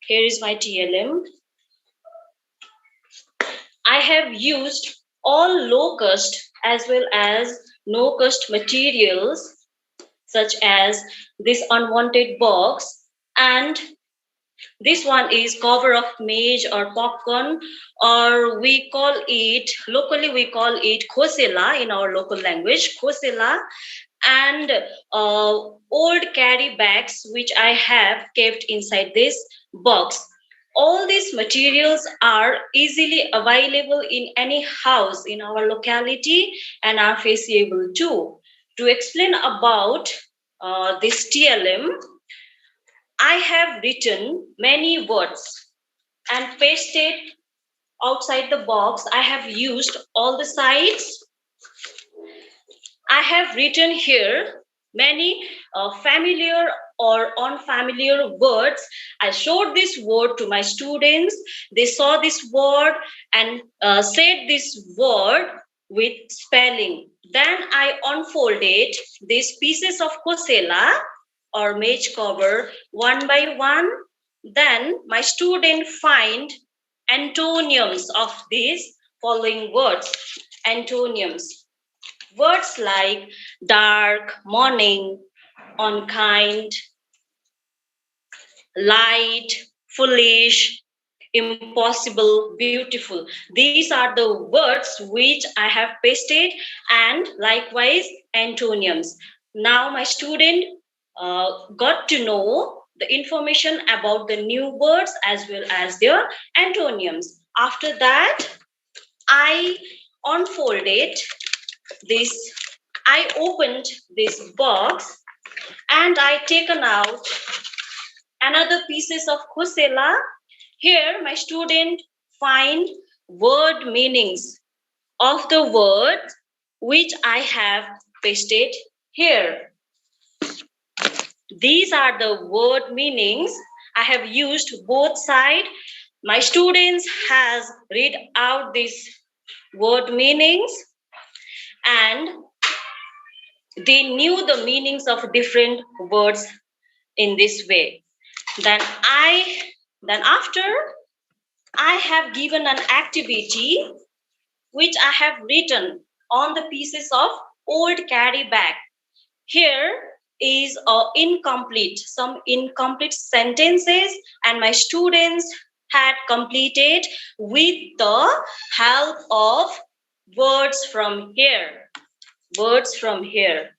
Speaker 17: here is my TLM. I have used all low-cost as well as no-cost materials, such as this unwanted box, and this one is cover of maize or popcorn, or we call it, locally we call it khosela in our local language, khosela, and old carry bags which I have kept inside this box. All these materials are easily available in any house in our locality and are feasible too. To explain about this TLM, I have written many words and pasted outside the box. I have used all the sides. I have written here many familiar or unfamiliar words. I showed this word to my students. They saw this word and said this word with spelling. Then I unfolded these pieces of kosela or maize cover one by one. Then my student find antonyms of these following words. Antonyms. Words like dark, morning, unkind, light, foolish, impossible, beautiful. These are the words which I have pasted, and likewise antonyms. Now my student got to know the information about the new words as well as their antonyms. After that, I unfolded this, I opened this box and I taken out another pieces of kosela. Here my student find word meanings of the word which I have pasted here. These are the word meanings. I have used both sides. My students has read out these word meanings and they knew the meanings of different words in this way. Then after I have given an activity which I have written on the pieces of old carry bag. Here is some incomplete sentences, and my students had completed with the help of words from here. Words from here.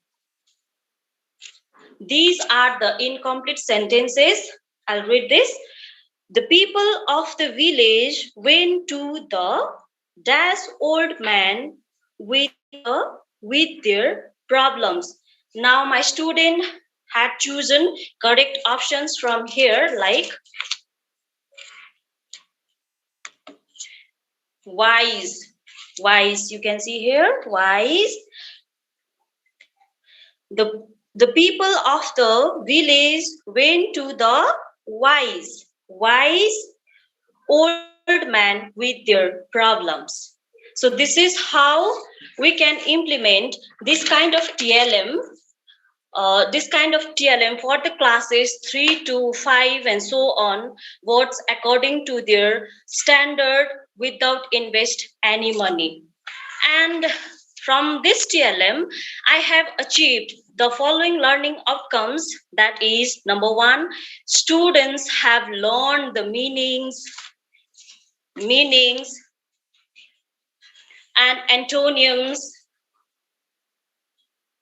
Speaker 17: These are the incomplete sentences. I'll read this. The people of the village went to the dash old man with their problems. Now my student had chosen correct options from here, like wise. Wise, you can see here, wise. The people of the village went to the wise old man with their problems. So this is how we can implement this kind of TLM. This kind of TLM for the classes 3 to 5 and so on, words according to their standard without invest any money. And from this TLM, I have achieved the following learning outcomes. That is, number 1, students have learned the meanings and antonyms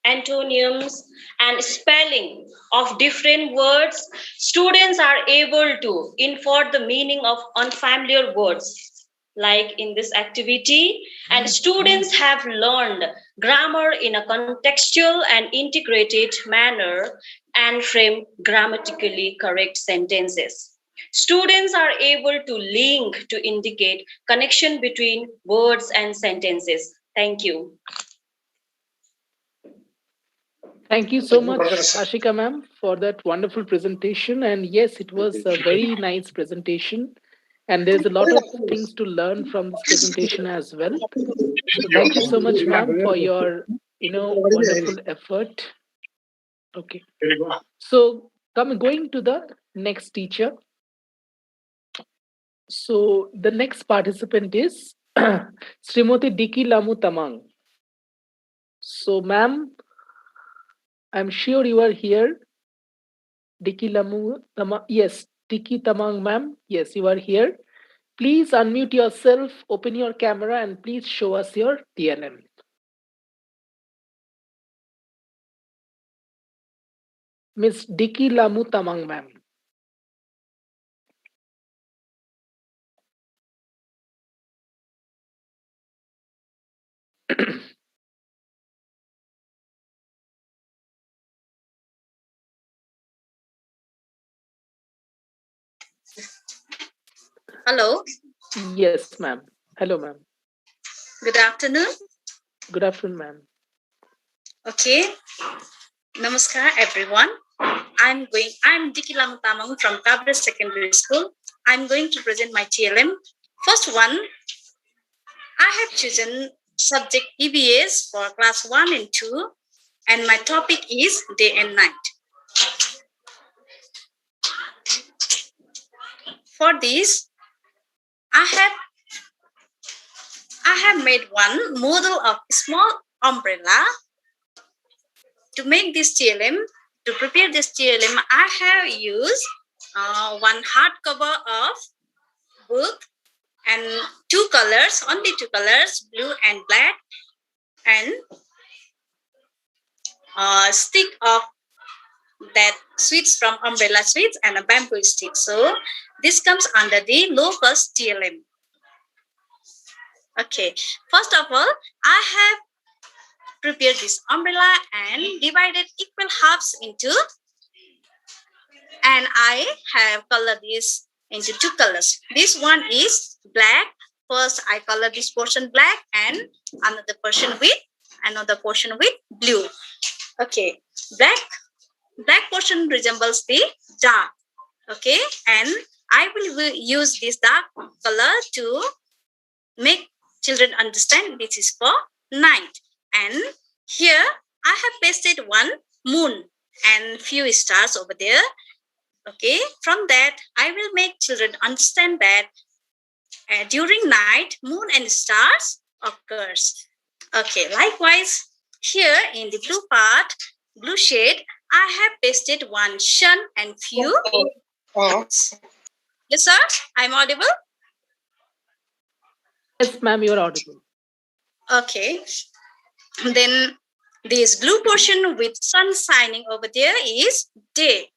Speaker 17: and spelling of different words. Students are able to infer the meaning of unfamiliar words like in this activity, and students have learned grammar in a contextual and integrated manner and frame grammatically correct sentences. Students are able to link to indicate connection between words and sentences. Thank you.
Speaker 5: Thank you so much, Ashika ma'am, for that wonderful presentation. And yes, it was a very nice presentation. And there's a lot of things to learn from this presentation as well. So thank you so much, ma'am, for your wonderful effort. Okay. So going to the next teacher. So the next participant is Srimoti Diki Lamu Tamang. So ma'am, I'm sure you are here. Diki Lamu Tamang. Yes, Diki Tamang ma'am. Yes, you are here. Please unmute yourself, open your camera, and please show us your TLM. Miss Diki Lamu Tamang ma'am.
Speaker 18: Hello.
Speaker 5: Yes, ma'am. Hello, ma'am.
Speaker 18: Good afternoon.
Speaker 5: Good afternoon, ma'am.
Speaker 18: Okay. Namaskar, everyone. I'm Diki Tamang from Kabra Secondary School. I'm going to present my TLM. First one, I have chosen subject EVS for class 1 and 2, and my topic is day and night. For this, I have made one model of small umbrella. To make this TLM, to prepare this TLM, I have used one hardcover of book and two colors, only two colors, blue and black, and a stick of that sweets from umbrella sweets and a bamboo stick. So this comes under the low cost TLM. Okay, first of all, I have prepared this umbrella and divided equal halves into, and I have colored this into two colors. This one is black. First, I color this portion black and another portion with blue. Okay, black portion resembles the dark. Okay, and I will use this dark color to make children understand this is for night. And here I have pasted one moon and few stars over there. Okay, from that I will make children understand that during night moon and stars occurs. Okay, likewise here in the blue shade, I have pasted one sun and few. Yes, sir, I'm audible.
Speaker 5: Yes, ma'am, you're audible.
Speaker 18: Okay, then this blue portion with sun shining over there is day.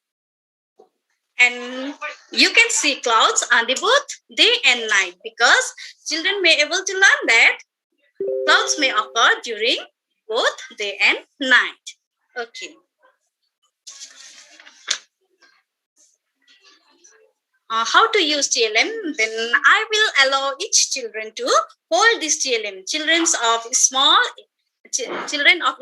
Speaker 18: And you can see clouds on the both day and night, because children may able to learn that clouds may occur during both day and night. Okay. How to use TLM? Then I will allow each children to hold this TLM. Children of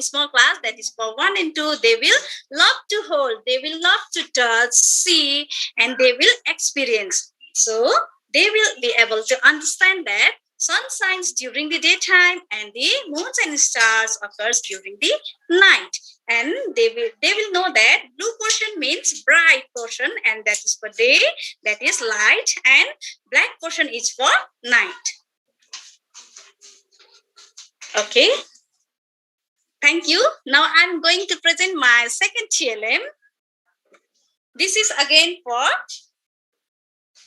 Speaker 18: small class, that is for 1 and 2, they will love to hold, they will love to touch, see, and they will experience. So they will be able to understand that sun shines during the daytime and the moons and stars occurs during the night. And they will know that blue portion means bright portion, and that is for day, that is light, and black portion is for night. Okay. Thank you. Now I'm going to present my second TLM. This is again for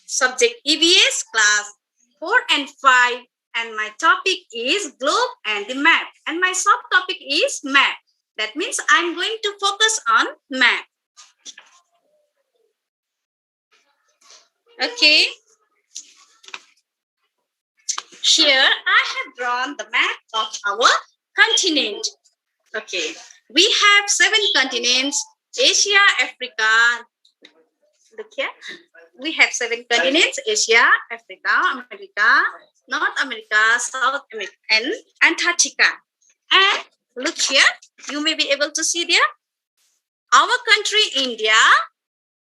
Speaker 18: subject EVS class 4 and 5, and my topic is globe and the map, and my subtopic is map. That means I'm going to focus on map. Okay. Here I have drawn the map of our continent. Okay. We have 7 continents: Asia, Africa. Look here. We have 7 continents: Asia, Africa, America, North America, South America, and Antarctica. And look here, you may be able to see there, our country, India,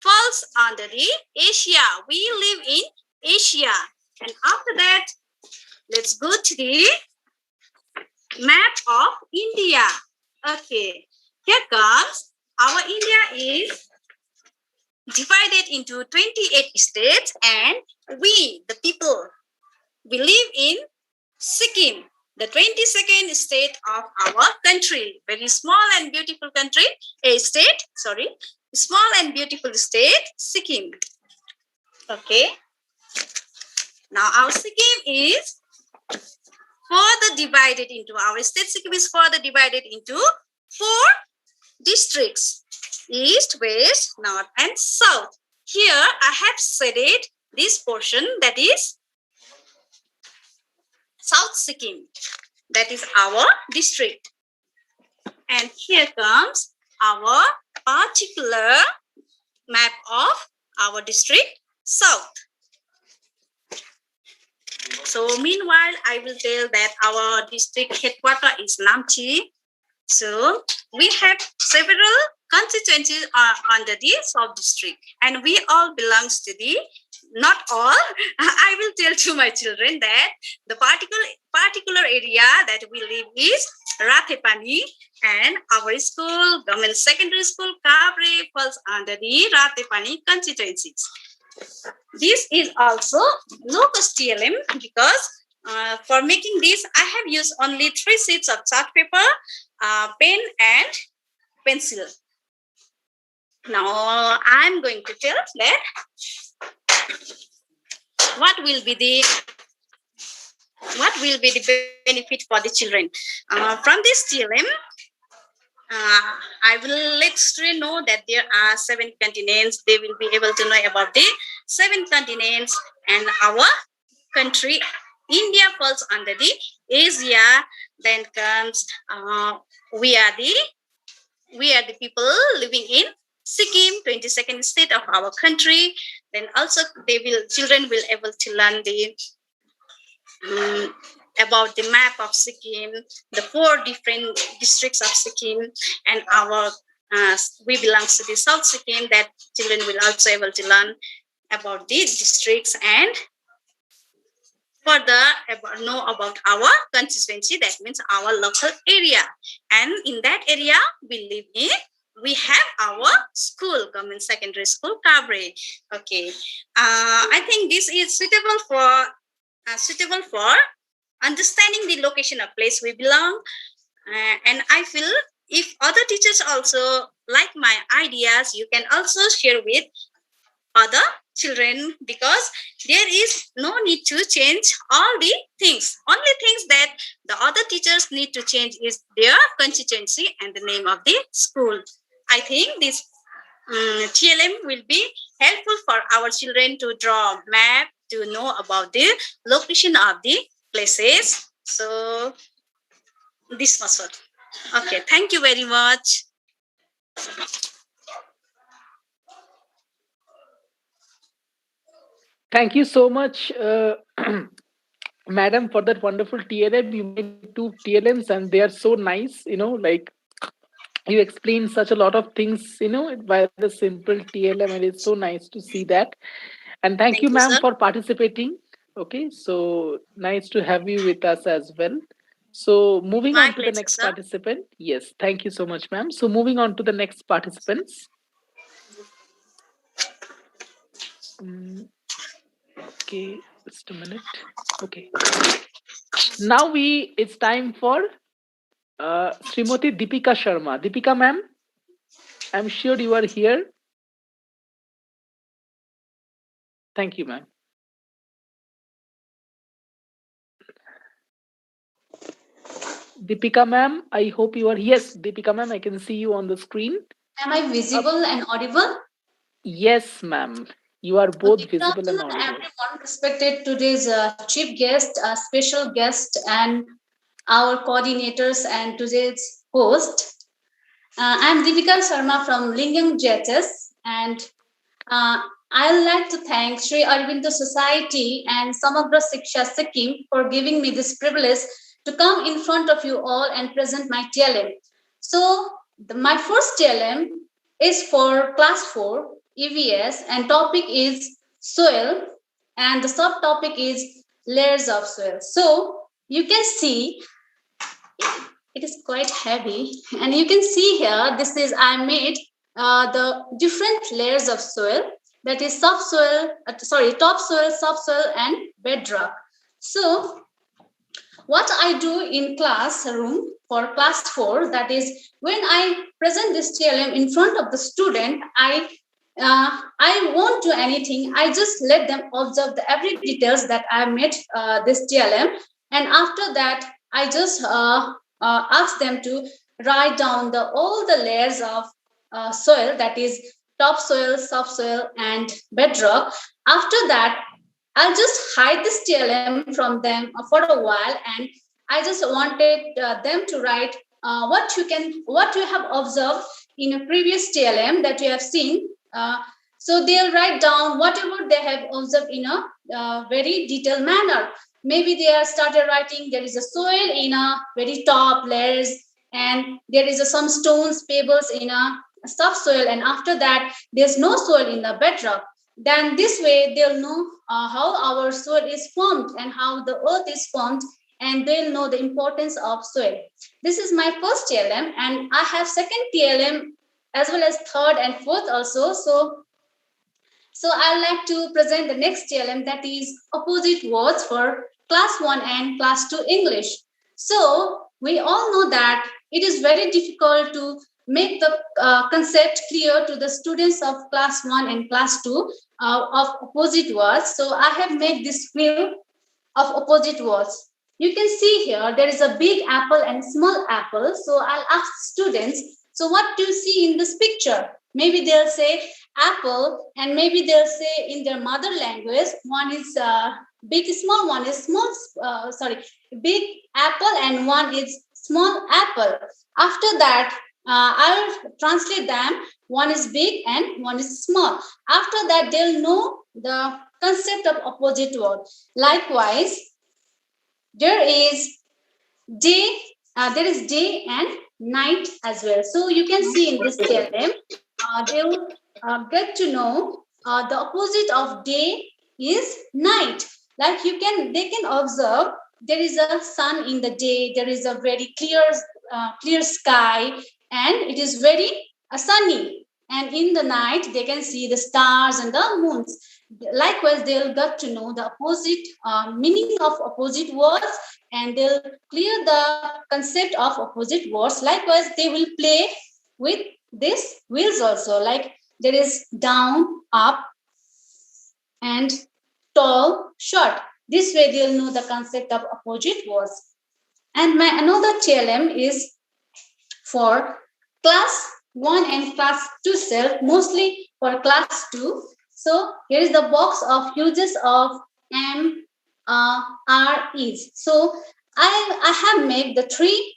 Speaker 18: falls under the Asia. We live in Asia. And after that, let's go to the map of India. Okay, here comes our India is divided into 28 states, and we, the people, we live in Sikkim, the 22nd state of our country. Very small and beautiful country, small and beautiful state, Sikkim. Okay. Now our Sikkim is further divided into, our state Sikkim is further divided into 4 districts: East, West, North, and South. Here I have shaded this portion, that is South Sikkim. That is our district. And here comes our particular map of our district, South. So meanwhile, I will tell that our district headquarters is Namchi. So
Speaker 14: we have several constituencies under the South District, and we all belongs to the, not all, I will tell to my children that the particular area that we live is Rathepani, and our school, Government Secondary School, Kabre, falls under the Rathepani constituencies. This is also low-cost TLM because for making this, I have used only 3 sheets of chart paper, pen and pencil. Now I'm going to tell that what will be the benefit for the children from this TLM. I will let students know that there are 7 continents. They will be able to know about the 7 continents, and our country, India, falls under the Asia. Then comes we are the people living in Sikkim, 22nd state of our country. Then also children will able to learn the about the map of Sikkim, the 4 different districts of Sikkim, and we belong to the South Sikkim. That children will also able to learn about the districts and further know about our constituency. That means our local area, and in that area we live in. We have our school, Government Secondary School, Kabre. Okay, I think this is suitable for understanding the location of place we belong. And I feel if other teachers also like my ideas, you can also share with other children, because there is no need to change all the things. Only things that the other teachers need to change is their constituency and the name of the school. I think this TLM will be helpful for our children to draw a map, to know about the location of the places. So this was all. Okay, thank you very much.
Speaker 5: Thank you so much, Madam, for that wonderful TLM. You made 2 TLMs and they are so nice, like you explained such a lot of things, by the simple TLM, and it's so nice to see that. And thank you, ma'am, for participating. Okay, so nice to have you with us as well. So moving on to the next participant. Yes, thank you so much, ma'am. So moving on to the next participants. Okay, just a minute. Okay. Now it's time for Srimati Deepika Sharma. Deepika, ma'am, I'm sure you are here. Thank you, ma'am. Deepika, ma'am, I hope you are. Yes, Deepika, ma'am, I can see you on the screen.
Speaker 19: Am I visible and audible?
Speaker 5: Yes, ma'am. You are both visible and audible.
Speaker 19: Everyone, respected today's chief guest, special guest, and our coordinators and today's host. I'm Deepika Sharma from Lingam JHS, and I'd like to thank Sri Aurobindo Society and Samagra Shiksha Sikkim for giving me this privilege to come in front of you all and present my TLM. So my first TLM is for class 4 EVS, and topic is soil, and the subtopic is layers of soil. So you can see it is quite heavy, and you can see here, I made the different layers of soil, that is topsoil, subsoil, and bedrock. So what I do in classroom for class 4, that is when I present this TLM in front of the student, I won't do anything. I just let them observe the every details that I made this TLM, and after that I just ask them to write down all the layers of soil, that is topsoil, subsoil, and bedrock. After that, I'll just hide this TLM from them for a while, and I just wanted them to write what you have observed in a previous TLM that you have seen. So they'll write down whatever they have observed in a very detailed manner. Maybe they have started writing there is a soil in a very top layers, and there is some stones, pebbles in a subsoil, and after that there's no soil in the bedrock. Then this way they'll know how our soil is formed and how the earth is formed, and they'll know the importance of soil. This is my first TLM, and I have second TLM as well as third and fourth also. So I'd like to present the next TLM, that is opposite words for class 1 and class 2 English. So we all know that it is very difficult to make the concept clear to the students of class 1 and class 2 of opposite words. So I have made this wheel of opposite words. You can see here there is a big apple and small apple. So I'll ask students, so what do you see in this picture? Maybe they'll say apple, and maybe they'll say in their mother language, one is big, small, one is small, big apple, and one is small apple. After that, I'll translate them. One is big and one is small. After that, they'll know the concept of opposite word. Likewise, there is day and night as well. So you can see in this TLM, they will get to know the opposite of day is night. Like they can observe there is a sun in the day, there is a very clear sky, and it is very sunny. And in the night, they can see the stars and the moons. Likewise, they'll get to know the opposite meaning of opposite words, and they'll clear the concept of opposite words. Likewise, they will play with these wheels also. Like there is down, up, and tall, short. This way, they'll know the concept of opposite words. And my another TLM is for class 1 and class 2 self, mostly for class 2. So here is the box of uses of M, R, is. So I have made the three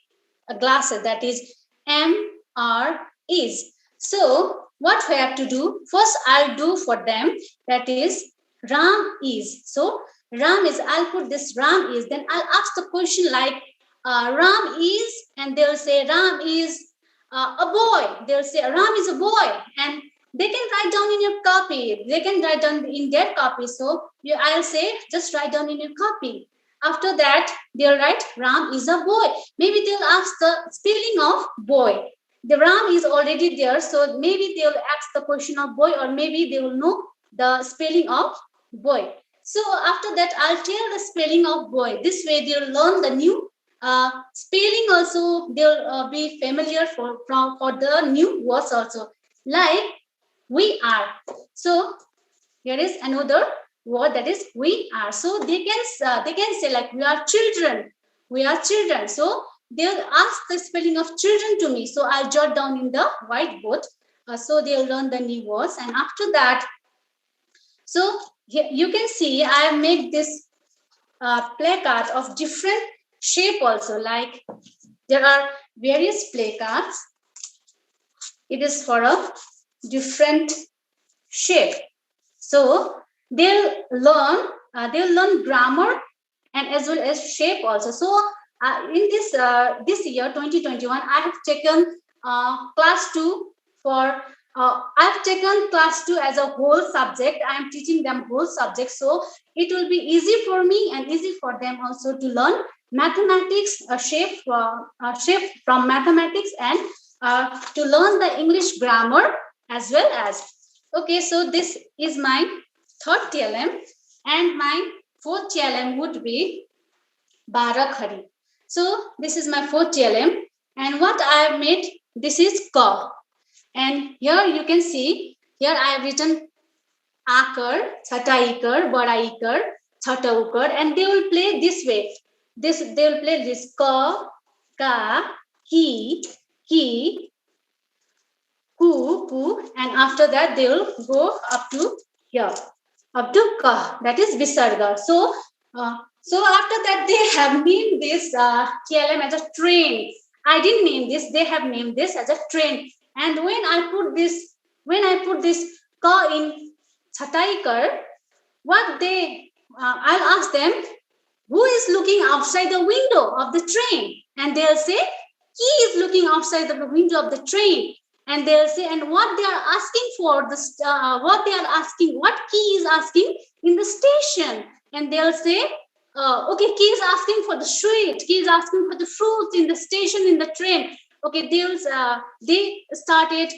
Speaker 19: glasses, that is M, R, is. So what we have to do, first I'll do for them, that is Ram is. So Ram is, I'll put this Ram is, then I'll ask the question like Ram is, and they'll say Ram is a boy. They'll say Ram is a boy, and they can write down in your copy. They can write down in their copy. So I'll say just write down in your copy. After that, they'll write Ram is a boy. Maybe they'll ask the spelling of boy. The Ram is already there, so maybe they'll ask the question of boy, or maybe they will know the spelling of boy. So after that, I'll tell the spelling of boy. This way, they'll learn the new spelling also. They'll be familiar for the new words also. Like we are. So here is another word, that is we are. So they can say like we are children. We are children. So they'll ask the spelling of children to me. So I'll jot down in the whiteboard. So they'll learn the new words. And after that, so here you can see I have made this placard of different shape also. Like there are various placards. It is for a different shape. So they'll learn grammar and as well as shape also. So in this year 2021, I have taken class 2 for I've taken class 2 as a whole subject. I am teaching them whole subject, so it will be easy for me and easy for them also to learn mathematics, shape from mathematics, and to learn the English grammar as well as. Okay, so this is my third TLM, and my fourth TLM would be Barakhari. So this is my fourth TLM, and what I have made, this is Ka. And here you can see, here I have written Akar, Chhata Ikar, Bada Ikar, Chhata Ukar, and they will play this way. They will play this Ka, Ka, Ki, Ku, and after that they will go up to here, up to Ka, that is Visarga. So after that they have named this TLM as a train. I didn't name this, they have named this as a train. And when I put this Ka in Chhataikar, I'll ask them, who is looking outside the window of the train? And they'll say, key is looking outside the window of the train. And they'll say, and what they are asking for, what key is asking in the station. And they'll say, okay, key is asking for the sweet, key is asking for the fruits in the station, in the train. Okay, they started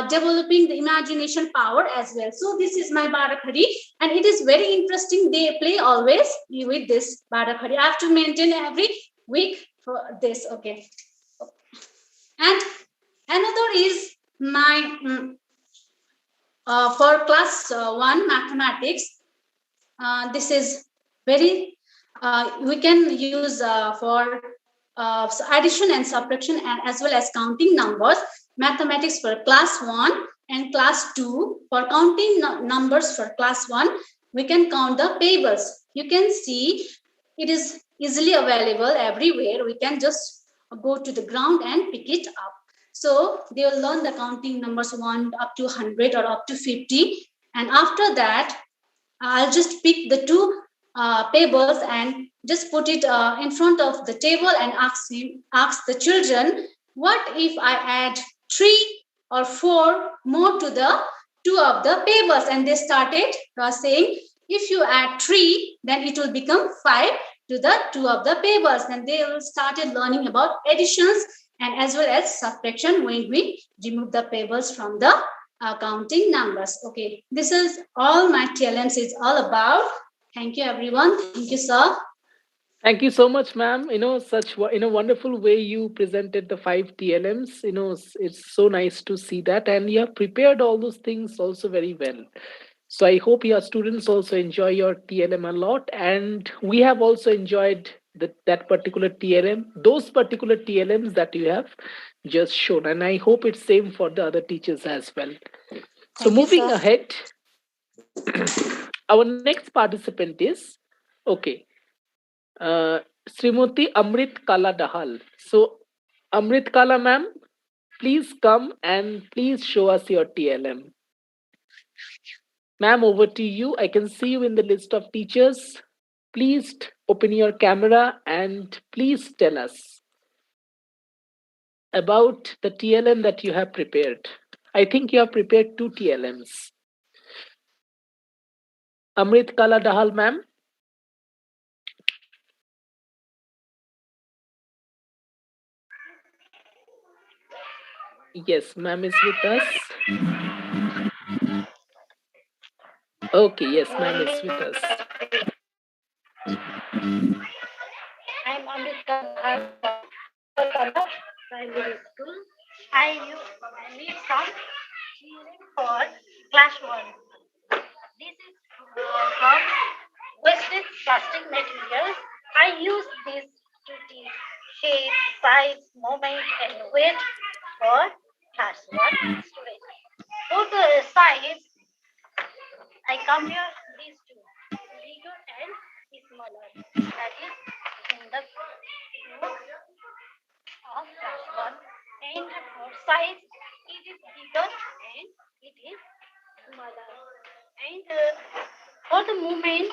Speaker 19: developing the imagination power as well. So this is my Barakhari, and it is very interesting. They play always with this Barakhari. I have to maintain every week for this. Okay. And another is my for class 1 mathematics. This is very we can use for addition and subtraction, and as well as counting numbers. Mathematics for class 1 and class 2. For counting numbers for class 1, we can count the payables. You can see it is easily available everywhere. We can just go to the ground and pick it up. So they will learn the counting numbers 1 up to 100 or up to 50. And after that, I'll just pick the two payables and just put it in front of the table and ask the children, what if I add 3 or 4 more to the 2 of the payables? And they started saying, if you add 3, then it will become 5 to the 2 of the payables. And they will started learning about additions and as well as subtraction when we remove the payables from the counting numbers. Okay, this is all my TLMs is all about. Thank you, everyone. Thank you, sir.
Speaker 5: Thank you so much, ma'am. Such wonderful way you presented the 5 TLMs. It's so nice to see that, and you have prepared all those things also very well. So I hope your students also enjoy your TLM a lot, and we have also enjoyed that particular TLM, those particular TLMs that you have just shown, and I hope it's same for the other teachers as well. So moving ahead, our next participant is Srimati Amrit Kala Dahal. So Amrit Kala ma'am, please come and please show us your TLM. Ma'am, over to you. I can see you in the list of teachers. Please open your camera and please tell us about the TLM that you have prepared. I think you have prepared 2 TLMs. Amrit Kala Dahal, ma'am. Yes, ma'am is with us. Okay, yes, ma'am is with us.
Speaker 20: I'm Amrit Kala, primary school. I need some for class 1. This is from wasted plastic materials. I use this to teach shape, size, moment, and weight for class 1 students. For the size, I compare these two, bigger and smaller. That is in the book of class 1. And for size, it is bigger and it is smaller. And for the movement,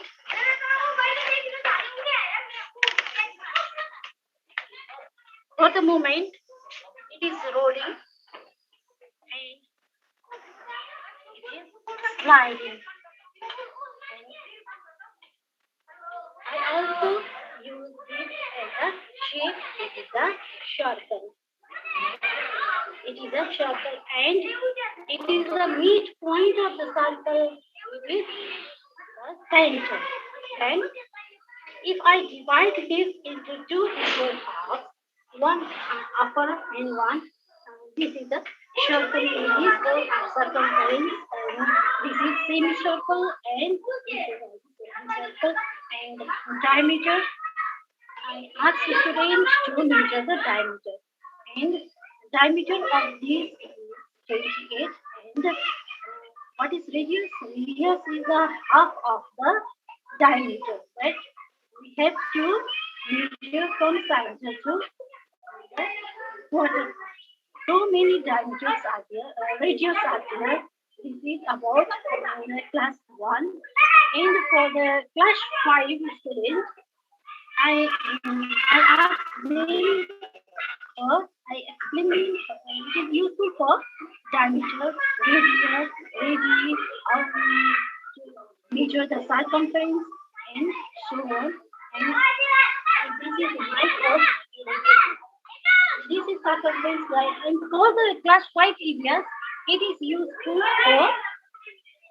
Speaker 20: it is rolling and it is sliding. I also use this as a shape. It is a circle. It is a circle, and it is the midpoint of the circle with the center. And if I divide this into 2 equal halves, one upper and one, this is the circle in this circumference, and this is semicircle, and this is semicircle, and diameter. I ask students to measure the diameter, and diameter of this is 28, and what is radius? Radius is a half of the diameter, but we have to measure from center to the quarter. So many diameters are there, radius are there. This is about class 1, and for the class 5 students, I ask them measure the circumference and so on. And this is my first illustration. This is circumference line, and for the class 5 areas, it is useful for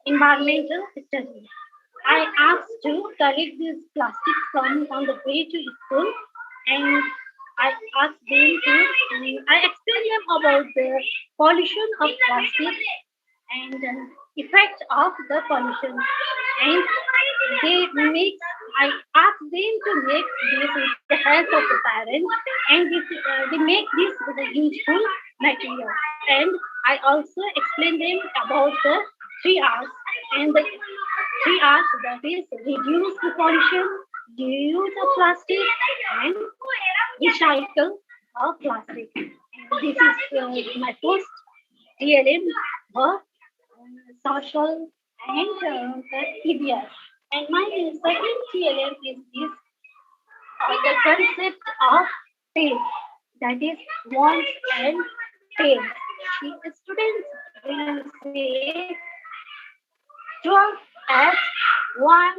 Speaker 20: environmental study. I asked to collect this plastic from on the way to school, and I asked them to, I explained them about the pollution of plastic and effect of the pollution. And I asked them to make this with the help of the parents, and they make this with a useful material. And I also explained them about the 3 R's, and the 3 R's, that is reduce the pollution, reuse of plastic, and recycle of plastic. And this is my first TLM for social and EBS. And my second TLM is this the concept of tails, that is wants and tails. The students will say 12 as 1,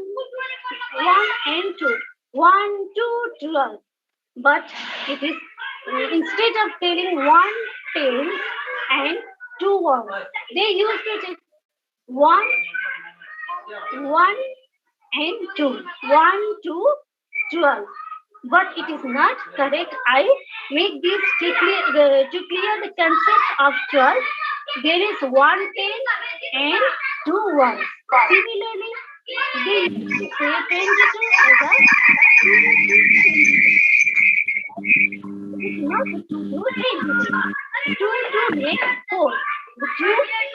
Speaker 20: 1 and 2, 1, 2, 12. But it is instead of telling 1 tails and 2 words, they used to take 1, 1 and 2, 1, 2, 12. But it is not correct. I make this to clear the concept of 12. There is 1 tail and 2 words. Similarly, they used to say 22 as a not 2 2 makes 4. The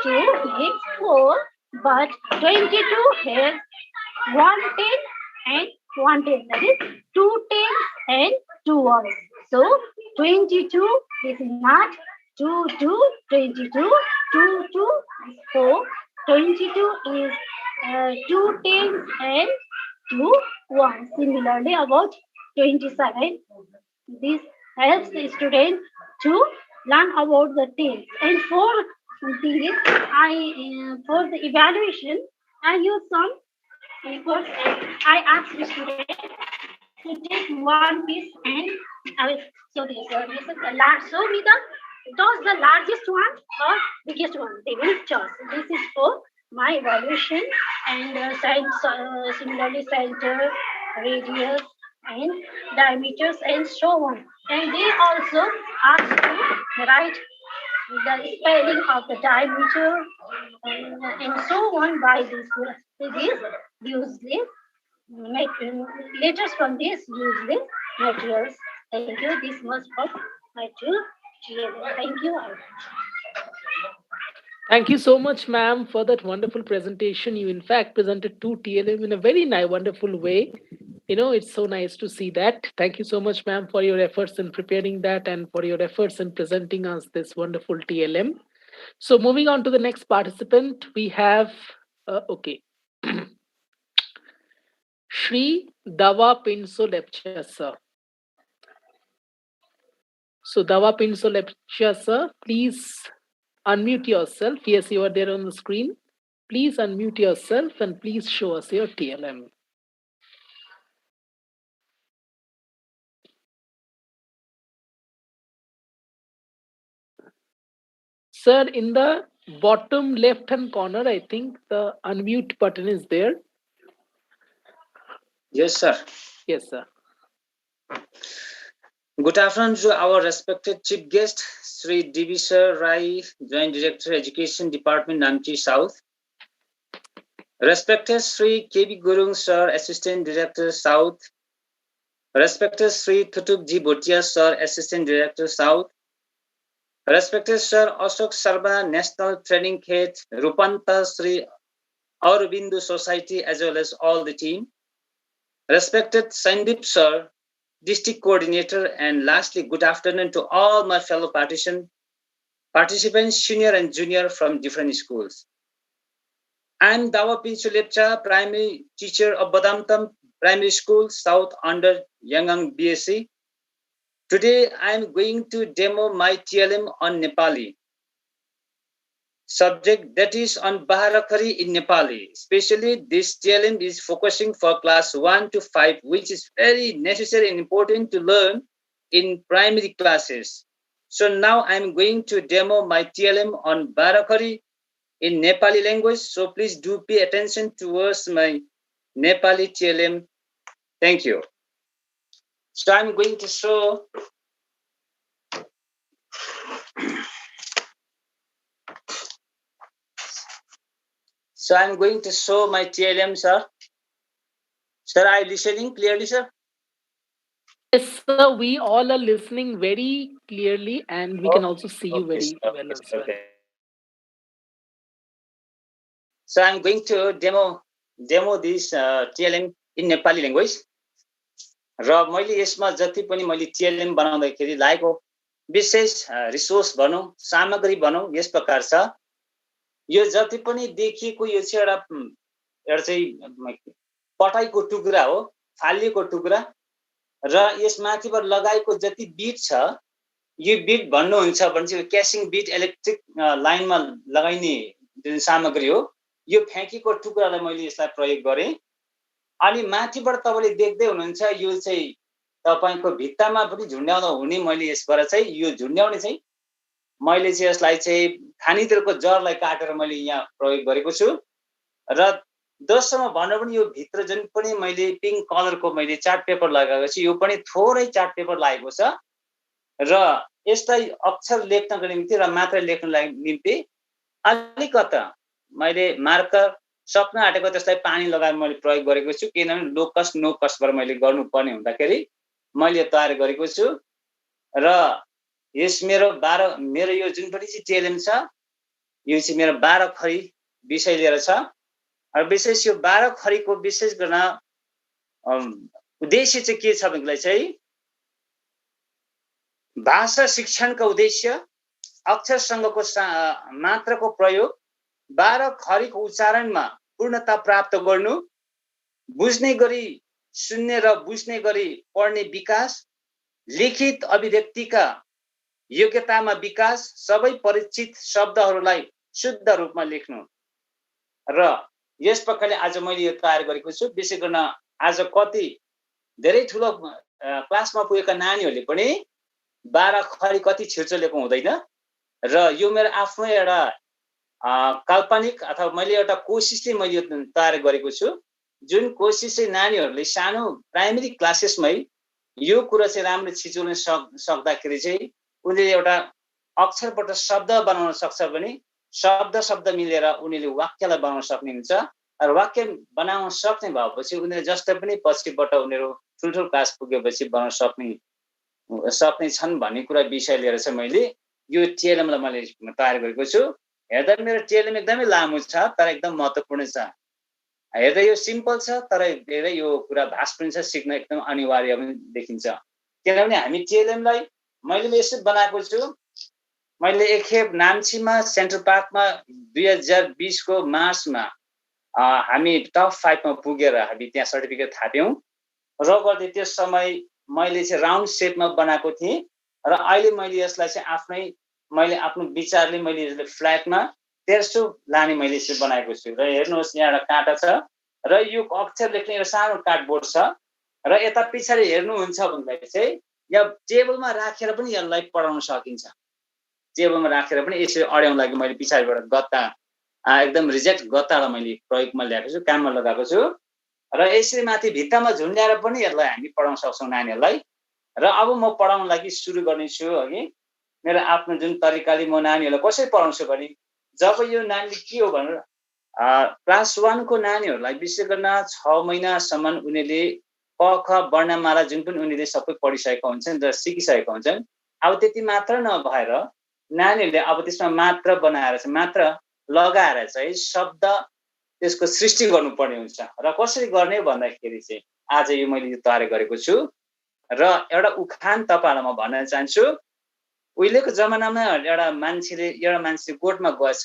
Speaker 20: 2 makes 4, but 22 has 1 tail and 1 tail. That is 2 tails and 2 words. So 22 is not 2, 2, 22, 2, 2 is 4. 22 is 2 tails and 2 words. Similarly, about 27. This helps the student to learn about the tails. And for this, for the evaluation, I use some papers, and I ask the student to take one piece and I will show this. Show me the largest one or biggest one. They will choose. This is for my evaluation, and similarly center, radius, and diameters, and so on. And they also ask to write the spelling of the diameter and so on by this. Use this letters from this, use this materials. Thank you. This was for my 2 GLA. Thank you.
Speaker 5: Thank you so much, ma'am, for that wonderful presentation. You, in fact, presented 2 TLM in a very nice, wonderful way. It's so nice to see that. Thank you so much, ma'am, for your efforts in preparing that and for your efforts in presenting us this wonderful TLM. So moving on to the next participant, we have, Shri Dawa Pinso Lepcha, sir. So Dawa Pinso Lepcha, sir, please unmute yourself. Yes, you are there on the screen. Please unmute yourself and please show us your TLM. Sir, in the bottom left-hand corner, I think the unmute button is there.
Speaker 21: Yes, sir.
Speaker 5: Yes, sir.
Speaker 21: Good afternoon to our respected chief guest, Sri Divisha Rai, Joint Director, Education Department, Namchi South. Respected Sri KB Gurung, Sir, Assistant Director, South. Respected Sri Thutuk Ji Bhotia, Sir, Assistant Director, South. Respected Sir Ashok Sharma, National Training Head, Rupanta Sri Aurobindo Society, as well as all the team. Respected Sandip Sir, District Coordinator, and lastly, good afternoon to all my fellow participants, senior and junior from different schools. I am Dawa Pinso Lepcha, primary teacher of Badamtam Primary School, South under Yangang BSc. Today, I am going to demo my TLM on Nepali. subject that is on Baharakhari in Nepali. Especially this TLM is focusing for class 1 to 5, which is very necessary and important to learn in primary classes. So now I'm going to demo my TLM on Baharakhari in Nepali language. So please do pay attention towards my Nepali TLM. Thank you. So I'm going to show my TLM, sir. Sir, are you listening clearly, sir?
Speaker 5: Yes, sir. We all are listening very clearly, and we can also see you very well as well.
Speaker 21: Okay. So I'm going to demo this TLM in Nepali language. र मैले यसमा जति पनि मैले TLM बनाउँदाखेरि लागेको विशेष resource भनौं सामग्री भनौं यस प्रकार छ। यो जति पनि देखिएको यो चाहिँ एउटा चाहिँ पटाइको टुक्रा हो, फालिएको टुक्रा, र यसमाथिबाट लगाएको जति बिट छ यो बिट भन्नुहुन्छ भने चाहिँ क्यासिङ बिट इलेक्ट्रिक लाइनमा लगाइने जुन सामग्री हो, यो फ्याँकीको टुक्रालाई मैले यसलाई प्रयोग गरे। अनि माथिबाट तपाईले देख्दै हुनुहुन्छ यो चाहिँ तपाईको भित्तामा पनि झुन्ड्याउँदा हुने। मैले यसबाट चाहिँ यो झुन्ड्याउने चाहिँ मैले चाहिँ यसलाई चाहिँ खानीतेलको जरलाई काटेर मैले यहाँ प्रयोग गरेको छु। र दोस्रोमा भन्नु पनि यो भित्र जुन पनि मैले पिङ्क कलरको मैले चार्ट पेपर लगाएको छु, यो पनि थोरै चार्ट पेपर लागेको छ। र यसलाई अक्षर लेख्नको निम्ति र मात्रा लेख्नको निम्ति अलिकता मैले मार्कर सपना आटेको त्यसलाई पानी लगाएर मैले प्रयोग गरेको छु, किनभने लो कस्ट नो कस्टबाट मैले गर्नुपर्ने हुँदाखेरि मैले तयार गरेको छु। र यस मेरो यो जुन पनि चाहिँ TLM छ यो चाहिँ मेरो 12 खरी विषय लिएर छ। र विशेष यो 12 खरीको विशेष गर्न उद्देश्य चाहिँ के छ भनेलाई चाहिँ भाषा शिक्षणका उद्देश्य, अक्षरसँगको मात्राको प्रयोग, 12 खरीको उच्चारणमा पूर्णता प्राप्त गर्नु, बुझ्ने गरी सुन्ने र बुझ्ने गरी पढ्ने विकास, लिखित अभिव्यक्तिका योग्यतामा विकास, सबै परिचित शब्दहरूलाई शुद्ध रूपमा लेख्नु। र यस प्रकारले आज मैले यो तयार गरेको छु। विशेष गर्न आज कति धेरै ठुलो क्लासमा पुगेका नानीहरूले पनि 12 खरी कति छिर्चलेको हुँदैन। र यो मेरो आफ्नो एउटा काल्पनिक अथवा मैले एउटा कोसिसले मैले तयार गरेको छु, जुन कोसिस चाहिँ नानीहरूले सानो प्राइमेरी क्लासेसमै यो कुरा चाहिँ राम्रो छिचोल्न सक्दाखेरि चाहिँ उनीहरूले एउटा अक्षरबाट शब्द बनाउन सक्छ भने शब्द मिलेर उनीहरूले वाक्यलाई बनाउन सक्ने हुन्छ। र वाक्य बनाउन सक्ने भएपछि उनीहरूले जस्तै पनि पछिबाट उनीहरू ठुल्ठुलो क्लास पुगेपछि बनाउन सक्ने छन् भन्ने कुरा विषय लिएर चाहिँ मैले यो TLM लाई मैले तयार गरेको छु। हेर्दा मेरो TLM एकदमै लामो छ तर एकदम महत्त्वपूर्ण छ। हेर्दा यो सिम्पल छ तर धेरै यो कुरा भास्ट पनि छ, सिक्न एकदम अनिवार्य पनि देखिन्छ। किनभने हामी TLM लाई मैले यसो बनाएको छु। मैले एकखेप नाम्चीमा सेन्ट्रल पार्कमा 2020 को मार्चमा हामी टप 5 मा पुगेर हामी त्यहाँ सर्टिफिकेट थाप्यौं। र गर्दै त्यो समय मैले चाहिँ राउन्ड शेपमा बनाएको थिएँ र अहिले मैले यसलाई चाहिँ मैले आफ्नो विचारले मैले यसले फ्ल्याटमा 1300 लाने मैले यसरी बनाएको छु। र हेर्नुहोस् यहाँ एउटा काँटा छ र यो अक्षर लेख्ने एउटा सानो कार्डबोर्ड छ। र यता पछाडि हेर्नुहुन्छ भन्दाखेरि चाहिँ यहाँ टेबलमा राखेर पनि यसलाई पढाउन सकिन्छ। टेबलमा राखेर पनि यसरी अड्याउन लागि मैले पछाडिबाट गत्ता एकदम रिजेक्ट गत्तालाई मैले प्रयोगमा ल्याएको छु, काममा लगाएको छु। र यसरी माथि भित्तामा झुन्ड्याएर पनि यसलाई हामी पढाउन सक्छौं नानीहरूलाई। र अब म पढाउन लागि सुरु गर्नेछु। अघि मेरो आफ्नो जुन तरिकाले म नानीहरूलाई कसरी पढाउँछु भने जब यो नानीले के हो भनेर क्लास 1 को नानीहरूलाई विशेष गर्न 6 महिनासम्म उनीहरूले क ख वर्णमाला जुन पनि उनीहरूले सबै पढिसकेका हुन्छन् र सिकिसकेका हुन्छन्। अब त्यति मात्र नभएर नानीहरूले अब त्यसमा मात्रा बनाएर चाहिँ मात्रा लगाएर चाहिँ शब्द त्यसको सृष्टि गर्नुपर्ने हुन्छ। र कसरी गर्ने भन्दाखेरि चाहिँ आज यो मैले यो तयार गरेको छु। र एउटा उखान तपाईहरुलाई म भन्न चाहन्छु। उहिलेको जमानामा एउटा मान्छे गोठमा गएछ,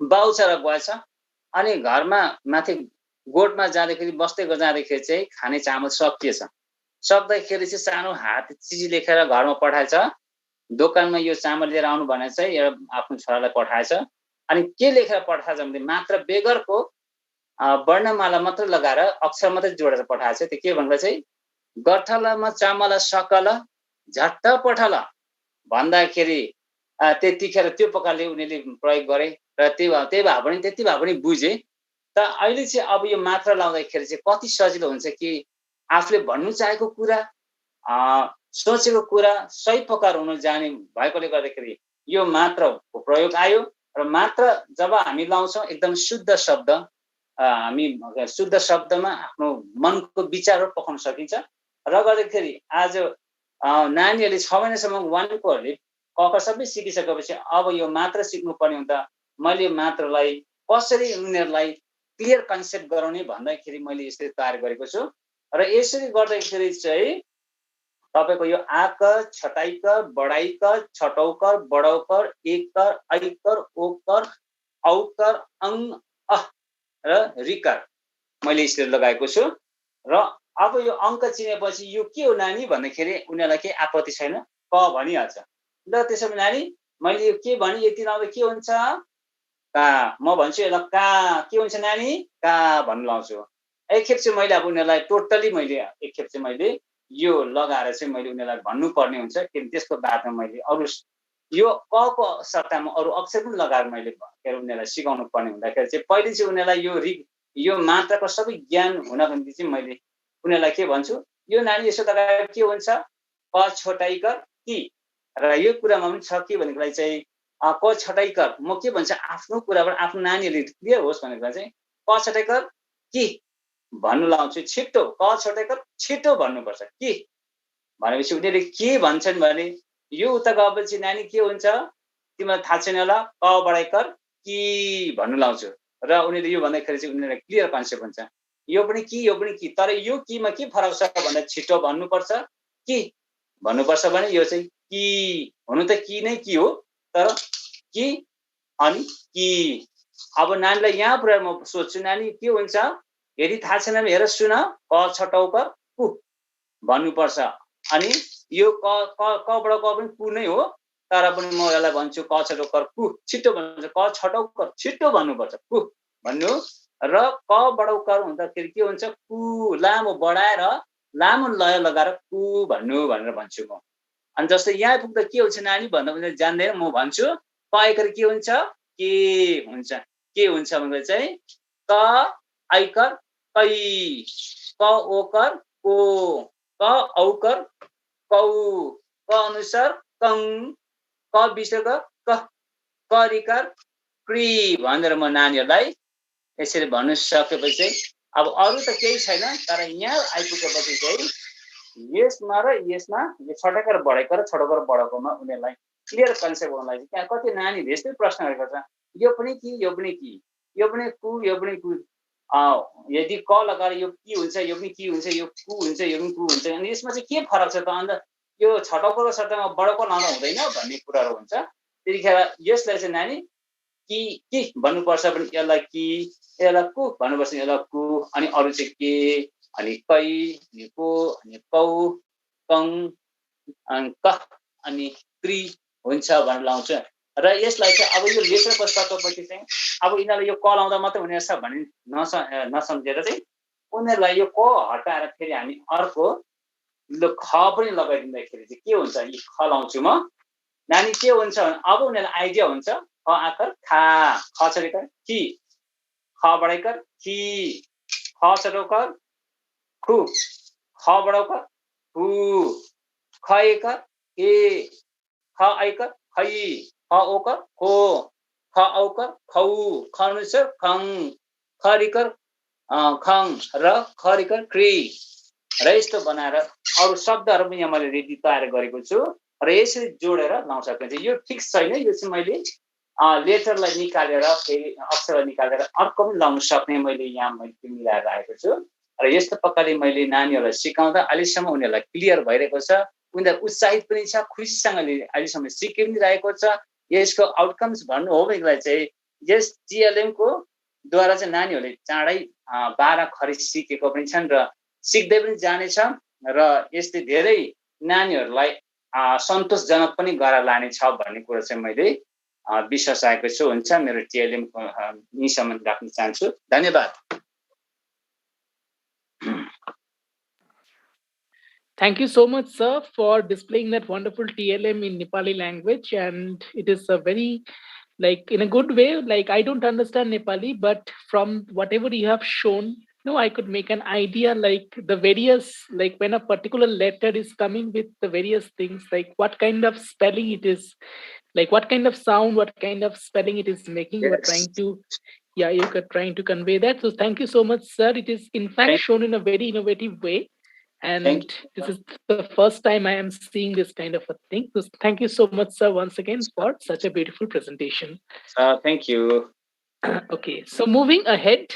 Speaker 21: बाउचरा गएछ अनि घरमा माथि गोठमा जाँदाखेरि बस्दै जाँदाखेरि चाहिँ खाने चामल सकिएछ। सक्दाखेरि चाहिँ सानो हात चिजी लेखेर घरमा पठाएछ। दोकानमा यो चामल लिएर आउनु भनेर चाहिँ आफ्नो छोरालाई पठाएछ। अनि के लेखेर पठाएछ भने मात्र बेगरको वर्णमाला मात्र लगाएर अक्षर मात्रै जोडेर पठाएछ। त्यो के भन्दा चाहिँ गठलमा चामल सकल झट्ट पठल भन्दाखेरि त्यतिखेर त्यो प्रकारले उनीहरूले प्रयोग गरे र त्यही भए पनि त्यति भए पनि बुझे। त अहिले चाहिँ अब यो मात्र लाउँदाखेरि चाहिँ कति सजिलो हुन्छ कि आफूले भन्नु चाहेको कुरा सोचेको कुरा सही प्रकार हुन जाने भएकोले गर्दाखेरि यो मात्रको प्रयोग आयो। र मात्र जब हामी लाउँछौँ एकदम शुद्ध शब्द, हामी शुद्ध शब्दमा आफ्नो मनको विचारहरू पकाउन सकिन्छ। र गर्दाखेरि आज नानीहरूले 6 महिनासम्म 1कोहरूले क सबै सिकिसकेपछि अब यो मात्र सिक्नुपर्ने हुँदा मैले मात्रलाई कसरी उनीहरूलाई क्लियर कन्सेप्ट गराउने भन्दाखेरि मैले यसरी तयार गरेको छु। र यसरी गर्दाखेरि चाहिँ तपाईको यो आकर, छटाइकर, बडाइकर, छटौकर, बडौकर, एककर, ऐकर, ओकर, औकर, अङ, अह र रिकर मैले यसरी लगाएको छु। र अब यो अङ्क चिनेपछि यो के हो नानी भन्दाखेरि उनीहरूलाई केही आपत्ति छैन, क भनिहाल्छ। ल त्यसो भने नानी मैले यो के भने यति लाउँदा के हुन्छ का, म भन्छु यसलाई का के हुन्छ नानी का भन्नु लाउँछु। एकखेप चाहिँ मैले अब उनीहरूलाई टोटली मैले एकखेप चाहिँ मैले यो लगाएर चाहिँ मैले उनीहरूलाई भन्नुपर्ने हुन्छ। किन त्यसको बादमा मैले अरू यो क को सट्टामा अरू अक्षर पनि लगाएर मैले उनीहरूलाई सिकाउनु पर्ने हुँदाखेरि चाहिँ पहिले चाहिँ उनीहरूलाई यो मात्राको सबै ज्ञान हुनको निम्ति चाहिँ मैले उनीहरूलाई के भन्छु, यो नानी यसो लगाएर के हुन्छ क छोटाइकर कि। र यो कुरामा पनि छ के भनेकोलाई चाहिँ क छटाइकर म के भन्छ आफ्नो कुराबाट आफ्नो नानीहरूले क्लियर होस् भनेको चाहिँ क छटाइकर कि भन्नु लाउँछु। छिट्टो क छटाइकर छिट्टो भन्नुपर्छ कि भनेपछि उनीहरूले के भन्छन् भने यो उता गएपछि नानी के हुन्छ तिमीलाई थाहा छैन होला क बडाइकर कि भन्नु लाउँछु। र उनीहरूले यो भन्दाखेरि चाहिँ उनीहरूलाई क्लियर कन्सेप्ट हुन्छ। यो पनि कि तर यो किमा के फरक छ भन्दा छिट्टो भन्नुपर्छ कि भन्नुपर्छ भने यो चाहिँ कि हुनु त कि नै कि हो तर कि अनि कि। अब नानीलाई यहाँ पुऱ्याएर म सोध्छु नानी के हुन्छ यदि थाहा छैन भने हेर सुन क छटौकर कु भन्नुपर्छ। अनि यो कबाट क पनि कु नै हो तर पनि म यसलाई भन्छु क छटौकर कु छिट्टो भन्नु, क छटौकर छिट्टो भन्नुपर्छ कु भन्नु। र क बडौकर हुँदाखेरि के हुन्छ कु लामो बढाएर लामो लय लगाएर कु भन्नु भनेर भन्छु म। अनि जस्तै यहाँ पुग्दा के हुन्छ नानी भन्दा पनि जान्दैन म भन्छु क ऐकर के हुन्छ भनेर चाहिँ क ऐकर कै, क ओकर को, क औकर कौ, क अनुसार कङ, क विसर्ग क, क रिकर क्री भनेर म नानीहरूलाई यसरी भन्नु सकेपछि चाहिँ अब अरू त केही छैन। तर यहाँ आइपुगेपछि चाहिँ यसमा र यसमा छटाइकर बढाइकर छटौकर बढाएकोमा उनीहरूलाई क्लियर कन्सेप्ट हुनलाई चाहिँ त्यहाँ कति नानीहरूले यस्तै प्रश्न गरेको छ यो पनि कि यो पनि कि यो पनि कु यो पनि कु, यदि क लगाएर यो कि हुन्छ यो पनि कि हुन्छ यो कु हुन्छ यो पनि कु हुन्छ। अनि यसमा चाहिँ के फरक छ त अन्त यो छटौकर सट्टामा बडौकर लाउँदा हुँदैन भन्ने कुराहरू हुन्छ। त्यतिखेर यसलाई चाहिँ नानी कि भन्नुपर्छ भने यसलाई कि, यसलाई कु भन्नुपर्छ यसलाई कु, अनि अरू चाहिँ के अनि कै अनि को अनि कौ कङ अनि क अनि क्री हुन्छ भनेर लाउँछ। र यसलाई चाहिँ अब यो लेटरको सकिएपछि चाहिँ अब यिनीहरूलाई यो क लाउँदा मात्रै हुने रहेछ भन्ने नसम्झेर चाहिँ उनीहरूलाई यो क हटाएर फेरि हामी अर्को ख पनि लगाइदिँदाखेरि चाहिँ के हुन्छ यी ख लाउँछु म नानी के हुन्छ भने अब उनीहरूलाई आइडिया हुन्छ ख आकर खा, ख छटाइकर कि, ख बडाइकर कि, ख छटौकर खु, ख बडौकर खु, ख ऐकर के, ख ऐकर खै, ख ओकर खो, ख औकर खौ, ख अनुसार खङ, ख रिकर खङ र ख रिकर क्री। र यस्तो बनाएर अरू शब्दहरू पनि यहाँ मैले रेडी तयार गरेको छु। र यसरी जोडेर लाउन सकिन्छ। यो फिक्स छैन, यो चाहिँ मैले लेटरलाई निकालेर फेरि अक्षरलाई निकालेर अर्को पनि लाउन सक्ने मैले यहाँ मिलाएर राखेको छु। र यस्तो प्रकारले मैले नानीहरूलाई सिकाउँदा अहिलेसम्म उनीहरूलाई क्लियर भइरहेको छ, उनीहरू उत्साहित पनि छ, खुसीसँगले अहिलेसम्म सिकि पनि रहेको छ। यसको आउटकम्स भन्नु हो भनेदेखिलाई चाहिँ यस टिएलएमको द्वारा चाहिँ नानीहरूले चाँडै 12 खरी सिकेको पनि छन् र सिक्दै पनि जानेछ र यसले धेरै नानीहरूलाई सन्तोषजनक पनि गरेर लानेछ भन्ने कुरा चाहिँ मैले विश्वास आएको छु हुन्छ मेरो टिएलएम को यहीसम्म राख्न चाहन्छु धन्यवाद
Speaker 5: Thank you so much, sir, for displaying that wonderful TLM in Nepali language. And it is a very, like, in a good way. Like, I don't understand Nepali, but from whatever you have shown, I could make an idea, like the various, like when a particular letter is coming with the various things, like what kind of spelling it is, like what kind of sound, what kind of spelling it is making. You are trying to, you are trying to convey that. So thank you so much, sir. It is in fact shown in a very innovative way. And this is the first time I am seeing this kind of a thing. So thank you so much, sir, once again for such a beautiful presentation.
Speaker 21: Thank you.
Speaker 5: Okay, so moving ahead,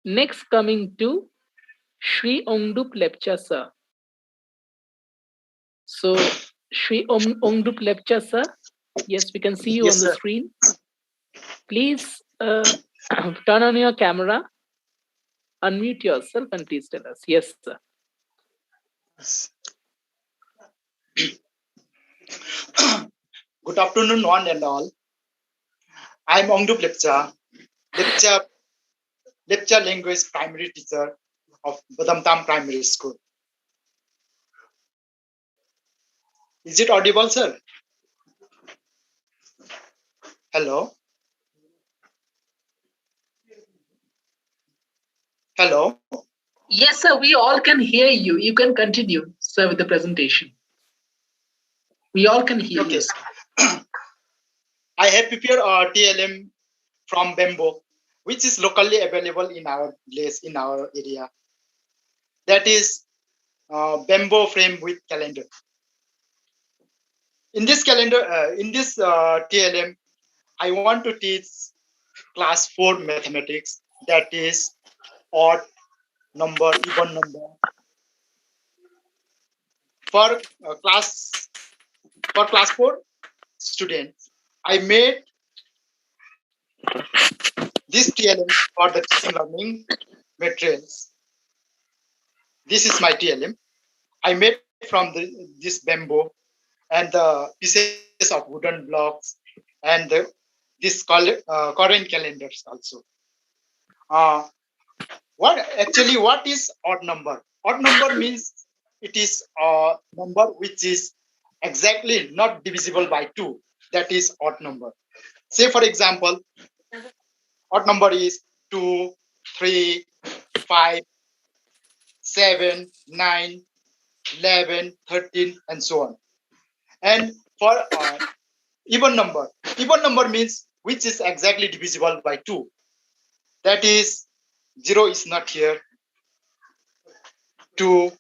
Speaker 5: next coming to Shri Ongdup Lepcha, sir. So Shri Ongdup Lepcha, sir, yes, we can see you on the screen. Please turn on your camera, unmute yourself, and please tell us. Yes, sir.
Speaker 2: Good afternoon, one and all. I am Ongdup Lepcha, Lepcha language primary teacher of Badamtam Primary School. Is it audible, sir? Hello? Hello?
Speaker 5: Yes, sir, we all can hear you. You can continue, sir, with the presentation. We all can hear you.
Speaker 2: I have prepared a TLM from bamboo, which is locally available in our place, in our area. That is bamboo frame with calendar. In this calendar, TLM, I want to teach class 4 mathematics, that is odd number, even number. For class 4 students, I made this TLM for the teaching learning materials. This is my TLM. I made from this bamboo and the pieces of wooden blocks and this current calendars also. What is odd number? Odd number means it is a number which is exactly not divisible by 2. That is odd number. Say for example, odd number is 2, 3, 5, 7, 9, 11, 13, and so on. And for even number means which is exactly divisible by 2. That is 0 is not here. 2,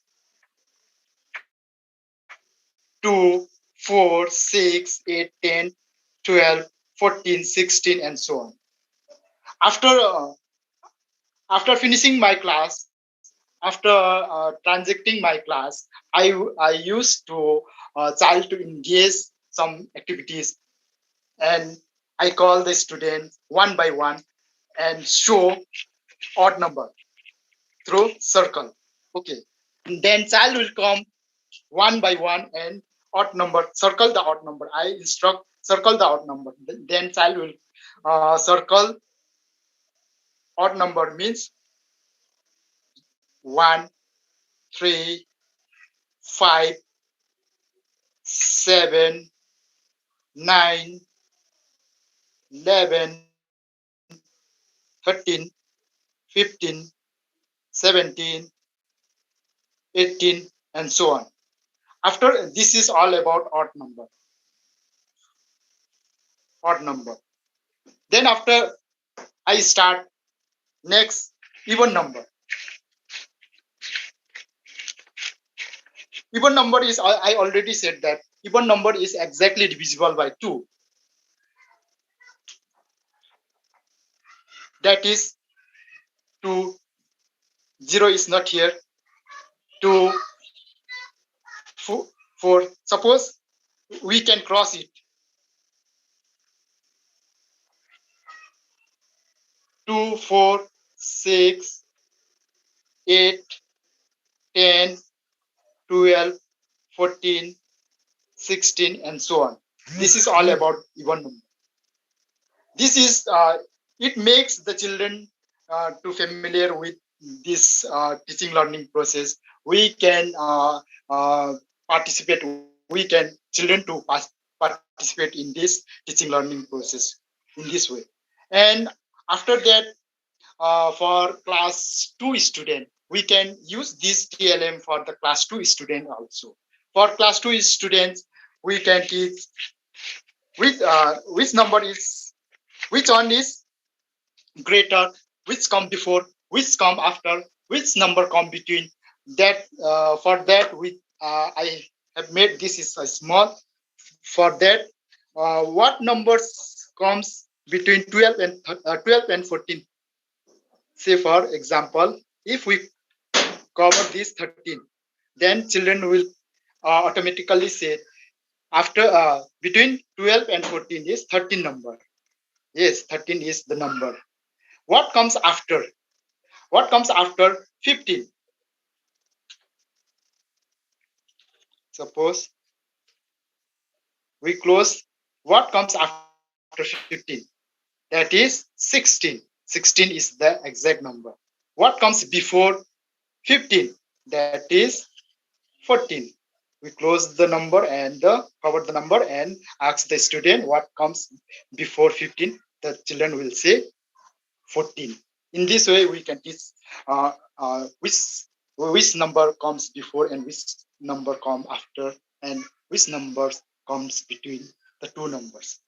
Speaker 2: 4, 6, 8, 10, 12, 14, 16, and so on. After finishing my class, after transacting my class, I used to child to engage some activities, and I call the students one by one and show odd number through circle. Okay, and then child will come one by one and odd number, circle the odd number. I instruct circle the odd number. Then child will circle odd number means 1, 3, 5, 7, 9, 11, 13, 15, 17, 18, and so on. After this is all about odd number. Then after I start next even number. Even number is, I already said that even number is exactly divisible by 2. That is 2, 0 is not here. 2, 4. Suppose we can cross it. 2, 4, 6, 8, 10, 12, 14, 16, and so on. This is all about even number. This is it makes the children to familiar with this teaching learning process. We can participate. We can children to participate in this teaching learning process in this way. And after that, for class 2 student, we can use this TLM for the class 2 student also. For class 2 students, we can teach which number is, which one is greater, which come before, which come after, which number come between. That for that we I have made this is a small. For that, what numbers comes between 12 and 14? Say for example, if we cover this 13, then children will automatically say after between 12 and 14 is 13 number. Yes, 13 is the number. What comes after? What comes after 15? Suppose we close. What comes after 15? That is 16. 16 is the exact number. What comes before 15? That is 14. We close the number and cover the number and ask the student what comes before 15. The children will say 14. In this way, we can teach which number comes before and which number come after, and which numbers comes between the two numbers.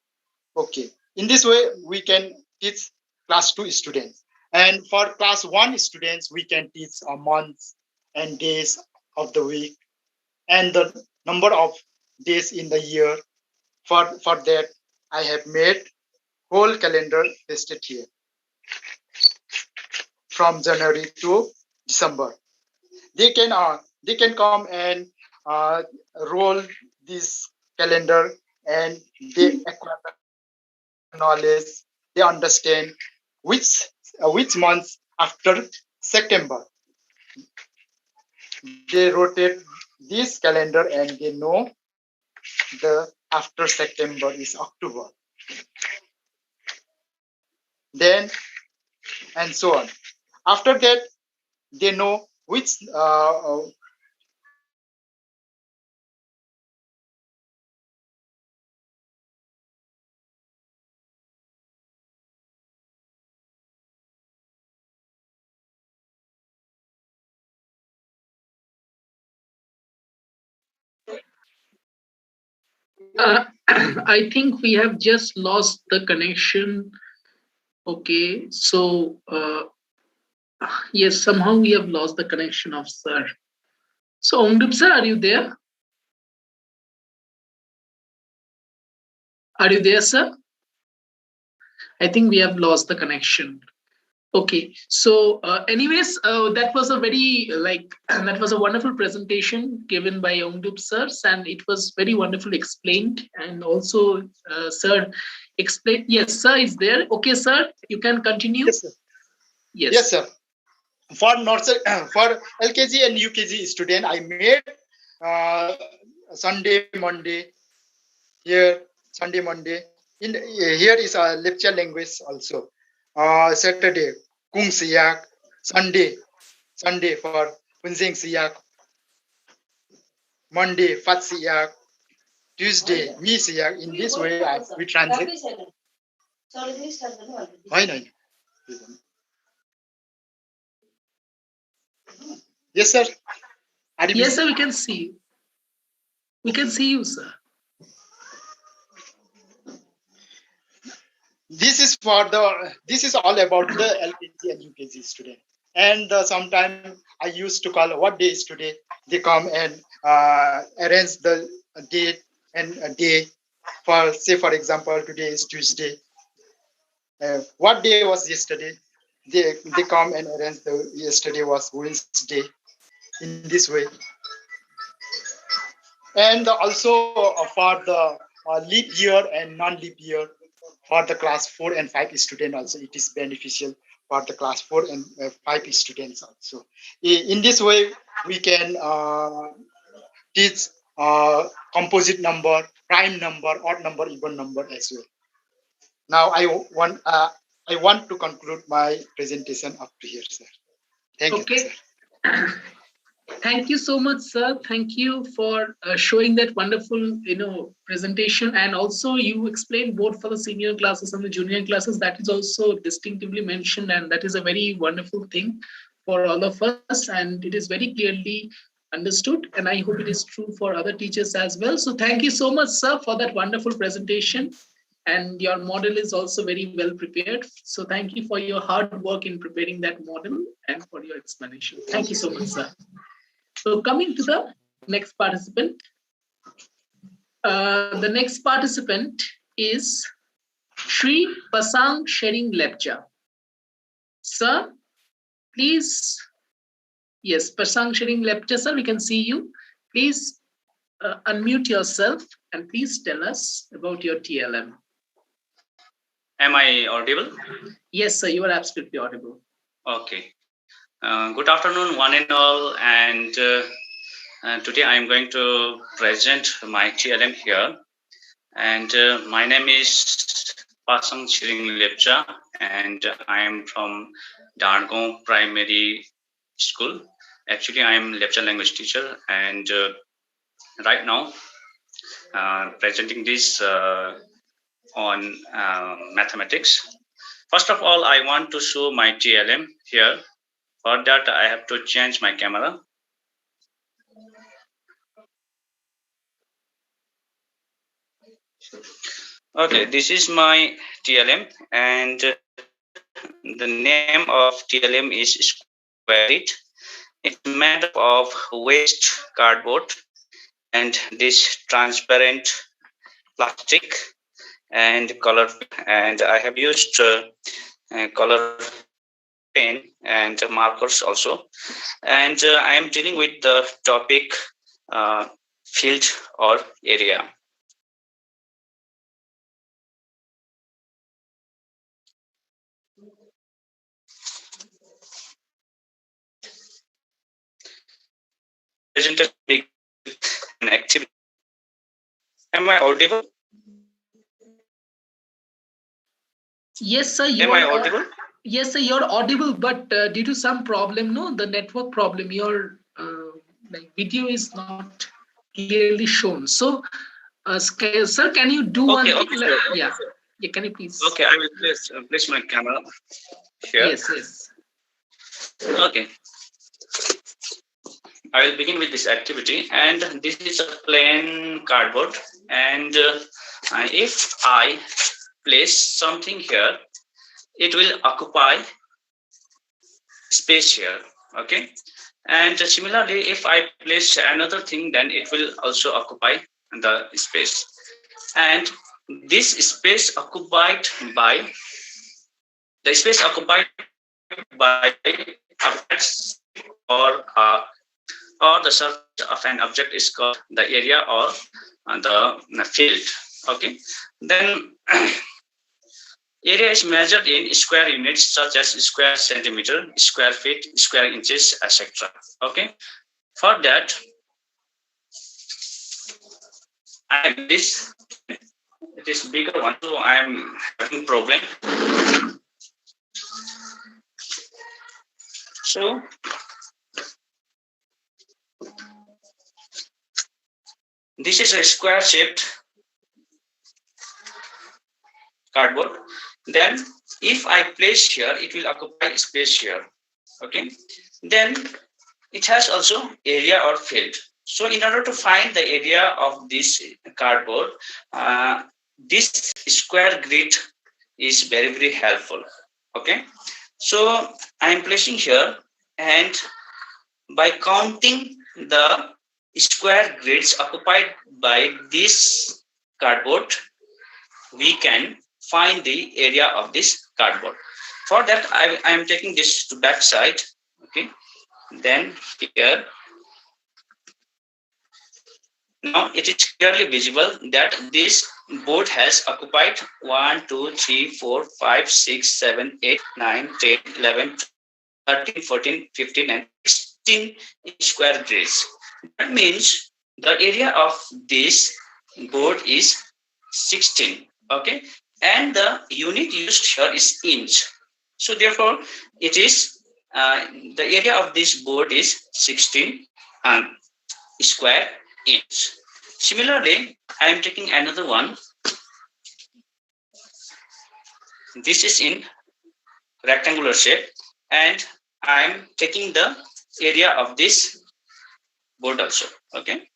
Speaker 2: Okay. In this way, we can teach class 2 students. And for class 1 students, we can teach months and days of the week and the number of days in the year. For that, I have made whole calendar listed here from January to December. They can come and roll this calendar, and they acquire the knowledge. They understand which months after September. They rotate this calendar and they know the after September is October. Then and so on. After that, they know which
Speaker 5: I think we have just lost the connection. Okay, so yes, somehow we have lost the connection of sir. So Ongdup sir, are you there? Are you there, sir? I think we have lost the connection. Okay, so anyways, that was a very that was a wonderful presentation given by Ongdup sirs, and it was very wonderful explained. And also, sir explained. Yes, sir is there. Okay, sir, you can continue.
Speaker 2: Yes, sir. Yes, sir. For nursery, for LKG and UKG student, I made Sunday, Monday. Here, Sunday, Monday. Here is a lecture language also. Saturday, Kung Siyak. Sunday for Kunzing Siyak. Monday, Fat Siyak. Tuesday, Mi Siyak. In this way, we translate. Why not? Yes, sir.
Speaker 5: Yes, sir, we can see you. We can see you, sir.
Speaker 2: This is all about the LKG and UKG student. And sometime I used to call what day is today. They come and arrange the date and a day. For say, for example, today is Tuesday. What day was yesterday? They come and arrange the yesterday was Wednesday. In this way. And also for the leap year and non-leap year, for the class 4 and 5 student also, it is beneficial for the class 4 and 5 students also. In this way, we can teach composite number, prime number, odd number, even number as well. Now I want to conclude my presentation up to here, sir. Thank you, sir.
Speaker 5: Thank you so much, sir. Thank you for showing that wonderful, presentation, and also you explained both for the senior classes and the junior classes. That is also distinctively mentioned, and that is a very wonderful thing for all of us, and it is very clearly understood. And I hope it is true for other teachers as well. So thank you so much, sir, for that wonderful presentation. And your model is also very well prepared. So thank you for your hard work in preparing that model and for your explanation. Thank you so much, sir. So coming to the next participant. The next participant is Sri Pasang Shering Lepcha. Sir, please. Yes, Pasang Shering Lepcha, sir, we can see you. Please unmute yourself and please tell us about your TLM.
Speaker 21: Am I audible?
Speaker 5: Yes, sir, you are absolutely audible.
Speaker 21: Okay. Good afternoon, one and all. And today I am going to present my TLM here. And my name is Pasang Shering Lepcha, and I am from Dargong Primary School. Actually, I am Lepcha language teacher, and right now presenting this on mathematics. First of all, I want to show my TLM here. For that, I have to change my camera. Okay, this is my TLM, and the name of TLM is Square It. It's made up of waste cardboard and this transparent plastic and color, and I have used color pen and markers also, and I am dealing with the topic field or area. Presented an activity. Am I audible?
Speaker 5: Yes, sir.
Speaker 21: Am I audible?
Speaker 5: Yes, sir. You're audible, but due to some problem, the network problem, your video is not clearly shown. So, sir, can you do one thing?
Speaker 21: Sure.
Speaker 5: Yeah. Yeah. Can you please?
Speaker 21: Okay, I will place my camera here.
Speaker 5: Yes.
Speaker 21: Okay. I will begin with this activity, and this is a plain cardboard, and if I place something here, it will occupy space here, okay? And similarly, if I place another thing, then it will also occupy the space. And this space occupied by objects or the surface of an object is called the area or the field. Okay, then area is measured in square units such as square centimeter, square feet, square inches, etc. Okay, for that, it is bigger one, so I am having problem. So this is a square shaped cardboard. Then if I place here, it will occupy space here. Okay. Then it has also area or field. So in order to find the area of this cardboard, this square grid is very, very helpful. Okay. So I am placing here, and by counting the square grids occupied by this cardboard, we can find the area of this cardboard. For that, I am taking this to back side. Okay, then here, now it is clearly visible that this board has occupied 1, 2, 3, 4, 5, 6, 7, 8, 9, 10, 11, 13, 14, 15, and 16 square grids. That means
Speaker 6: the area of this board is 16. Okay, and the unit used here is inch. So therefore, it is the area of this board is 16 square inch. Similarly, I am taking another one. This is in rectangular shape, and I am taking the area of this board also. Okay.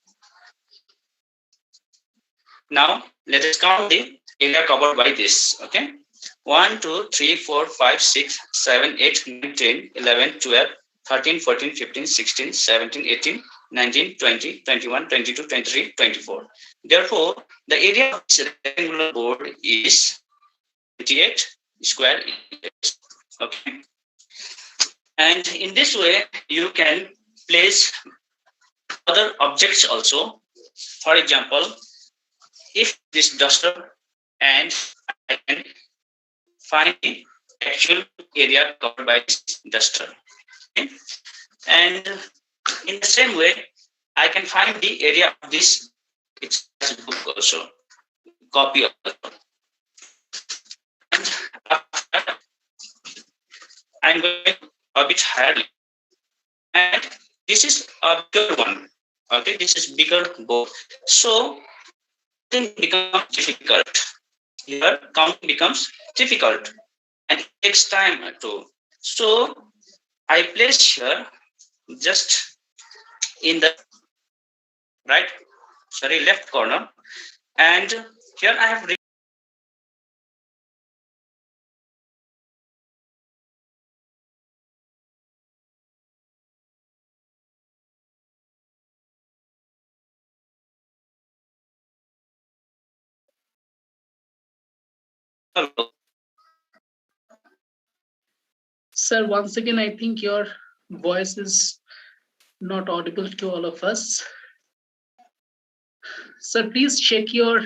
Speaker 6: Now let us count the area covered by this. Okay. 1, 2, 3, 4, 5, 6, 7, 8, 9, 10, 11, 12, 13, 14, 15, 16, 17, 18, 19, 20, 21, 22, 23, 24. Therefore, the area of this rectangular board is 28 square inches. Okay. And in this way, you can place other objects also. For example, if this duster, and I can find the actual area covered by this duster. Okay. And in the same way, I can find the area of this book also, copy also. And after, I'm going a bit higher, and this is a bigger one. Okay, this is bigger book. So it becomes difficult. Here, counting becomes difficult, and it takes time too. So I place here just in the left corner, and here I have. Hello.
Speaker 5: Sir, once again, I think your voice is not audible to all of us. Sir, please check your.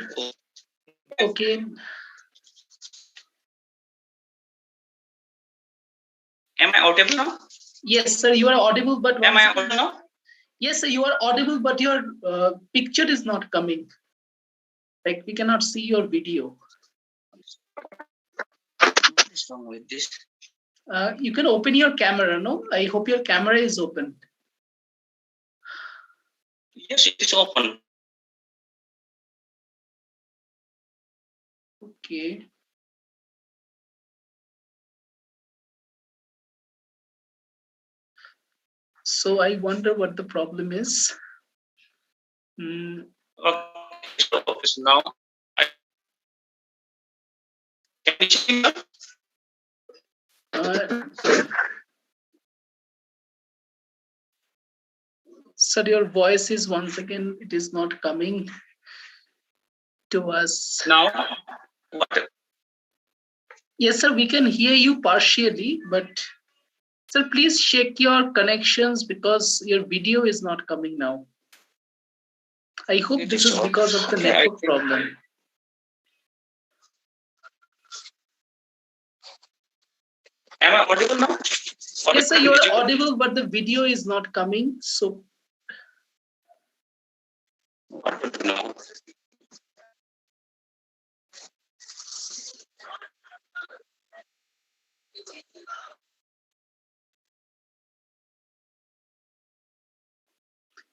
Speaker 5: Okay.
Speaker 6: Am I audible now?
Speaker 5: Yes, sir, you are audible, but.
Speaker 6: Am I audible now?
Speaker 5: Yes, sir, you are audible, but your picture is not coming. Like, we cannot see your video.
Speaker 6: What is wrong with this?
Speaker 5: You can open your camera, no? I hope your camera is open.
Speaker 6: Yes, it is open.
Speaker 5: Okay. So I wonder what the problem is.
Speaker 6: Okay, so now can you see me?
Speaker 5: Sir, your voice is once again, it is not coming to us.
Speaker 6: Now, what?
Speaker 5: Yes, sir, we can hear you partially, but sir, please check your connections because your video is not coming now. I hope this is because of the network problem.
Speaker 6: Am I audible now?
Speaker 5: Yes, sir, you are audible, but the video is not coming. So.
Speaker 6: No.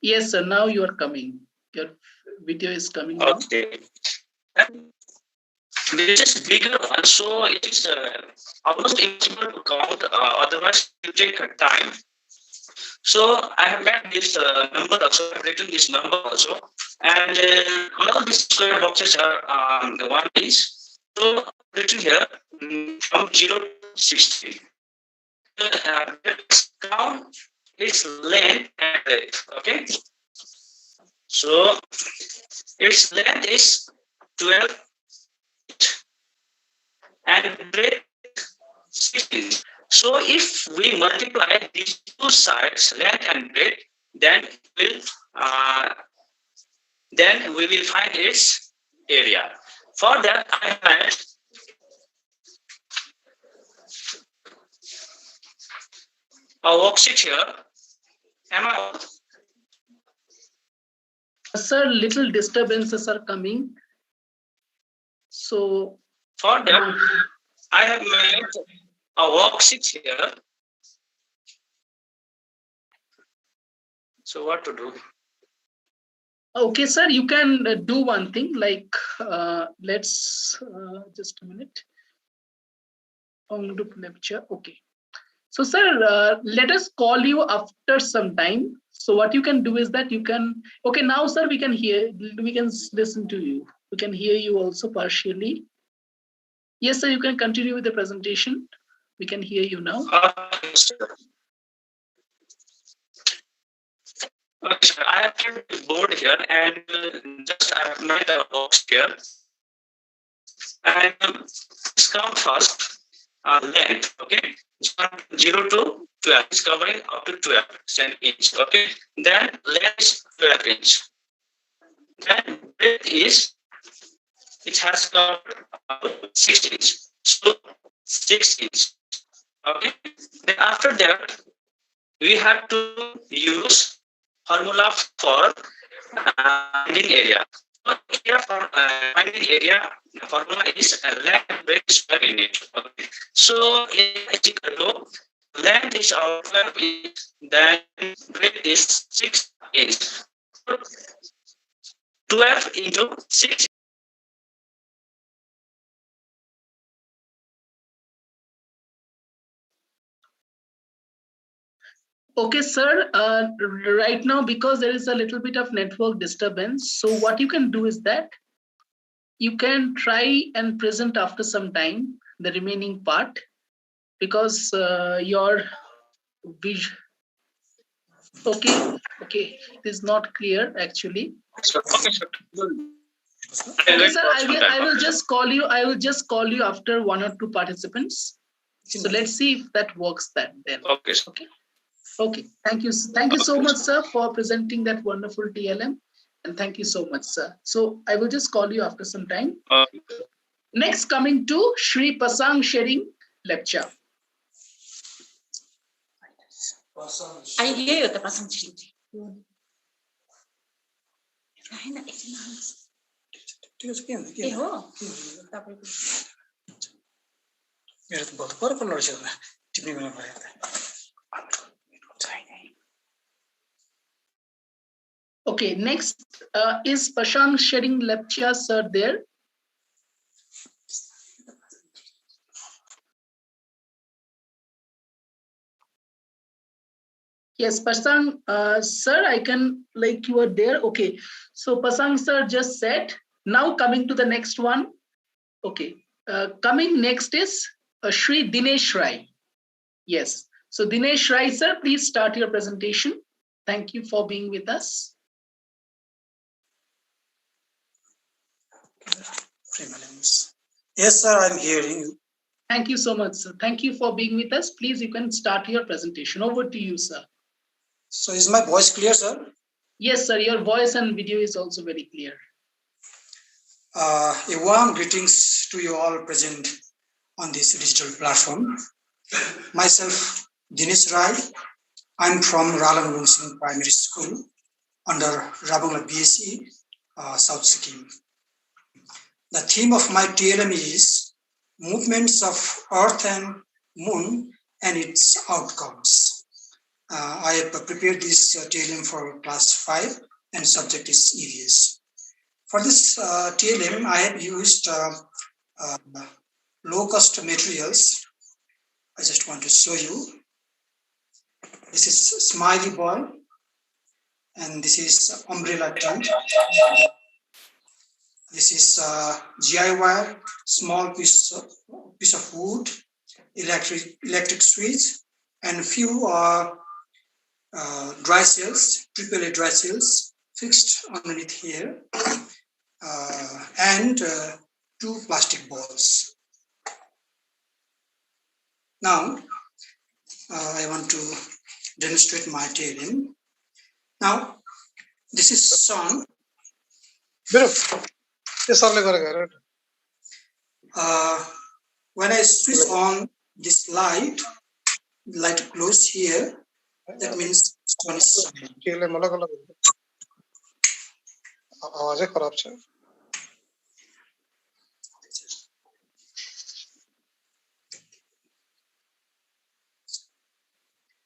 Speaker 5: Yes, sir, now you are coming. Your video is coming now.
Speaker 6: Okay. This is bigger one, so it is almost impossible to count, otherwise it will take time. So I have made this number also, I have written this number also, and all these square boxes are the one piece. So written here from 0 to 60. Count its length and breadth. Okay. So its length is 12 and breadth 16. So if we multiply these two sides, length and breadth, then we will find its area. For that, I had a worksheet here. Am I on?
Speaker 5: Sir, little disturbances are coming. So
Speaker 6: for that, I have made a worksheet here. So what to do?
Speaker 5: Okay, sir, you can do one thing, like let's just a minute. On group lecture. Okay. So, sir, let us call you after some time. So what you can do is that you can, okay, now, sir, we can listen to you. We can hear you also partially. Yes, sir, you can continue with the presentation. We can hear you now.
Speaker 6: Okay, sir, I have turned the board here and just I have made a box here. And let's come first, length, okay? 0 to 12 is covering up to 12 inch, okay? Then length is 12 inch. Then breadth is, it has covered 6 inch, so 6 inch, okay? Then after that, we have to use formula for finding area. Here for finding area, the formula is length breadth square unit. Okay. So it's equal to length is our 12 inch, then breadth is 6 inch. 12 into 6.
Speaker 5: Okay, sir, right now, because there is a little bit of network disturbance, so what you can do is that you can try and present after some time the remaining part, because your vision, okay, it is not clear actually. Okay, sir, I will just call you. I will just call you after 1 or 2 participants. So let's see if that works then.
Speaker 6: Okay.
Speaker 5: Okay. Thank you so much, sir, for presenting that wonderful TLM, and thank you so much, sir. So I will just call you after some time. Next, coming to Shri Pasang sharing lecture.
Speaker 14: I hear you, the Pasang sharing.
Speaker 5: Okay, next is Pasang sharing lecture, sir, there. Yes, Pasang, sir, I can, like you are there. Okay, so Pasang, sir, just said. Now coming to the next one. Okay, coming next is Shri Dinesh Rai. Yes, so Dinesh Rai, sir, please start your presentation. Thank you for being with us.
Speaker 4: Yes, sir, I'm hearing you.
Speaker 5: Thank you so much, sir. Thank you for being with us. Please, you can start your presentation. Over to you, sir.
Speaker 4: So is my voice clear, sir?
Speaker 5: Yes, sir. Your voice and video is also very clear.
Speaker 4: A warm greetings to you all present on this digital platform. Myself, Dinesh Rai. I'm from Ralang Lungsing Primary School under Rabungla BSc, South Sikkim. The theme of my TLM is movements of Earth and Moon and its outcomes. I have prepared this TLM for class 5 and subject is EVS. For this TLM, I have used low-cost materials. I just want to show you. This is Smiley Ball and this is umbrella tent. This is GI wire, small piece of wood, electric switch, and a few dry cells, AAA dry cells fixed underneath here, and 2 plastic balls. Now, I want to demonstrate my TLM. Now, this is sun. When I switch on this light glows here, that means sun is shining.
Speaker 11: आवाजै खराब छ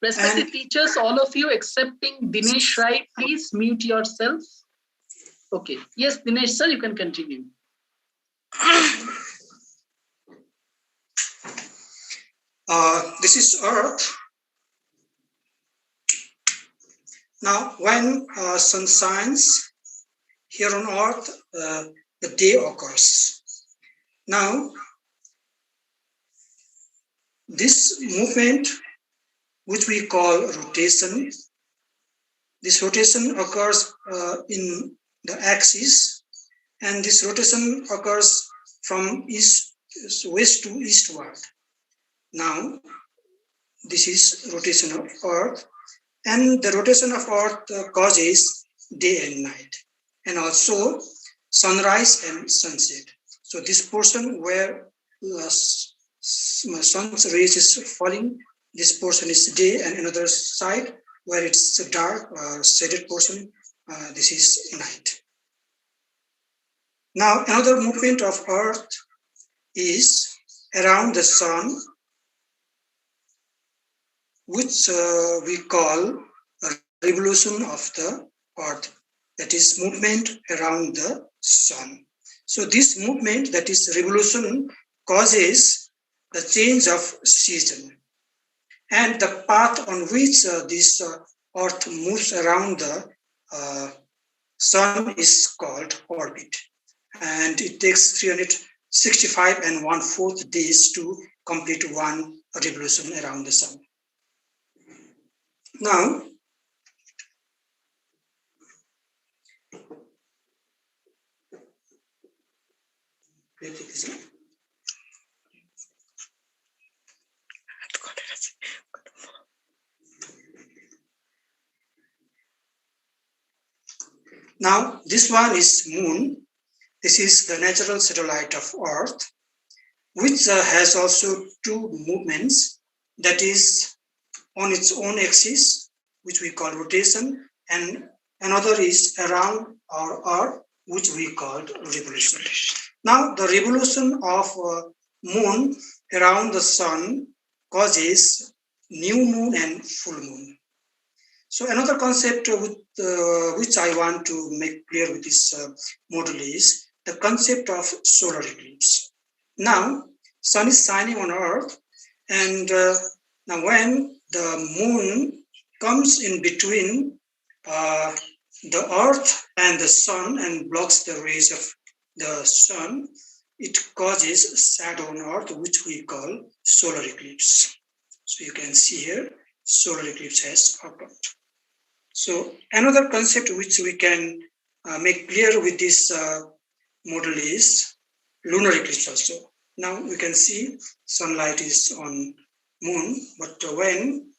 Speaker 5: Respected teachers, all of you excepting Dinesh Rai, please mute yourself. Okay. Yes, Dinesh sir, you can continue.
Speaker 4: This is Earth. Now, when sun shines here on Earth, the day occurs. Now, this movement, which we call rotation, this rotation occurs in the axis, and this rotation occurs from west to eastward. Now, this is rotation of Earth, and the rotation of Earth causes day and night, and also sunrise and sunset. So this portion where sun's rays is falling, this portion is day, and another side where it's a dark shaded portion, this is night. Now another movement of Earth is around the sun, which we call a revolution of the Earth, that is movement around the sun. So this movement, that is revolution, causes the change of season, and the path on which this Earth moves around the sun is called orbit, and it takes 365 1/4 days to complete one revolution around the sun. Now, now this one is Moon. This is the natural satellite of Earth, which has also two movements, that is on its own axis, which we call rotation, and another is around our Earth, which we call revolution. Now, the revolution of Moon around the sun causes new moon and full moon. So another concept which I want to make clear with this model is the concept of solar eclipse. Now, sun is shining on Earth, and now when the moon comes in between the Earth and the sun and blocks the rays of the sun, it causes shadow on Earth, which we call solar eclipse. So you can see here, solar eclipse has occurred. So another concept which we can make clear with this model is lunar eclipse also. Now we can see sunlight is on moon, but when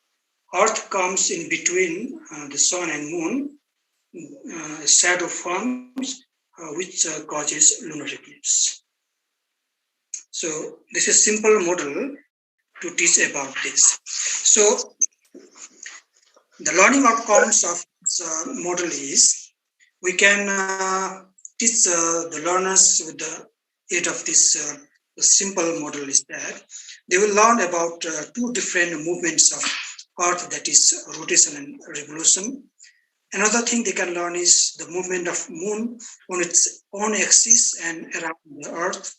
Speaker 4: Earth comes in between the sun and moon, shadow forms which causes lunar eclipse. So this is simple model to teach about this. So the learning outcomes of this model is we can teach the learners with the aid of this simple model is that they will learn about two different movements of Earth, that is rotation and revolution. Another thing they can learn is the movement of moon on its own axis and around the Earth.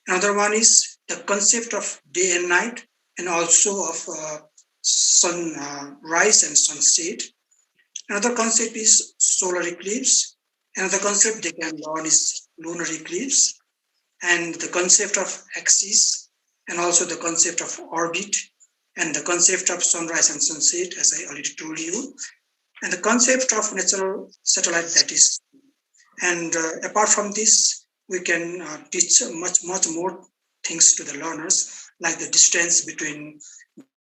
Speaker 4: Another one is the concept of day and night, and also of sunrise and sunset. Another concept is solar eclipse. Another concept they can learn is lunar eclipse, and the concept of axis, and also the concept of orbit, and the concept of sunrise and sunset, as I already told you, and the concept of natural satellite, that is. And apart from this, we can teach much more things to the learners, like the distance between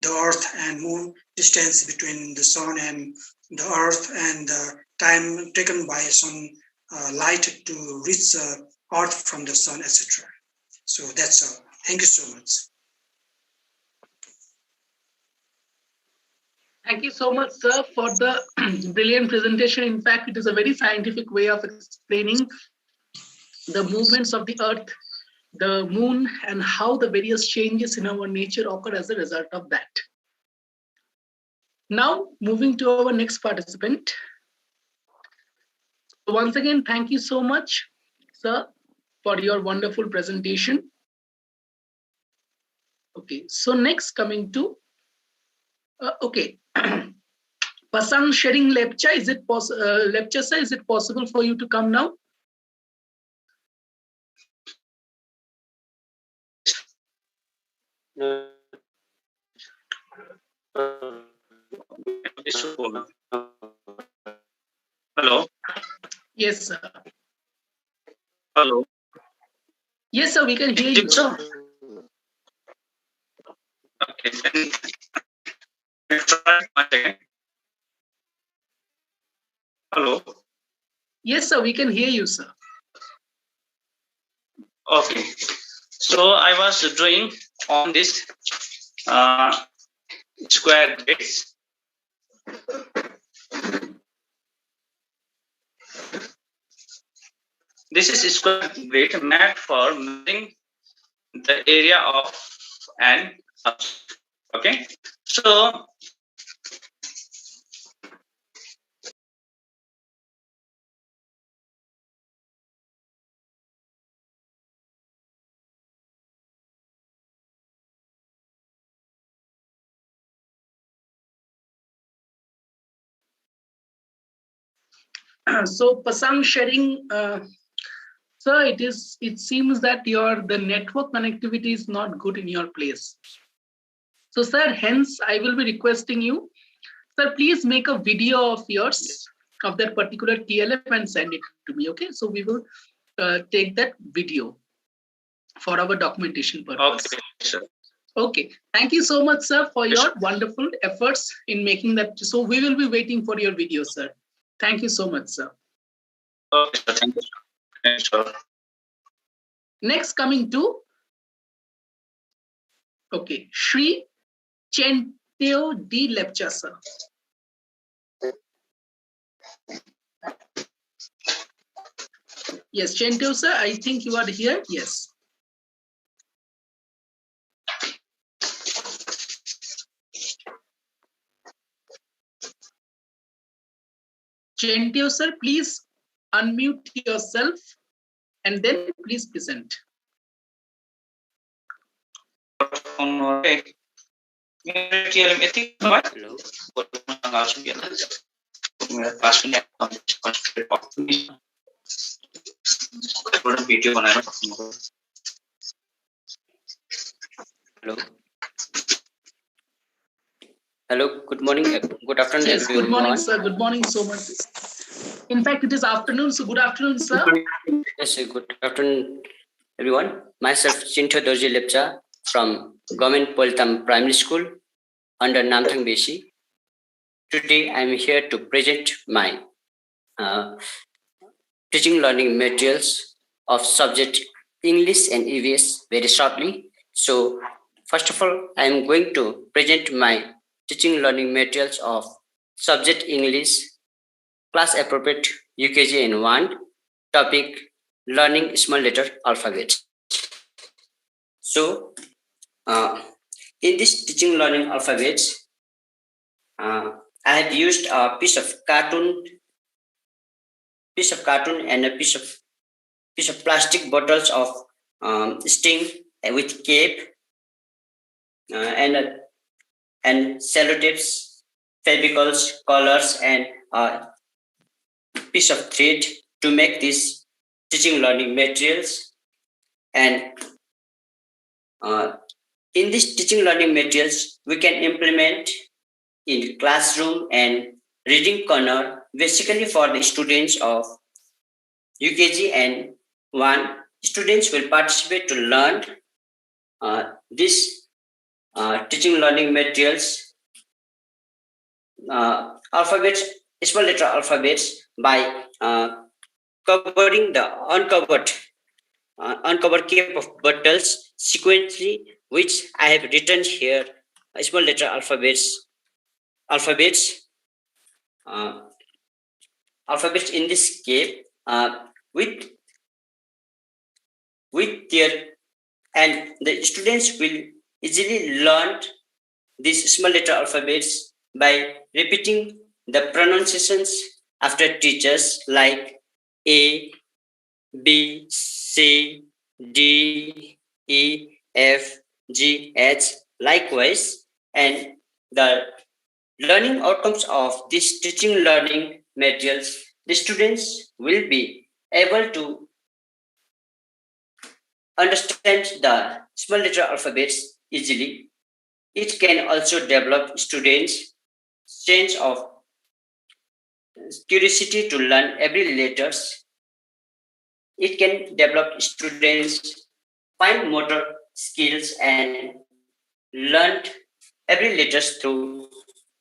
Speaker 4: the Earth and moon, distance between the sun and the Earth, and the time taken by sun light to reach Earth from the sun, etc. So that's all. Thank you so much.
Speaker 5: Thank you so much, sir, for the brilliant presentation. In fact, it is a very scientific way of explaining the movements of the earth, the moon, and how the various changes in our nature occur as a result of that. Now, moving to our next participant. Once again, thank you so much, sir, for your wonderful presentation. Okay, so next coming to, okay. Pasang Shering Lepcha, is it Lepcha, sir, is it possible for you to come now?
Speaker 21: Hello.
Speaker 5: Yes, sir.
Speaker 21: Hello.
Speaker 5: Yes, sir, we can hear you.
Speaker 21: Sir. Okay. Try once again. Hello.
Speaker 5: Yes, sir, we can hear you, sir.
Speaker 21: Okay. So I was drawing on this square grids. This is a square grid made for measuring the area of an subject. Okay. So
Speaker 5: So Pasang Sharing, sir, it seems that the network connectivity is not good in your place. So, sir, hence I will be requesting you, sir, please make a video of yours of that particular TLF and send it to me. Okay, so we will take that video for our documentation purpose.
Speaker 21: okay, sir.
Speaker 5: Okay, thank you so much, sir, for your wonderful efforts in making that. So we will be waiting for your video, sir. Thank you so much, sir.
Speaker 21: Okay, sir. Thank you, sir. Thank you, sir.
Speaker 5: Next, coming to, okay, Shri Chenteo D. Lepcha, sir. Yes, Chenteo, sir, I think you are here. Yes. Chenteo, sir, please unmute yourself and then please present.
Speaker 21: Okay.
Speaker 1: Hello. Hello. Good morning. Good afternoon,
Speaker 5: Yes,
Speaker 1: everyone.
Speaker 5: good morning, sir. Good morning so much. In fact, it is afternoon, so good afternoon, sir.
Speaker 1: Yes, sir. Good afternoon, everyone. Myself, Chinto Dorji Lepcha from Government Politam Primary School under Namthang Besi. Today, I am here to present my teaching learning materials of subject English and EVS very shortly. So, first of all, I am going to present my teaching learning materials of subject English, class appropriate UKG in 1, topic learning small letter alphabet. So, in this teaching learning alphabets, I have used a piece of cartoon and a piece of plastic bottles of sting with cape and sellotapes, fevicals, colors, and a piece of thread to make these teaching learning materials. And in these teaching learning materials, we can implement in classroom and reading corner, basically for the students of UKG and 1. Students will participate to learn this teaching learning materials, alphabets, small letter alphabets by covering the uncovered cape of bottles sequentially, which I have written here, small letter alphabets alphabets, uh, alphabets in this cave with their, and the students will easily learn these small letter alphabets by repeating the pronunciations after teachers like A, B, C, D, E, F, G, H. Likewise, and the learning outcomes of these teaching learning materials, the students will be able to understand the small letter alphabets easily. It can also develop students' sense of curiosity to learn every letters. It can develop students' fine motor skills and learn every letters through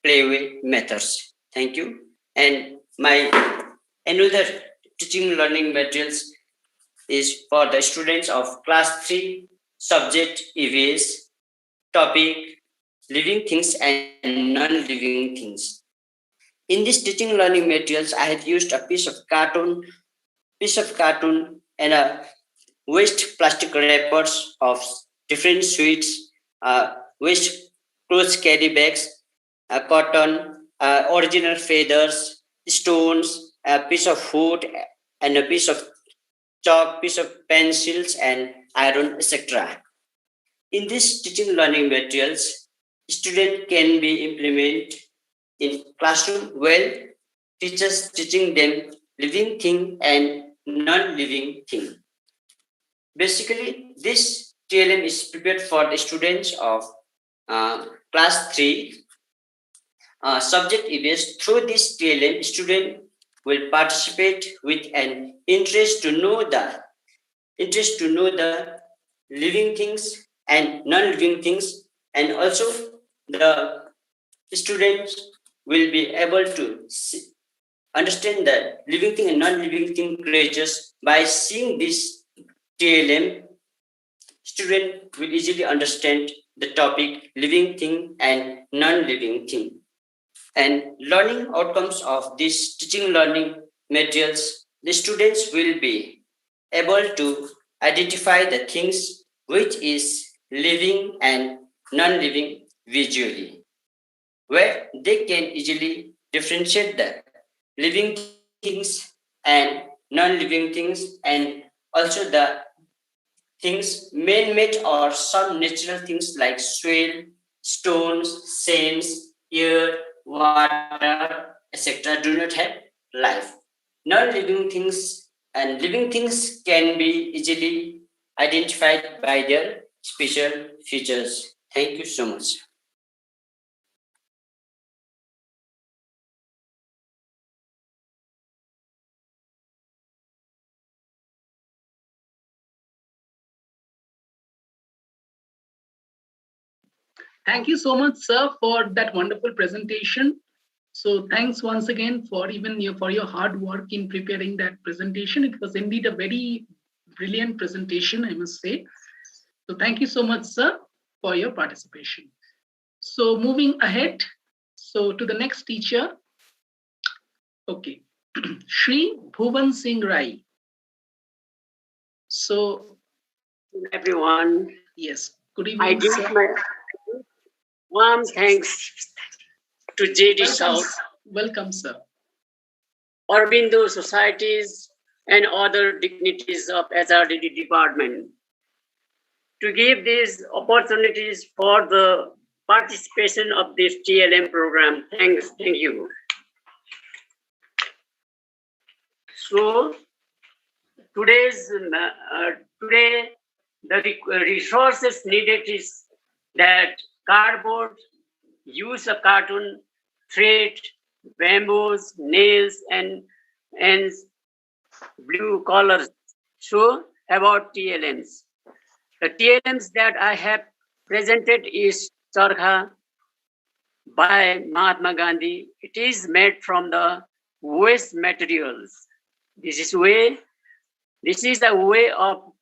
Speaker 1: playway methods. Thank you. And my another teaching learning materials is for the students of class 3 subject EVS topic living things and non-living things. In this teaching learning materials, I have used a piece of cartoon and a waste plastic wrappers of different sweets, waste clothes carry bags, cotton, original feathers, stones, a piece of wood, and a piece of chalk, piece of pencils, and iron, etc. In these teaching learning materials, students can be implemented in classroom well, teachers teaching them living thing and non-living thing. Basically, this TLM is prepared for the students of class 3 subject areas. Through this TLM, student will participate with an interest to know the living things and non-living things, and also the students will be able to understand the living thing and non-living thing creatures. By seeing this TLM, student will easily understand the topic living thing and non-living thing. And learning outcomes of these teaching learning materials, the students will be able to identify the things which is living and non-living visually, where they can easily differentiate the living things and non-living things, and also the things man-made or some natural things like soil, stones, sands, air, water, etc. do not have life. Non-living things and living things can be easily identified by their special features. Thank you so much.
Speaker 5: Thank you so much, sir, for that wonderful presentation. So thanks once again for your hard work in preparing that presentation. It was indeed a very brilliant presentation, I must say. So thank you so much, sir, for your participation. So moving ahead, so to the next teacher. Okay, Shri Bhuvan Singh Rai. So
Speaker 7: everyone.
Speaker 5: Yes, good evening.
Speaker 7: I give
Speaker 5: sir.
Speaker 7: my warm thanks to JD South,
Speaker 5: Welcome, sir.
Speaker 7: Aurobindo societies, and other dignitaries of SRDD department to give these opportunities for the participation of this TLM program. Thank you. So today the resources needed is that cardboard, use of cartoon, thread, bamboos, nails, and blue collars. So about TLMs. The TLMs that I have presented is Charkha by Mahatma Gandhi. It is made from the waste materials. This is a way of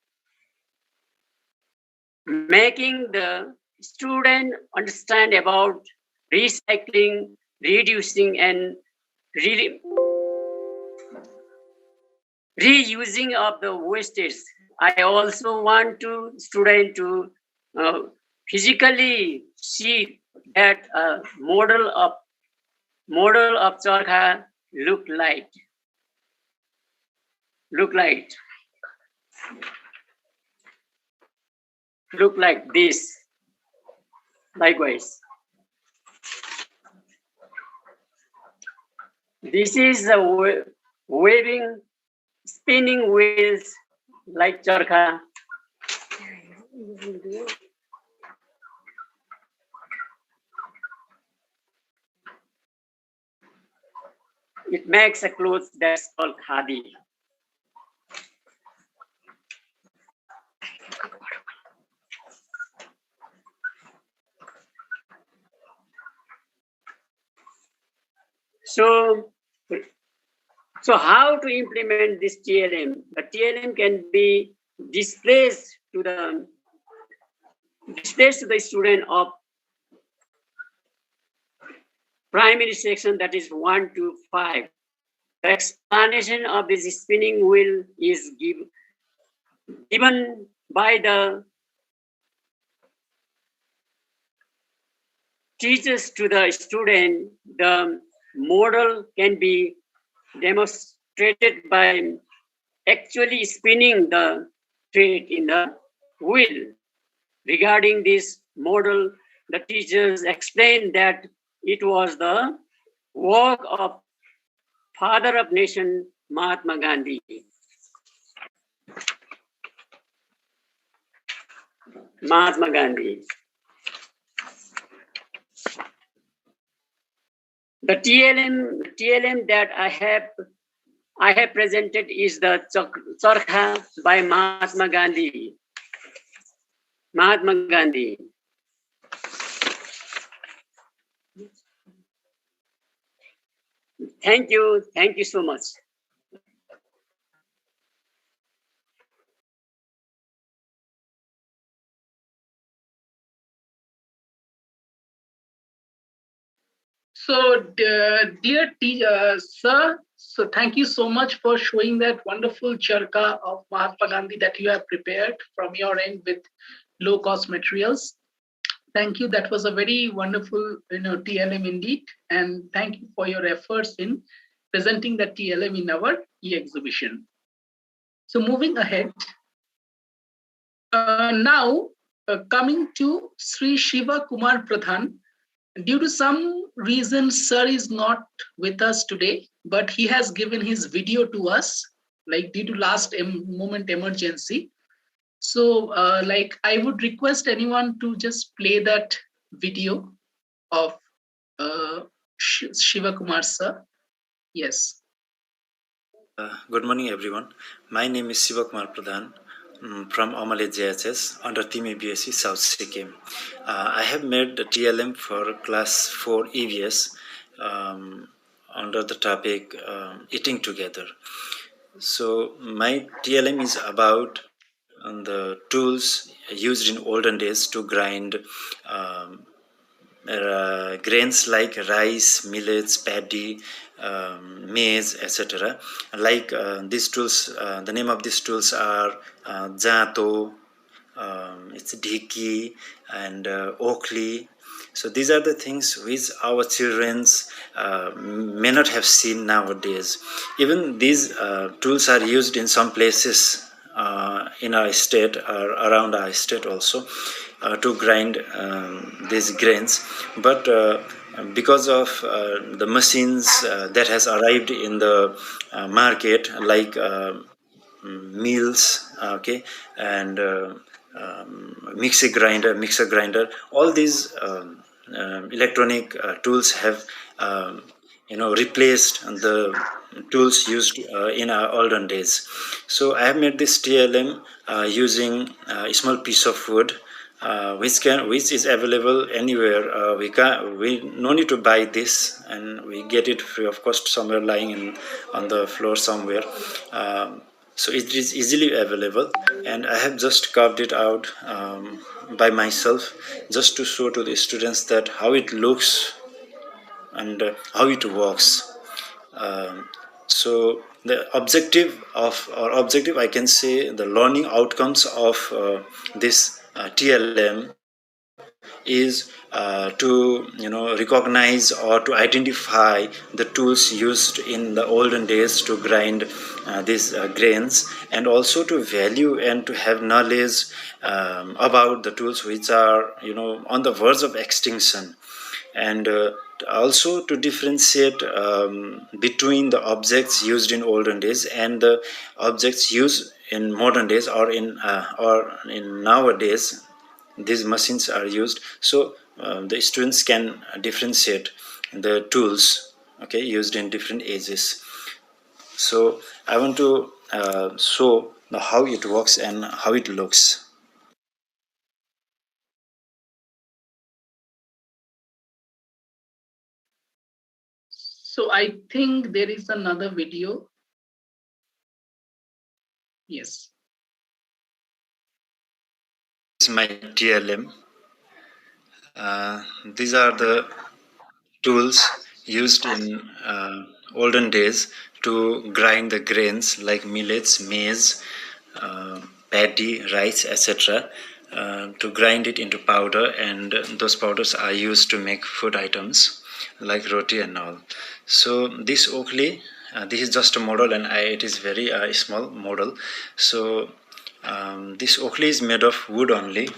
Speaker 7: making the student understand about recycling, reducing and reusing of the wastage. I also want to student to physically see that model of charkha look like this. Likewise, this is the waving, spinning wheels like charkha. It makes a cloth that's called khadi. So how to implement this TLM? The TLM can be displayed to the student of primary section, that is 1 to 5. The explanation of this spinning wheel is given by the teachers to the student. The model can be demonstrated by actually spinning the thread in the wheel. Regarding this model, the teachers explained that it was the work of father of nation, Mahatma Gandhi. Mahatma Gandhi. The TLM that I have presented is the Charkha by Mahatma Gandhi. Mahatma Gandhi. Thank you so much.
Speaker 5: So, dear sir, so thank you so much for showing that wonderful charkha of Mahatma Gandhi that you have prepared from your end with low-cost materials. Thank you. That was a very wonderful, TLM indeed, and thank you for your efforts in presenting that TLM in our e-exhibition. So, moving ahead, now coming to Sri Shiva Kumar Pradhan. Due to some reason, sir is not with us today, but he has given his video to us, like due to last moment emergency. So, I would request anyone to just play that video of Shiva Kumar sir. Yes.
Speaker 8: Good morning, everyone. My name is Shiva Kumar Pradhan from Amale JHS under Team ABSC South Sikkim. I have made the TLM for class 4 EVS under the topic eating together. So my TLM is about the tools used in olden days to grind grains like rice, millets, paddy, maize, etc. Like these tools, the name of these tools are jato, it's dhiki, and oakley. So these are the things which our children may not have seen nowadays. Even these tools are used in some places in our state or around our state also to grind these grains, but because of the machines that has arrived in the market, like mills, okay, and mixer grinder, all these electronic tools have replaced the tools used in our olden days. So I have made this TLM using a small piece of wood, which is available anywhere. We no need to buy this, and we get it free of cost somewhere lying on the floor somewhere. So it is easily available, and I have just carved it out by myself, just to show to the students that how it looks and how it works. So the objective I can say the learning outcomes of this TLM is to recognize or to identify the tools used in the olden days to grind these grains, and also to value and to have knowledge about the tools which are on the verge of extinction, and also to differentiate between the objects used in olden days and the objects used in modern days, or in nowadays these machines are used. So the students can differentiate the tools, okay, used in different ages. So I want to show how it works and how it looks.
Speaker 5: So I think there is another video. Yes.
Speaker 8: This is my TLM. These are the tools used in olden days to grind the grains like millets, maize, paddy, rice, etc. To grind it into powder, and those powders are used to make food items like roti and all. So this Oakley, this is just a model, and it is very small model. So this Oakley is made of wood only,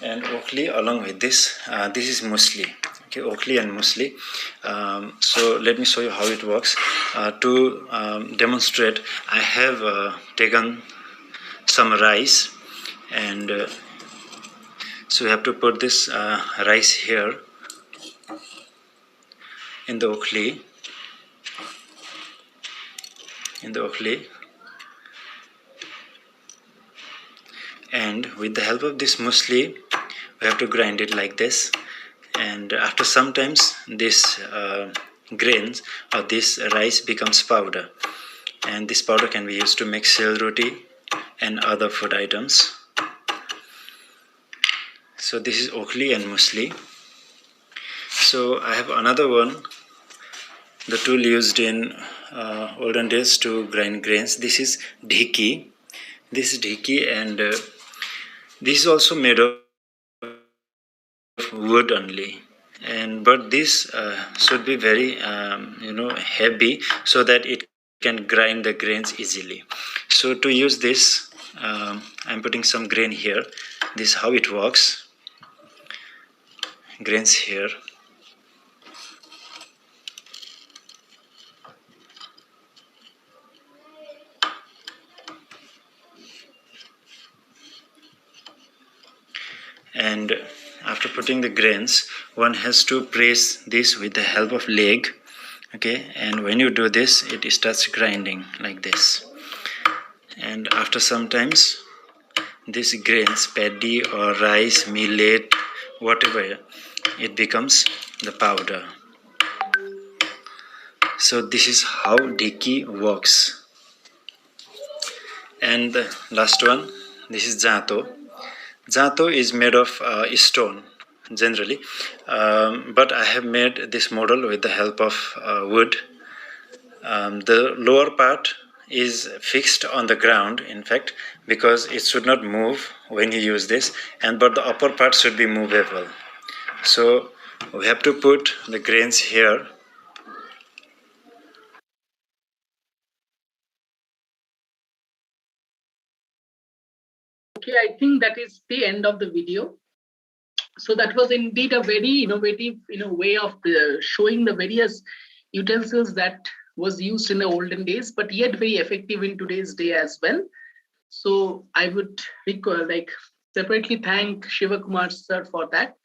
Speaker 8: and Oakley along with this, this is muesli. Okay, Oakley and muesli. So let me show you how it works. To demonstrate, I have taken some rice, and so we have to put this rice here in the Oakley. And with the help of this muesli, we have to grind it like this. And after some times, this grains or this rice becomes powder, and this powder can be used to make sil roti and other food items. So this is Oakley and muesli. So I have another one, the tool used in olden days to grind grains. This is dhiki. This is dhiki, and this is also made of wood only. And but this should be very heavy, so that it can grind the grains easily. So to use this, I'm putting some grain here. This is how it works. Grains here. And after putting the grains, one has to press this with the help of leg. Okay, and when you do this, it starts grinding like this. And after some times, these grains, paddy or rice, millet, whatever, it becomes the powder. So this is how dhiki works. And the last one, this is jato. Jato is made of stone generally, but I have made this model with the help of wood. The lower part is fixed on the ground, in fact, because it should not move when you use this, but the upper part should be movable. So we have to put the grains here.
Speaker 5: Okay, I think that is the end of the video. So that was indeed a very innovative way of showing the various utensils that was used in the olden days, but yet very effective in today's day as well. So I would separately thank Shiva Kumar sir for that.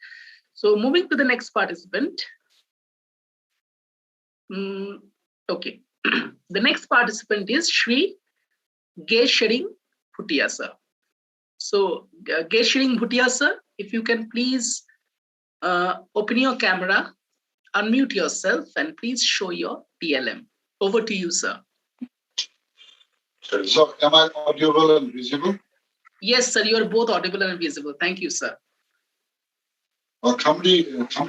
Speaker 5: So moving to the next participant. Okay, the next participant is Shri Gesharing Bhutia sir. So Gesharing Bhutia sir, if you can please open your camera, unmute yourself, and please show your TLM. Over to you, sir.
Speaker 3: So am I audible and visible?
Speaker 5: Yes, sir, you are both audible and visible. Thank you, sir.
Speaker 3: Namaste.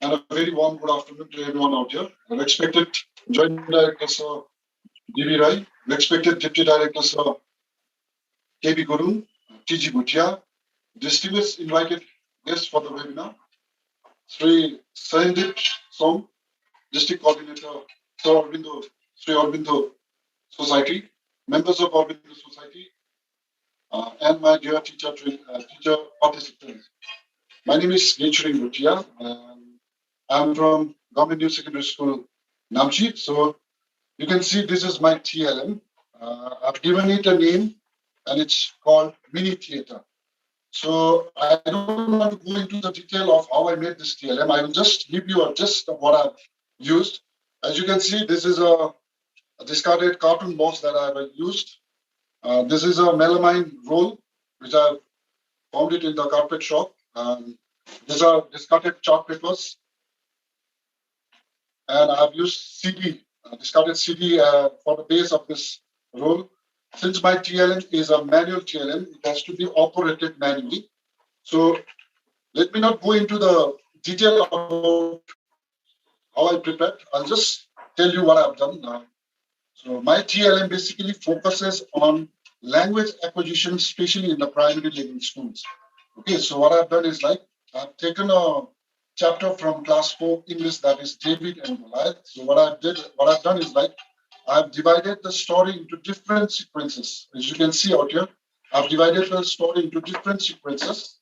Speaker 3: and a very warm good afternoon to everyone out here. Respected Joint Director Sir D.V. Rai, respected Deputy Director Sir K.B. Guru, T.G. Bhutia, distinguished invited guests for the webinar, Sri Sandip Som, District Coordinator, Sir Aurobindo, Sri Aurobindo Society, members of Aurobindo Society, and my dear teacher participants. My name is Nichuring Bhutia. I'm from Government New Secondary School, Namchi. So you can see this is my TLM. I've given it a name, and it's called Mini Theater. So I don't want to go into the detail of how I made this TLM. I will just give you a gist of what I've used. As you can see, this is a discarded cartoon box that I've used. This is a melamine roll, which I've found it in the carpet shop. These are discarded chart papers. And I've used CD, discarded CD for the base of this roll. Since my TLM is a manual TLM, it has to be operated manually. So let me not go into the detail about how I prepared. I'll just tell you what I've done now. So my TLM basically focuses on language acquisition, especially in the primary level schools. Okay, so what I've done is like, I've taken a chapter from class 4 English, that is David and Goliath. So what I've done is like, I've divided the story into different sequences. As you can see out here, I've divided the story into different sequences.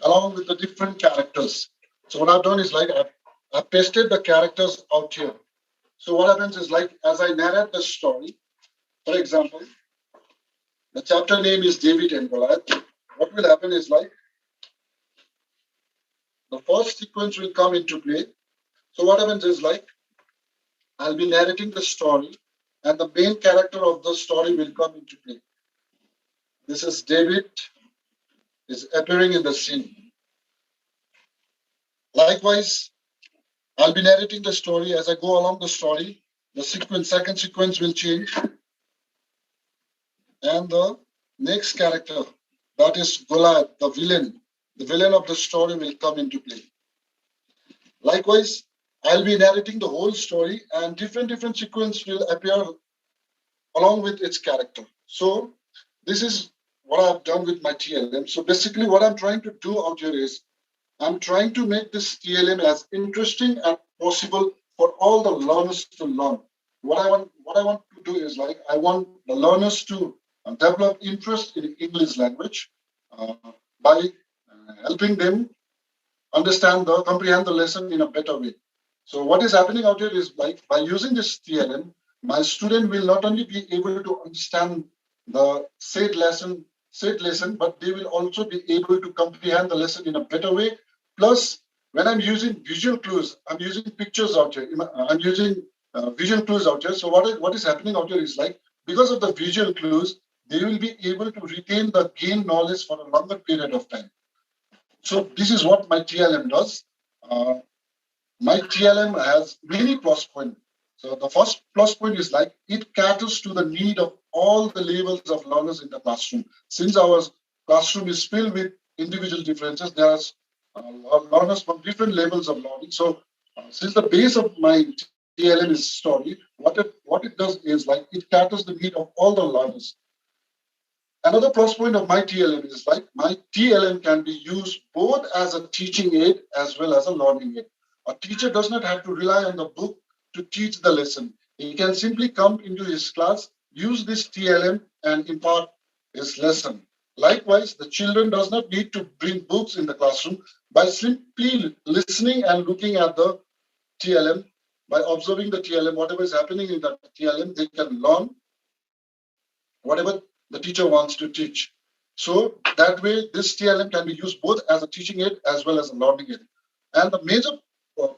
Speaker 3: Along with the different characters. So what I've done is like, I've pasted the characters out here. So what happens is like, as I narrate the story, for example, the chapter name is David and Goliath. What will happen is like, the first sequence will come into play. So what happens is like, I'll be narrating the story and the main character of the story will come into play. This is David is appearing in the scene. Likewise, I'll be narrating the story. As I go along the story, the second sequence will change. And the next character, that is Goliath, the villain of the story will come into play. Likewise, I'll be narrating the whole story and different sequences will appear along with its character. So this is what I've done with my TLM. So basically what I'm trying to do out here is, I'm trying to make this TLM as interesting as possible for all the learners to learn. What I want to do is like, I want the learners to develop interest in English language by helping them comprehend the lesson in a better way. So what is happening out here is like, by using this TLM, my student will not only be able to understand the said lesson, but they will also be able to comprehend the lesson in a better way. Plus, when I'm using visual clues, I'm using pictures out here. I'm using visual clues out here. So what is happening out here is like, because of the visual clues, they will be able to retain the gain knowledge for a longer period of time. So this is what my TLM does. My TLM has many plus points. So the first plus point is like, it caters to the need of all the levels of learners in the classroom. Since our classroom is filled with individual differences, there are learners from different levels of learning. So since the base of my TLM is story, what it does is like, it caters the need of all the learners. Another plus point of my TLM is like, my TLM can be used both as a teaching aid as well as a learning aid. A teacher does not have to rely on the book to teach the lesson. He can simply come into his class, use this TLM and impart his lesson. Likewise, the children does not need to bring books in the classroom. By simply listening and looking at the TLM, by observing the TLM, whatever is happening in the TLM, they can learn whatever the teacher wants to teach. So that way, this TLM can be used both as a teaching aid as well as a learning aid. And the major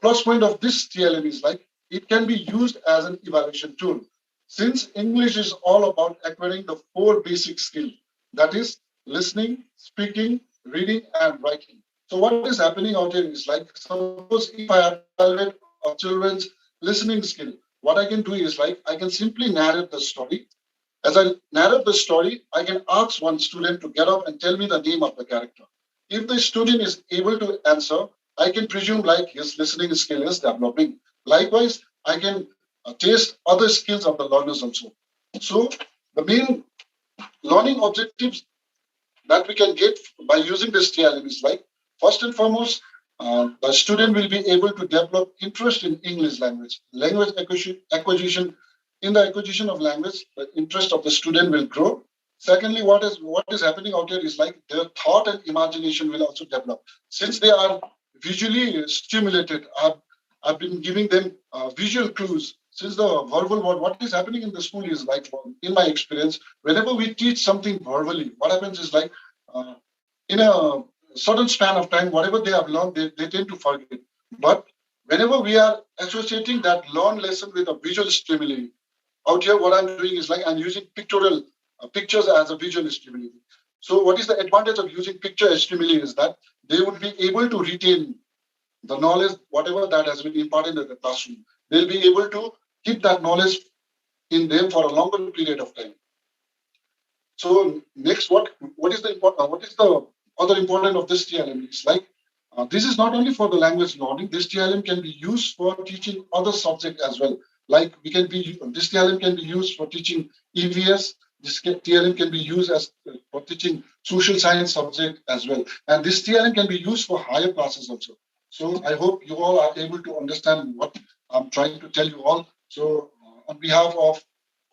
Speaker 3: plus point of this TLM is like, it can be used as an evaluation tool. Since English is all about acquiring the 4 basic skills, that is listening, speaking, reading, and writing. So what is happening out here is like, suppose if I evaluate a children's listening skill, what I can do is like, I can simply narrate the story. As I narrate the story, I can ask one student to get up and tell me the name of the character. If the student is able to answer, I can presume like his listening skill is developing. Likewise, I can taste other skills of the learners also. So the main learning objectives that we can get by using this TLM is like, first and foremost, the student will be able to develop interest in English language acquisition. In the acquisition of language, the interest of the student will grow. Secondly, what is happening out here is like their thought and imagination will also develop. Since they are visually stimulated, I've been giving them visual clues. Since the verbal what is happening in the school is like, in my experience, whenever we teach something verbally, what happens is like, in a certain span of time, whatever they have learned, they tend to forget. But whenever we are associating that learned lesson with a visual stimuli, out here, what I'm doing is like I'm using pictorial pictures as a visual stimuli. So, what is the advantage of using picture as stimuli is that they would be able to retain the knowledge, whatever that has been imparted in the classroom. They'll be able to keep that knowledge in them for a longer period of time. So next, what is the other important of this TLM? It's like this is not only for the language learning. This TLM can be used for teaching other subjects as well. Like this TLM can be used for teaching EVS. This TLM can be used as for teaching social science subject as well. And this TLM can be used for higher classes also. So I hope you all are able to understand what I'm trying to tell you all. So on behalf of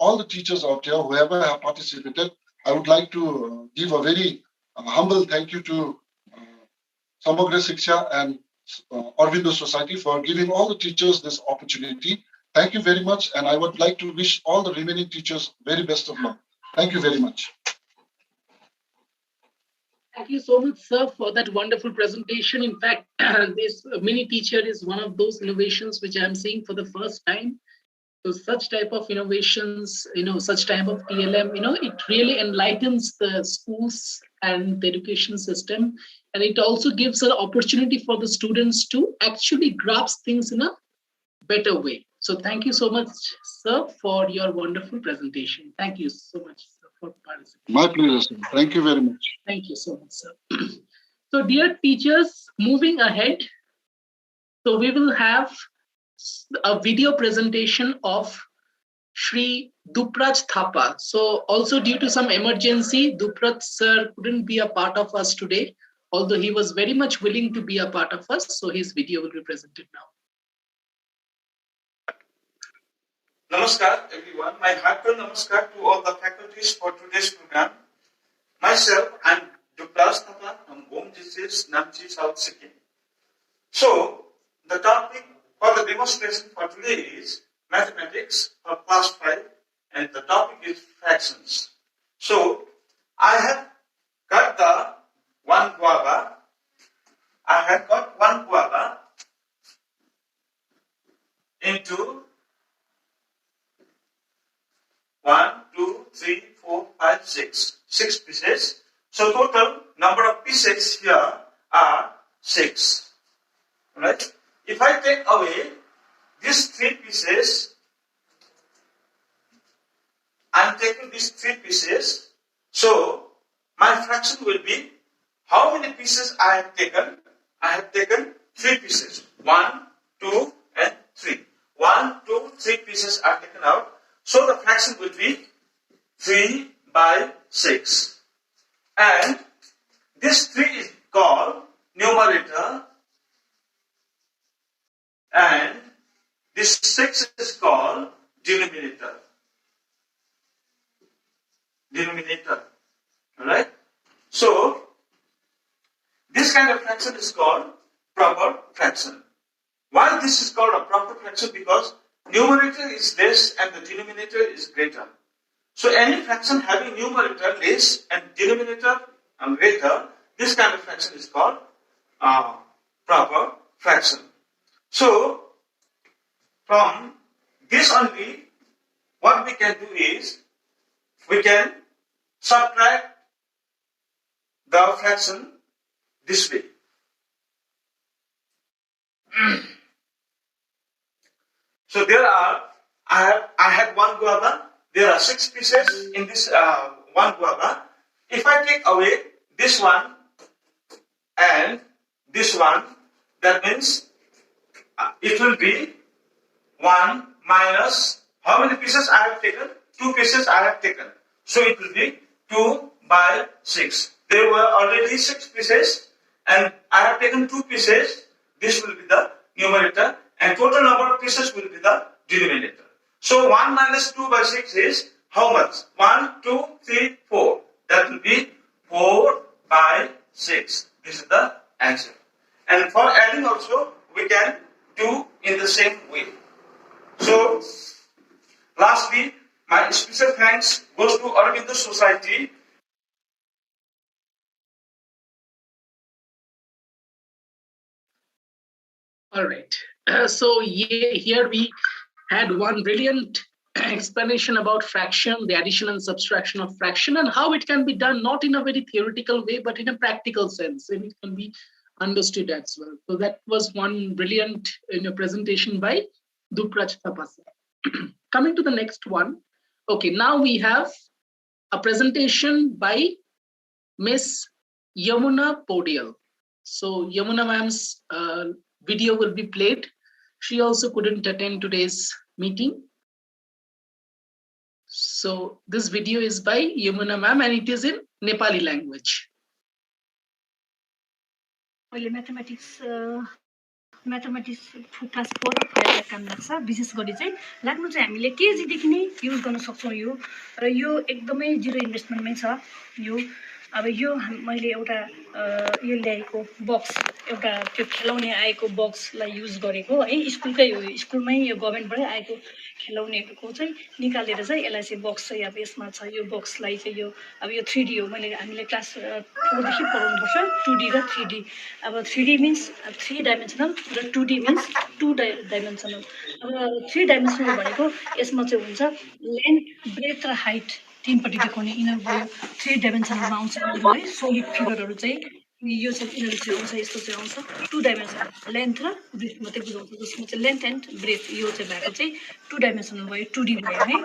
Speaker 3: all the teachers out there, whoever have participated, I would like to give a very humble thank you to Samagra Shiksha and Aurobindo Society for giving all the teachers this opportunity. Thank you very much, and I would like to wish all the remaining teachers very best of luck. Thank you very much.
Speaker 5: Thank you so much, sir, for that wonderful presentation. In fact, this mini teacher is one of those innovations which I'm seeing for the first time. So such type of innovations, such type of TLM, it really enlightens the schools and the education system. And it also gives an opportunity for the students to actually grasp things in a better way. So thank you so much, sir, for your wonderful presentation. Thank you so much, sir, for participating.
Speaker 3: My pleasure, sir. Thank you very much.
Speaker 5: Thank you so much, sir. So dear teachers, moving ahead, so we will have a video presentation of Shri Dupraj Thapa. So also due to some emergency, Dupraj sir couldn't be a part of us today, although he was very much willing to be a part of us. So his video will be presented now.
Speaker 9: Namaskar everyone. My heartfelt namaskar to all the faculties for today's program. Myself, I'm Dupraj Thapa from home district, Namchi, South Sikkim. So the topic for the demonstration for today is mathematics for class 5, and the topic is fractions. So I have got the one guava. I have got one guava into 1, 2, 3, 4, 5, 6. 6 pieces. So total number of pieces here are 6. Right? If I take away these 3 pieces, I'm taking these 3 pieces. So my fraction will be how many pieces I have taken? I have taken 3 pieces. 1, 2, and 3. 1, 2, 3 pieces are taken out. So the fraction will be 3 by 6. And this 3 is called numerator. And this 6 is called denominator. Alright? So, this kind of fraction is called proper fraction. Why this is called a proper fraction? Because numerator is less and the denominator is greater. So any fraction having numerator less and denominator greater, this kind of fraction is called proper fraction. So from this only, what we can do is, we can subtract the fraction this way. So there are, I had one guava there are 6 pieces in this one guava. If I take away this one and this one, that means it will be 1 minus how many pieces I have taken? 2 pieces I have taken. So it will be 2 by 6. There were already 6 pieces and I have taken 2 pieces. This will be the numerator and total number of pieces will be the denominator. So 1 minus 2 by 6 is how much? 1, 2, 3, 4. That will be 4 by 6. This is the answer. And for adding also, we can do in the same way. So, lastly, my special thanks goes to Aurobindo Society.
Speaker 5: All right. So here we had one brilliant explanation about fraction, the addition and subtraction of fraction, and how it can be done not in a very theoretical way, but in a practical sense, and it can be understood as well. So that was one brilliant presentation by Dupraj Tapasa. Coming to the next one. Okay, now we have a presentation by Miss Yamuna Podial. So Yamuna ma'am's video will be played. She also couldn't attend today's meeting. So this video is by Yamuna ma'am and it is in Nepali language.
Speaker 10: Mathematics class 4 र 5 मा काम लाग्छ विशेष गरी चाहिँ लाग्नु चाहिँ हामीले KG देखि नै युज गर्न सक्छौं यो र यो एकदमै जिरो इन्भेस्टमेन्टमै छ यो अब यो मैले एउटा यो ल्याएको बक्स एउटा त्यो खेलाउने आएको बक्सलाई युज गरेको है स्कुलकै हो स्कुलमै यो गभर्नमेन्टबाटै आएको खेलाउनेको चाहिँ निकालेर चाहिँ यसलाई चाहिँ बक्स चाहिँ अब यसमा छ यो बक्सलाई चाहिँ यो अब यो 3D हो मैले हामीले क्लास 4 देखि पढाउनु पर्छ 2D र 3D अब 3D मिन्स 3 डाइमेन्सनल र 2D मिन्स 2 डाइमेन्सनल अब 3 डाइमेन्सनल भनेको यसमा चाहिँ हुन्छ लेन्थ ब्रेथ र हाइट तीनपट्टि देखाउने यिनीहरू भयो 3 डाइमेन्सनलमा आउँछ है सोलिड फिगरहरू चाहिँ यो चाहिँ यिनीहरू चाहिँ आउँछ यस्तो चाहिँ आउँछ 2 डाइमेन्सनल लेन्थ र ब्रेथ मात्रै बुझाउँछ जसमा चाहिँ लेन्थ एन्ड ब्रेथ यो चाहिँ भएको चाहिँ 2 डाइमेन्सनल भयो 2D भयो है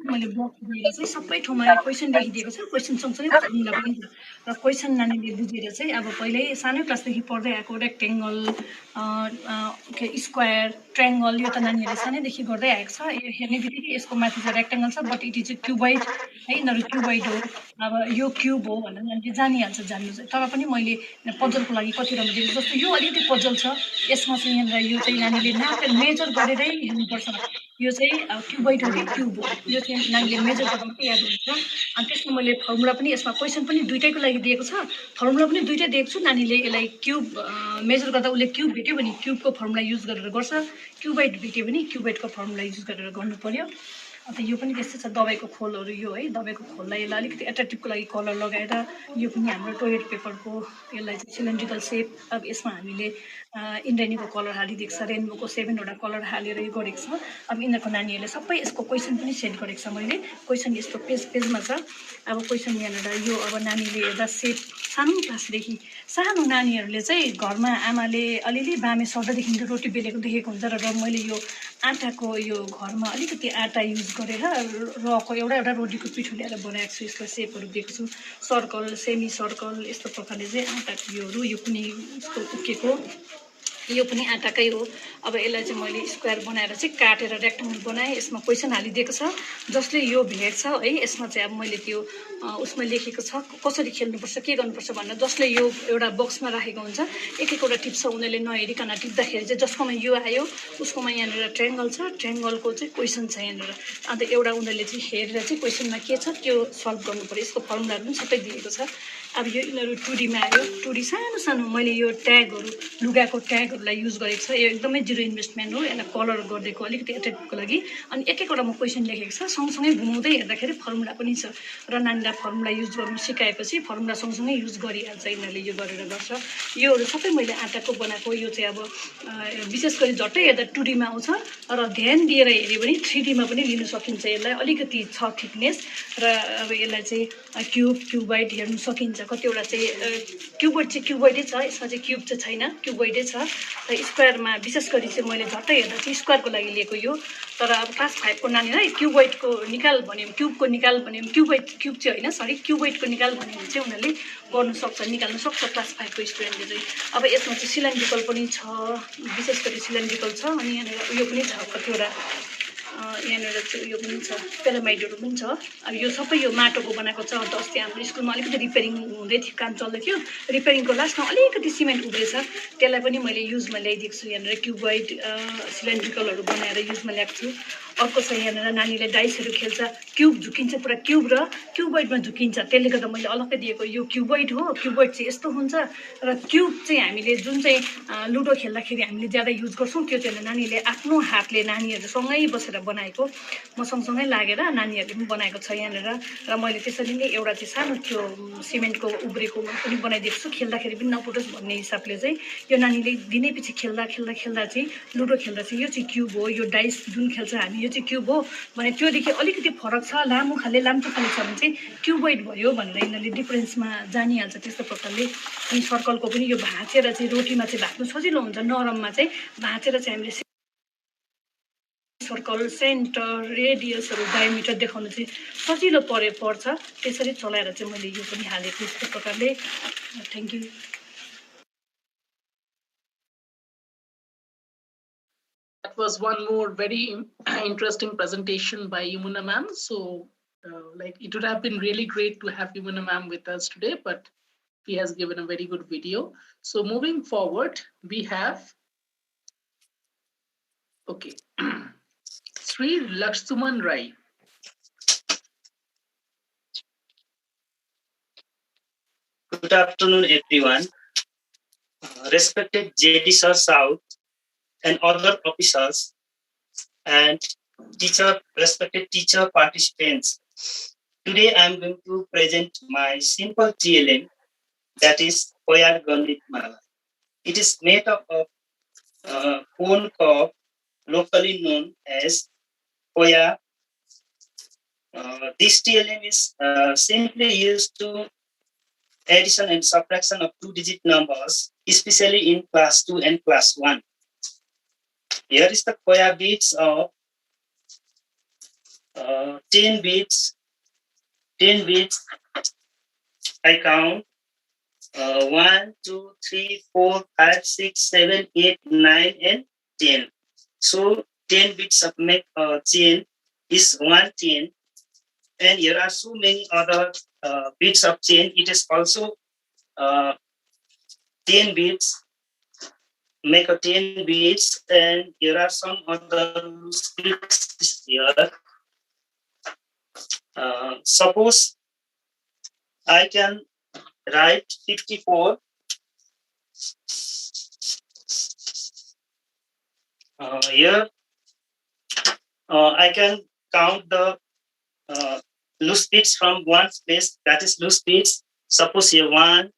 Speaker 10: मैले ब्लक दिएर चाहिँ सबै ठाउँमा क्वेसन लेखिदिएको छ क्वेसन सँगसँगै फर्मुला पनि छ र क्वेसन नानीले बुझेर चाहिँ अब पहिल्यै सानै क्लासदेखि पढ्दै आएको रेक्टेङ्गल स्क्वायर ट्रायङ्गल यो त नानीहरूले सानैदेखि गर्दै आएको छ हेर्ने बित्तिकै यसको माथि चाहिँ रेक्टेङ्गल छ बट इट इज क्युबाइड है यिनीहरू क्युबाइड हो अब यो क्युब हो भनेर नानीले जानिहाल्छ जान्नु चाहिँ तर पनि मैले पजलको लागि कतिवटा दिएको जस्तो यो अलिकति पजल छ यसमा चाहिँ यहाँनिर यो चाहिँ नानीले नापेर मेजर गरेरै हेर्नुपर्छ यो चाहिँ क्युबाइड हो कि क्युब हो यो चाहिँ नानीले मेजर गर्दा मात्रै याद हुन्छ अनि त्यसमा मैले फर्मुला पनि यसमा क्वेसन पनि दुइटैको लागि दिएको छ फर्मुला पनि दुइटै दिएको छु नानीले यसलाई क्युब मेजर गर्दा उसले क्युब भेट्यो भने क्युबको फर्मुला युज गरेर गर्छ क्युबाइड भेट्यो भने क्युबाइडको फर्मुला युज गरेर गर्नु पर्यो अन्त यो पनि त्यस्तै छ दबाईको खोलहरू यो है दबाईको खोललाई यसलाई अलिकति एट्र्याक्टिभको लागि कलर लगाएर यो पनि हाम्रो टोयलेट पेपरको यसलाई चाहिँ सिलिन्ड्रिकल सेप अब यसमा हामीले इन्ड्रायनीको कलर हालिदिएको छ रेनबोको 7वटा कलर हालेर यो गरेको छ अब यिनीहरूको नानीहरूले सबै यसको क्वेसन पनि सेट गरेको छ मैले क्वेसन यस्तो पेजमा छ अब क्वेसन यहाँनिर यो अब नानीले हेर्दा सेट सानो क्लासदेखि सानो नानीहरूले चाहिँ घरमा आमाले अलिअलि बामे सर्दादेखि रोटी बेलेको देखेको हुन्छ र मैले यो आटाको यो घरमा अलिकति आटा युज गरेर रको एउटा रोटीको पिठो ल्याएर बनाएको छु यसलाई सेपहरू दिएको छु सर्कल सेमी सर्कल यस्तो प्रकारले चाहिँ आटाको योहरू यो कुनै यस्तो उकेको यो पनि आटाकै हो अब यसलाई चाहिँ मैले स्क्वायर बनाएर चाहिँ काटेर रेक्टेङ्गल बनाएँ यसमा क्वेसन हालिदिएको छ जसले यो भेट्छ है यसमा चाहिँ अब मैले त्यो उसमा लेखेको छ कसरी खेल्नुपर्छ के गर्नुपर्छ भनेर जसले यो एउटा बक्समा राखेको हुन्छ एक एकवटा टिप्स उनीहरूले नहेरिकन टिप्दाखेरि चाहिँ जसकोमा यो आयो उसकोमा यहाँनिर ट्रायङ्गल छ ट्रायङ्गलको चाहिँ क्वेसन छ यहाँनिर अन्त एउटा उनीहरूले चाहिँ हेरेर चाहिँ क्वेसनमा के छ त्यो सल्भ गर्नु पर्यो यसको फर्मुलाहरू पनि सबै दिएको छ अब यो यिनीहरू 2Dमा आयो 2D सानो सानो मैले यो ट्यागहरू लुगाको ट्यागहरूलाई युज गरेको छ यो एकदमै जिरो इन्भेस्टमेन्ट हो यसलाई कलर गरिदिएको अलिकति एट्र्याक्टिभको लागि अनि एक एकवटा म क्वेसन लेखेको छ सँगसँगै घुमाउँदै हेर्दाखेरि फर्मुला पनि छ र नानीलाई फर्मुला युज गर्नु सिकाएपछि फर्मुला सँगसँगै युज गरिहाल्छ यिनीहरूले यो गरेर गर्छ योहरू सबै मैले आटाको बनाएको यो चाहिँ अब विशेष गरी झट्टै हेर्दा 2Dमा आउँछ र ध्यान दिएर हेऱ्यो भने 3Dमा पनि लिन सकिन्छ यसलाई अलिकति छ थिकनेस र अब यसलाई चाहिँ क्युबाइड हेर्नु सकिन्छ कतिवटा चाहिँ क्युबाइड चाहिँ क्युबाइडै छ यसमा चाहिँ क्युब चाहिँ छैन क्युबाइडै छ र स्क्वायरमा विशेष गरी चाहिँ मैले झट्टै हेर्दा चाहिँ स्क्वायरको लागि लिएको यो तर अब क्लास 5 को नानीलाई क्युबोइडको निकाल भन्यो क्युबको निकाल भन्यो क्युबोइड क्युब चाहिँ होइन सरी क्युबोइडको निकाल भन्यो भने चाहिँ उनीहरूले गर्नु सक्छ निकाल्नु सक्छ क्लास 5 को स्टुडेन्टले चाहिँ अब यसमा चाहिँ सिलिन्ड्रिकल पनि छ विशेष गरी सिलिन्ड्रिकल छ अनि यहाँनिर उयो पनि छ कतिवटा यहाँनिर चाहिँ उयो पनि छ पेरामाइडहरू पनि छ अब यो सबै यो माटोको बनाएको छ अन्त अस्ति हाम्रो स्कुलमा अलिकति रिपेयरिङ हुँदै थियो काम चल्दै थियो रिपेयरिङको लास्टमा अलिकति सिमेन्ट उब्रेछ त्यसलाई पनि मैले युजमा ल्याइदिएको छु यहाँनिर क्युबोइड सिलिन्ड्रिकलहरू बनाएर युजमा ल्याएको छु अर्को छ यहाँनिर नानीले डाइसहरू खेल्छ क्युब झुकिन्छ पुरा क्युब र क्युबोइडमा झुकिन्छ त्यसले गर्दा मैले अलग्गै दिएको यो क्युबोइड हो क्युबोइड चाहिँ यस्तो हुन्छ र क्युब चाहिँ हामीले जुन चाहिँ लुडो खेल्दाखेरि हामीले ज्यादा युज गर्छौँ त्यो चाहिँ नानीले आफ्नो हातले नानीहरूसँगै बसेर बनाएको म सँगसँगै लागेर नानीहरूले पनि बनाएको छ यहाँनिर र मैले त्यसरी नै एउटा चाहिँ सानो त्यो सिमेन्टको उब्रेको पनि बनाइदिएको छु खेल्दाखेरि पनि नपुटोस् भन्ने हिसाबले चाहिँ यो नानीले दिनै पछि खेल्दा खेल्दा खेल्दा चाहिँ लुडो खेल्दा चाहिँ यो चाहिँ क्युब हो यो डाइस जुन खेल्छ हामी यो चाहिँ क्युब हो भने त्योदेखि अलिकति फरक छ लामो खाले लाम्चो खाले छ भने चाहिँ क्युबोइड भयो भनेर यिनीहरूले डिफरेन्समा जानिहाल्छ त्यस्तो प्रकारले अनि सर्कलको पनि यो भाँचेर चाहिँ रोटीमा चाहिँ भाँच्नु सजिलो हुन्छ नरममा चाहिँ भाँचेर चाहिँ हामीले सर्कल सेन्टर रेडियसहरू डायमिटर देखाउनु चाहिँ सजिलो पर्छ त्यसरी चलाएर चाहिँ मैले यो पनि हालेको यस्तो प्रकारले thank you
Speaker 5: That was one more very interesting presentation by Yamuna ma'am. So like it would have been really great to have Yamuna ma'am with us today, but he has given a very good video. So moving forward, we have, okay, Sri Lakshman Rai.
Speaker 12: Good afternoon, everyone. Respected JD Sir South and other officers and respected teacher participants. Today I am going to present my simple TLM, that is Koyar Ganit Mala. It is made up of corn cob, locally known as Koya. This TLM is simply used to addition and subtraction of two-digit numbers, especially in class 2 and class 1. Here is the Koya bits of 10 bits. 10 bits. I count 1, 2, 3, 4, 5, 6, 7, 8, 9, and 10. So 10 bits of make chain is 110. And here are so many other bits of chain. It is also 10 bits. Make a 10 bits, and here are some other bits here. Suppose I can write 54. Here I can count the loose bits from one place, that is loose bits. Suppose here 1,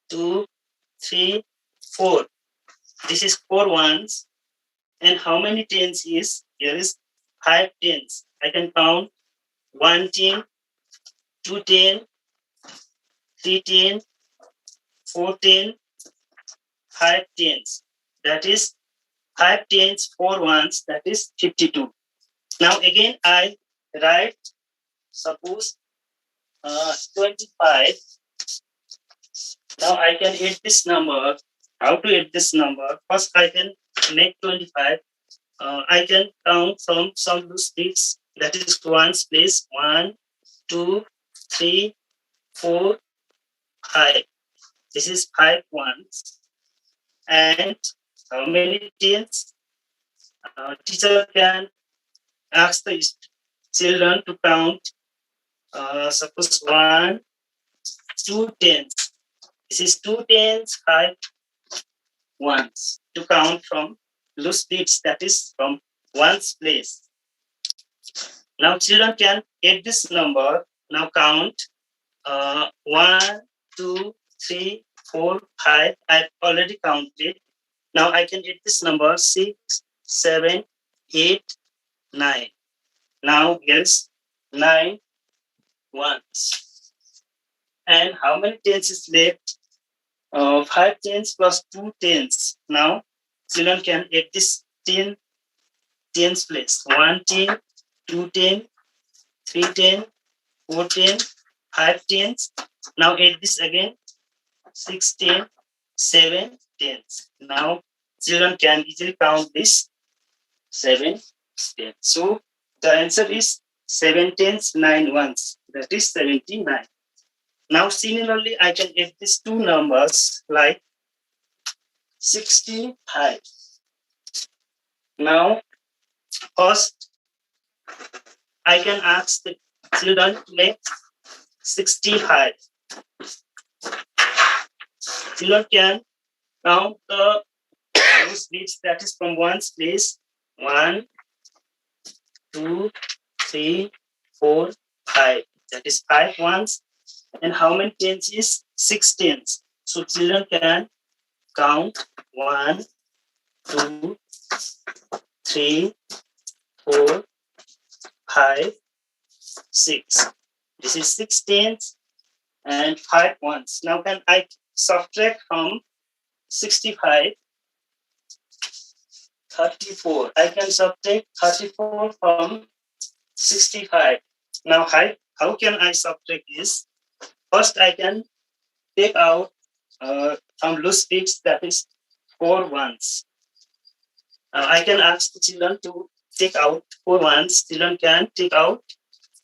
Speaker 12: 2, 3, 4. This is 4 ones. And how many tens is? Here is 5 tens. I can count 1 10, 2 10, 3 10, 4 10, 5 tens. That is 5 tens, 4 ones, that is 52. Now again I write, suppose 25. Now I can add this number. How to add this number? First I can make 25. I can count from some loose bits. That is ones place. 1, 2, 3, 4, 5. This is 5 ones. And how many tens? Teacher can ask the children to count. Suppose 1, 2 tens. This is 2 tens, 5 ones. To count from loose bits, that is from ones place. Now children can add this number. Now count 1, 2, 3, 4, 5. I've already counted. Now I can add this number 6, 7, 8, 9. Now here's 9 ones. And how many tens is left? 5 tens plus 2 tens. Now children can add this 10 tens place. 1 10, 2 10, 3 10, 4 10, 5 tens. Now add this again, 6 10, 7 tens. Now children can easily count this 7 tens. So the answer is 7 tens, 9 ones. That is 79. Now similarly, I can add these two numbers like 65. Now first, I can ask the children to make 65. Children can count the those bits that is from ones place. 1, 2, 3, 4, 5. That is 5 ones. And how many tens is 6 tens. So children can count 1, 2, 3, 4, 5, 6. This is 6 tens and 5 ones. Now can I subtract from 65? 34. I can subtract 34 from 65. Now how can I subtract this? First I can take out some loose bits, that is 4 ones. I can ask the children to take out 4 ones. Children can take out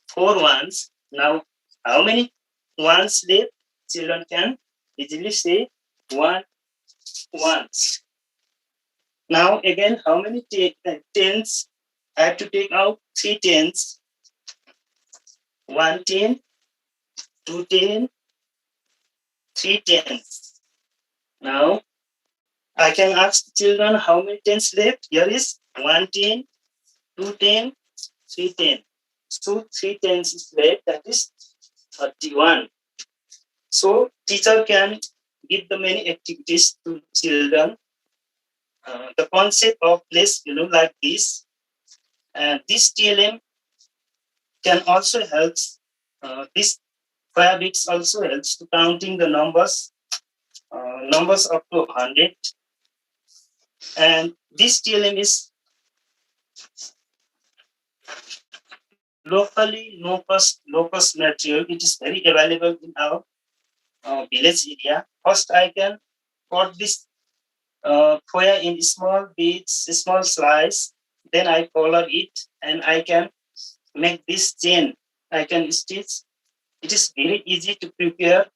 Speaker 12: 4 ones. Now how many ones left? Children can easily say 1 ones. Now again, how many tens? I have to take out 3 tens. 1 10, 2 10, 3 tens. Now I can ask the children how many tens left. Here is 1 10, 2 10, 3 10. So 3 tens is left, that is 31. So teacher can give the many activities to children. The concept of place balloon like this, and this TLM can also help. This fire bits also helps to counting the numbers up to 100. And this TLM is locally low cost material. It is very available in our village area. First, I can cut this foil in small bits, small slice. Then I color it, and I can make this chain. I can stitch. It is very easy to prepare,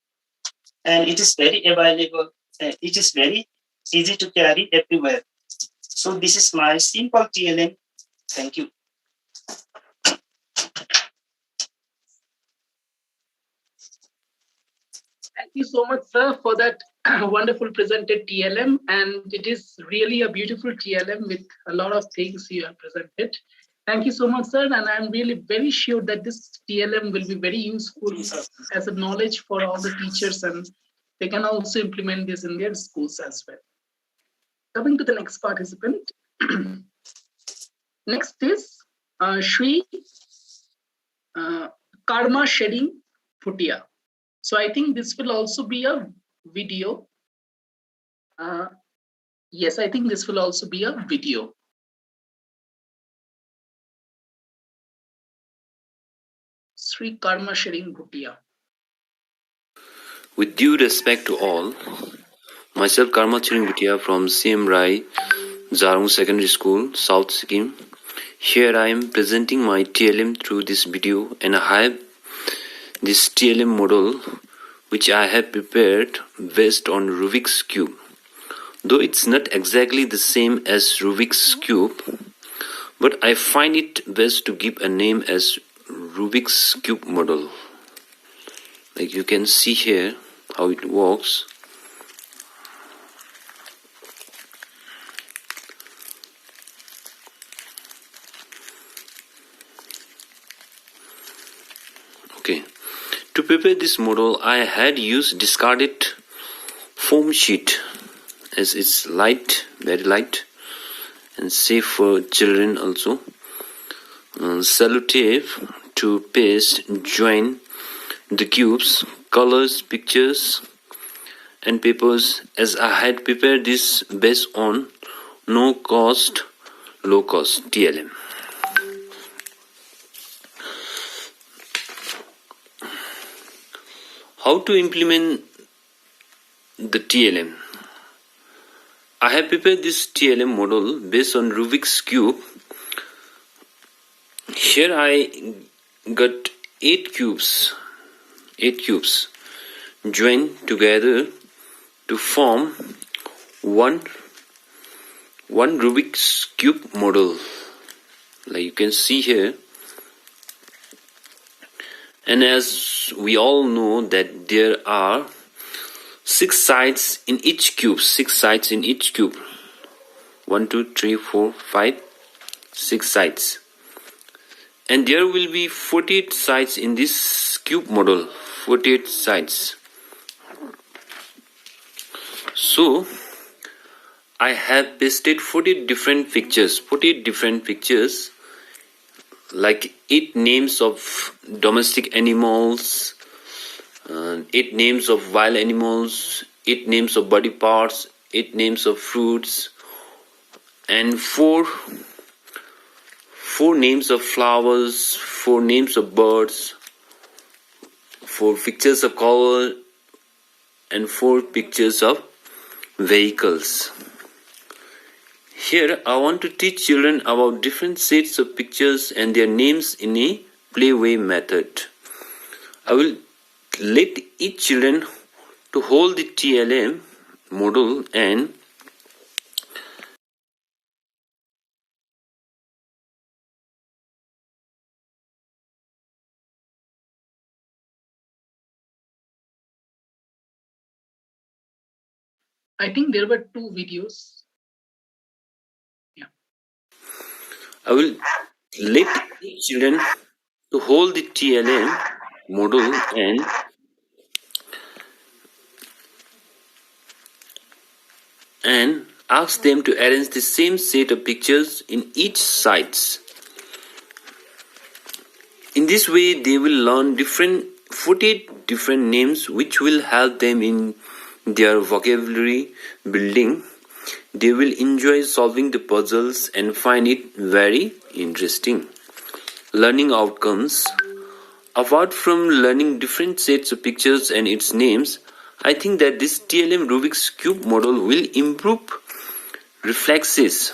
Speaker 12: and it is very available. It is very easy to carry everywhere. So this is my simple TLM. Thank you.
Speaker 5: Thank you so much, sir, for that wonderful presented TLM. And it is really a beautiful TLM with a lot of things you have presented. Thank you so much, sir. And I'm really very sure that this TLM will be very useful as a knowledge for all the teachers, and they can also implement this in their schools as well. Coming to the next participant. Next is Shri Karma Shedding Bhutia. So I think this will also be a video. Yes, I think this will also be a video. Sri Karma Shedding Bhutia.
Speaker 13: With due respect to all, myself Karma Shedding Bhutia from CM Rai, Zarung Secondary School, South Sikkim. Here I am presenting my TLM through this video, and I have this TLM model which I have prepared based on Rubik's Cube. Though it's not exactly the same as Rubik's Cube, but I find it best to give a name as Rubik's Cube model. Like you can see here how it works. Okay. To prepare this model, I had used discarded foam sheet as it's light, very light, and safe for children also. Sellotape to paste, join the cubes, colors, pictures, and papers, as I had prepared this based on no cost, low cost TLM. How to implement the TLM? I have prepared this TLM model based on Rubik's Cube. Here I got 8 cubes joined together to form one Rubik's Cube model, like you can see here. And as we all know that there are 6 sides in each cube. 1, 2, 3, 4, 5, 6 sides. And there will be 48 sides in this cube model. 48 sides. So I have pasted 48 different pictures. Like 8 names of domestic animals, 8 names of wild animals, 8 names of body parts, 8 names of fruits, and 4 names of flowers, 4 names of birds, 4 pictures of color, and 4 pictures of vehicles. Here I want to teach children about different sets of pictures and their names in a playway method. I will let each children to hold the TLM model and
Speaker 5: I think there were 2 videos.
Speaker 13: I will let each children to hold the TLM model and ask them to arrange the same set of pictures in each sides. In this way, they will learn 48 different names which will help them in their vocabulary building. They will enjoy solving the puzzles and find it very interesting. Learning outcomes. Apart from learning different sets of pictures and its names, I think that this TLM Rubik's Cube model will improve reflexes.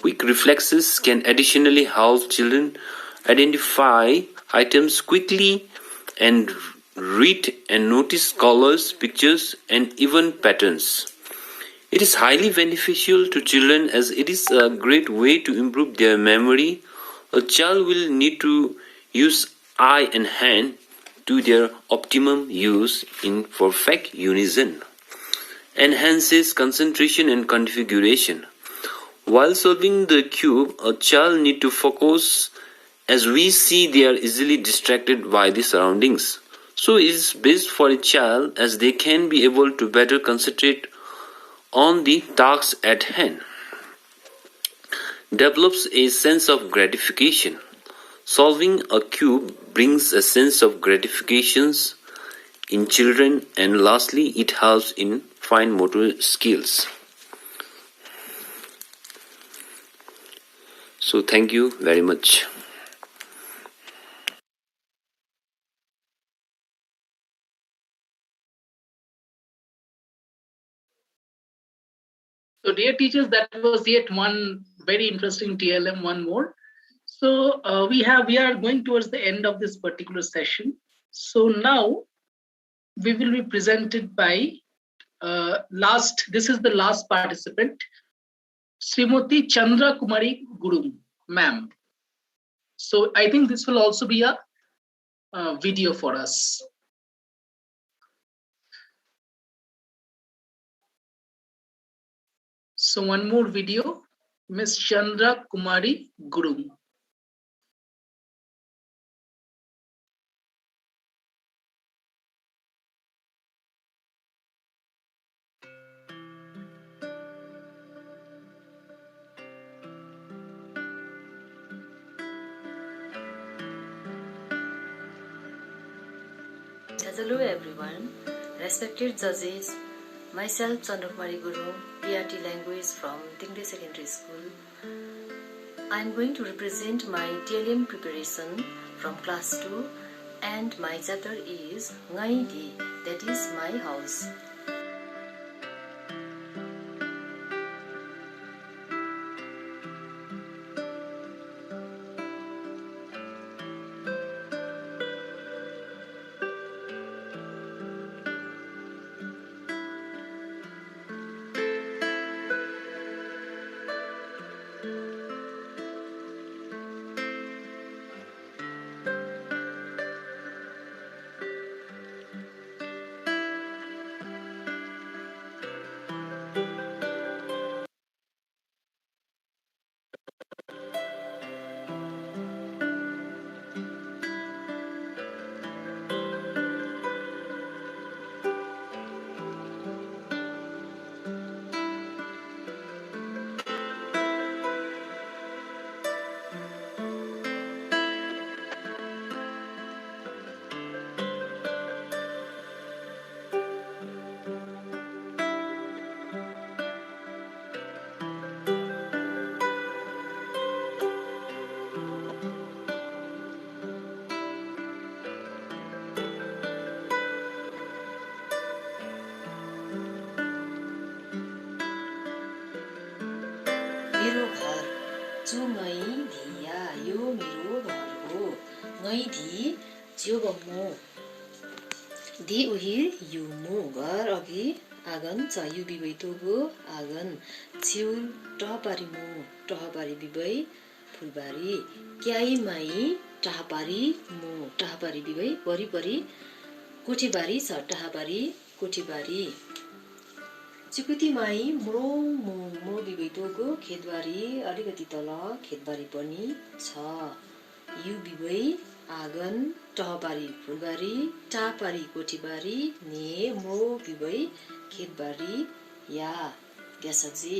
Speaker 13: Quick reflexes can additionally help children identify items quickly and read and notice colors, pictures, and even patterns. It is highly beneficial to children as it is a great way to improve their memory. A child will need to use eye and hand to their optimum use in perfect unison. Enhances concentration and configuration. While solving the cube, a child needs to focus. As we see, they are easily distracted by the surroundings. So it is best for a child as they can be able to better concentrate on the task at hand. Develops a sense of gratification. Solving a cube brings a sense of gratifications in children, and lastly, it helps in fine motor skills. So thank you very much.
Speaker 5: So dear teachers, that was yet one very interesting TLM, one more. So we are going towards the end of this particular session. So now we will be presented by this is the last participant, Srimati Chandra Kumari Guru, ma'am. So I think this will also be a video for us. So one more video, Miss Chandra Kumari Guru.
Speaker 15: Hello everyone, respected judges, Myself, Chandrakumari Guru, PRT language from Tingde Secondary School. I am going to represent my TLM preparation from class 2, and my chapter is Ngai Di, that is my house. मेरो घर चुङै धिया यो मेरो घर हो ngै धि ज्यो बमो दि उहिर युमु घर अघि आँगन छ यु बिबैतोगो आँगन छिउ टहपारी मु टहपारी बिबै फुलबारी क्याई माई टहपारी मु टहपारी बिबै वरिपरि कोठीबारी छ टहपारी कोठीबारी चिकुती माई मो बिबैतोको खेतबारी अलिकति तल खेतबारी पनि छ यु बिबै आँगन टहपारी फुलबारी टापारी कोठीबारी ने मो बिबै खेतबारी या ग्यासजी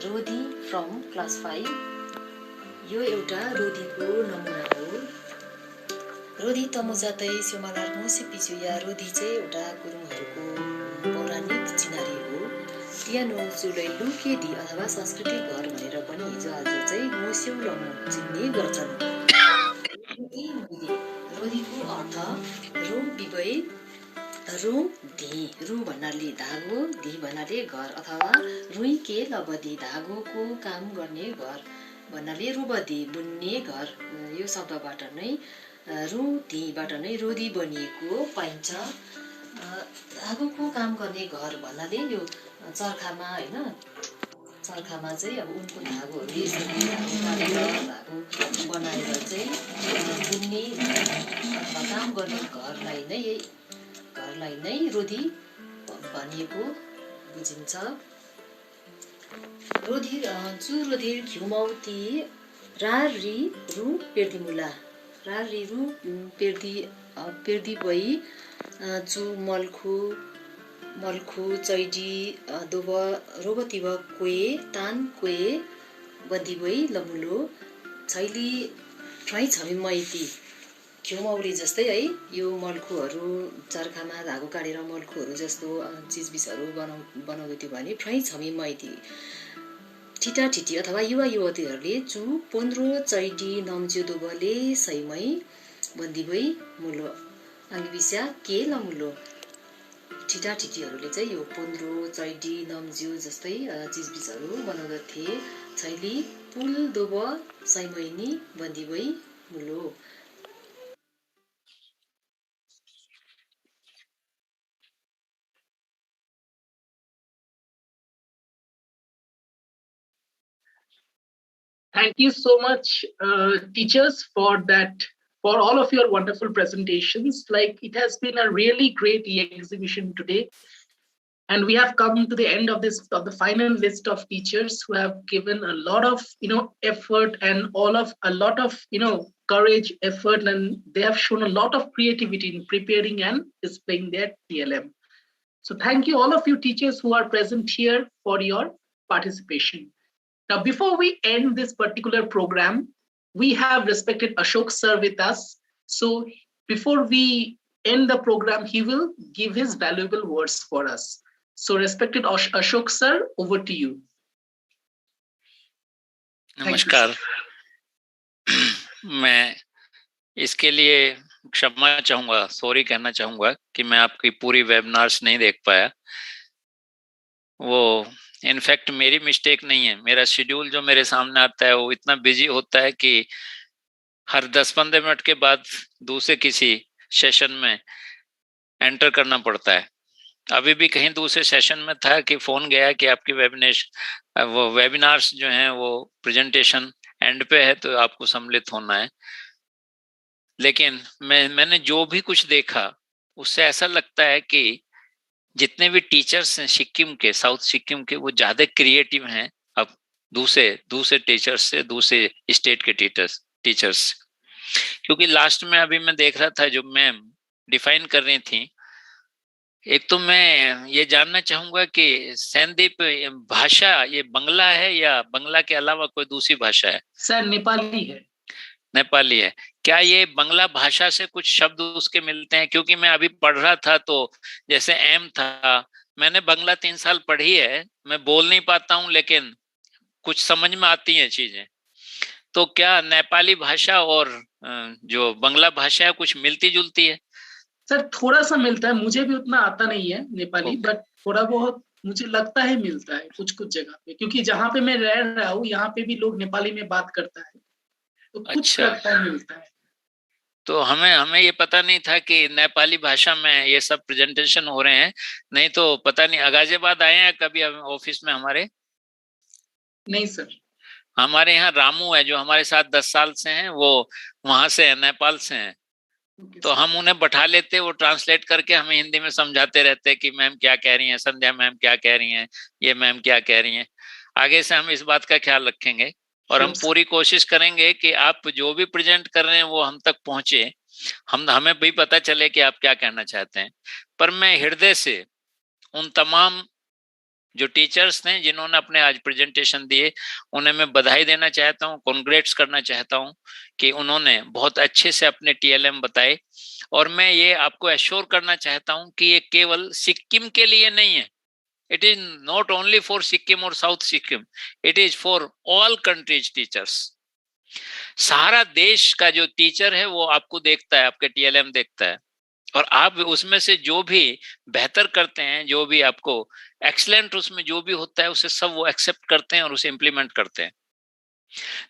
Speaker 15: रोदी फ्रम क्लास 5 यो एउटा रोदीको नमुना हो रोदी तमुजातै स्योमालार मोसे पिचुया रोदी चाहिँ एउटा गुरुङहरूको पौराणिक चिनारी हो टियानो चुलै लुके दि अथवा सांस्कृतिक घर भनेर पनि हिजो आज चाहिँ मोस्यौ लमु चिन्ने गर्छन् रोदीको अर्थ रुम बिबै रुम धी रु भन्नाले धागो धी भन्नाले घर अथवा रुई के लबदी धागोको काम गर्ने घर भन्नाले रुबदी बुन्ने घर यो शब्दबाट नै रुधीबाट नै रोदी बनिएको पाइन्छ धागोको काम गर्ने घर भन्नाले यो चर्खामा हैन चर्खामा चाहिँ अब उनको धागोहरू धागो बनाएर चाहिँ बुन्ने अथवा काम गर्ने घरलाई नै रोदी भनिएको बुझिन्छ रोधी चु रोधी घिउमौती रारी रु पेर्दिमुला रारी रु पेर्दी भई चु मल्खु चैडी दोब रोबतिब कोए तान कोए बदिबई लमुलो छैली ट्राई छमी मैती घिउमौरी जस्तै है यो मल्खुहरू चर्खामा धागो काटेर मल्खुहरू जस्तो चिजबिजहरू बनाउँदै थियो भने फ्राई छमी मैती ठिटा ठिटी अथवा युवा युवतीहरूले चु 15 चैडी नम्ज्यो दोबले सैमै बन्दिबै मुलो आङ्गिबिस्या के लमुलो ठिटा ठिटीहरूले चाहिँ यो 15 चैडी नम्ज्यो जस्तै चिजबिजहरू बनाउँदथे छैली पुल दोब सैमैनी बन्दिवै मुलो.
Speaker 5: Thank you so much, teachers, for that, for all of your wonderful presentations. Like, it has been a really great exhibition today. And we have come to the end of the final list of teachers who have given a lot of, effort and a lot of, courage, effort, and they have shown a lot of creativity in preparing and displaying their TLM. So thank you all of you teachers who are present here for your participation. Now, before we end this particular program, we have respected Ashok sir with us. So before we end the program, he will give his valuable words for us. So respected Ashok sir, over to you.
Speaker 16: नमस्कार. मैं इसके लिए क्षमा चाहूंगा, sorry कहना चाहूंगा कि मैं आपकी पूरी वेबिनार्स नहीं देख पाया. वो इनफैक्ट मेरी मिस्टेक नहीं है. मेरा शेड्यूल जो मेरे सामने आता है वो इतना बिजी होता है कि हर 10-15 मिनट के बाद दूसरे किसी सेशन में एंटर करना पड़ता है. अभी भी कहीं दूसरे सेशन में था कि फोन गया कि आपकी वेबिनार्स जो हैं वो प्रेजेंटेशन एंड पे है तो आपको सम्मिलित होना है. लेकिन मैंने जो भी कुछ देखा उससे ऐसा लगता है कि जितने भी टीचर्स हैं सिक्किम के, साउथ सिक्किम के, वो ज्यादा क्रिएटिव हैं अब दूसरे टीचर्स से, दूसरे स्टेट के टीचर्स. क्योंकि लास्ट में अभी मैं देख रहा था जो मैम डिफाइन कर रही थी. एक तो मैं ये जानना चाहूंगा कि सैनदीप भाषा ये बंगला है या बंगला के अलावा कोई दूसरी भाषा है?
Speaker 5: सर नेपाली है.
Speaker 16: नेपाली है. क्या ये बंगला भाषा से कुछ शब्द उसके मिलते हैं? क्योंकि मैं अभी पढ़ रहा था तो जैसे एम था, मैंने बंगला 3 साल पढ़ी है, मैं बोल नहीं पाता हूँ लेकिन कुछ समझ में आती हैं चीजें. तो क्या नेपाली भाषा और जो बंगला भाषा है कुछ मिलती जुलती है?
Speaker 5: सर थोड़ा सा मिलता है, मुझे भी उतना आता नहीं है नेपाली, बट थोड़ा बहुत मुझे लगता है मिलता है कुछ जगह पे, क्योंकि जहाँ पे मैं रह रहा हूँ यहाँ पे भी लोग नेपाली में बात करता है, तो कुछ लगता है मिलता है.
Speaker 16: तो हमें ये पता नहीं था कि नेपाली भाषा में ये सब प्रेजेंटेशन हो रहे हैं. नहीं तो पता नहीं. गाजियाबाद आए हैं कभी ऑफिस में हमारे?
Speaker 5: नहीं सर.
Speaker 16: हमारे यहाँ रामू है जो हमारे साथ 10 साल से हैं, वो वहां से है, नेपाल से हैं. तो हम उन्हें बैठा लेते, वो ट्रांसलेट करके हमें हिंदी में समझाते रहते कि मैम क्या कह रही हैं, संध्या मैम क्या कह रही हैं, ये मैम क्या कह रही हैं. आगे से हम इस बात का ख्याल रखेंगे और हम पूरी कोशिश करेंगे कि आप जो भी प्रेजेंट कर रहे हैं वो हम तक पहुंचे, हमें भी पता चले कि आप क्या कहना चाहते हैं. पर मैं हृदय से उन तमाम जो टीचर्स हैं जिन्होंने अपने आज प्रेजेंटेशन दिए उन्हें मैं बधाई देना चाहता हूँ, कॉन्ग्रेट्स करना चाहता हूँ कि उन्होंने बहुत अच्छे से अपने TLM बताए. और मैं ये आपको एश्योर करना चाहता हूँ कि ये केवल सिक्किम के लिए नहीं है. It is not only for Sikkim और south Sikkim, it is for all countries teachers. सारा देश का जो टीचर है वो आपको देखता है, आपके TLM देखता है, और आप उसमें से जो भी बेहतर करते हैं, जो भी आपको एक्सीलेंट उसमें जो भी होता है उसे सब वो एक्सेप्ट करते हैं और उसे इम्प्लीमेंट करते हैं.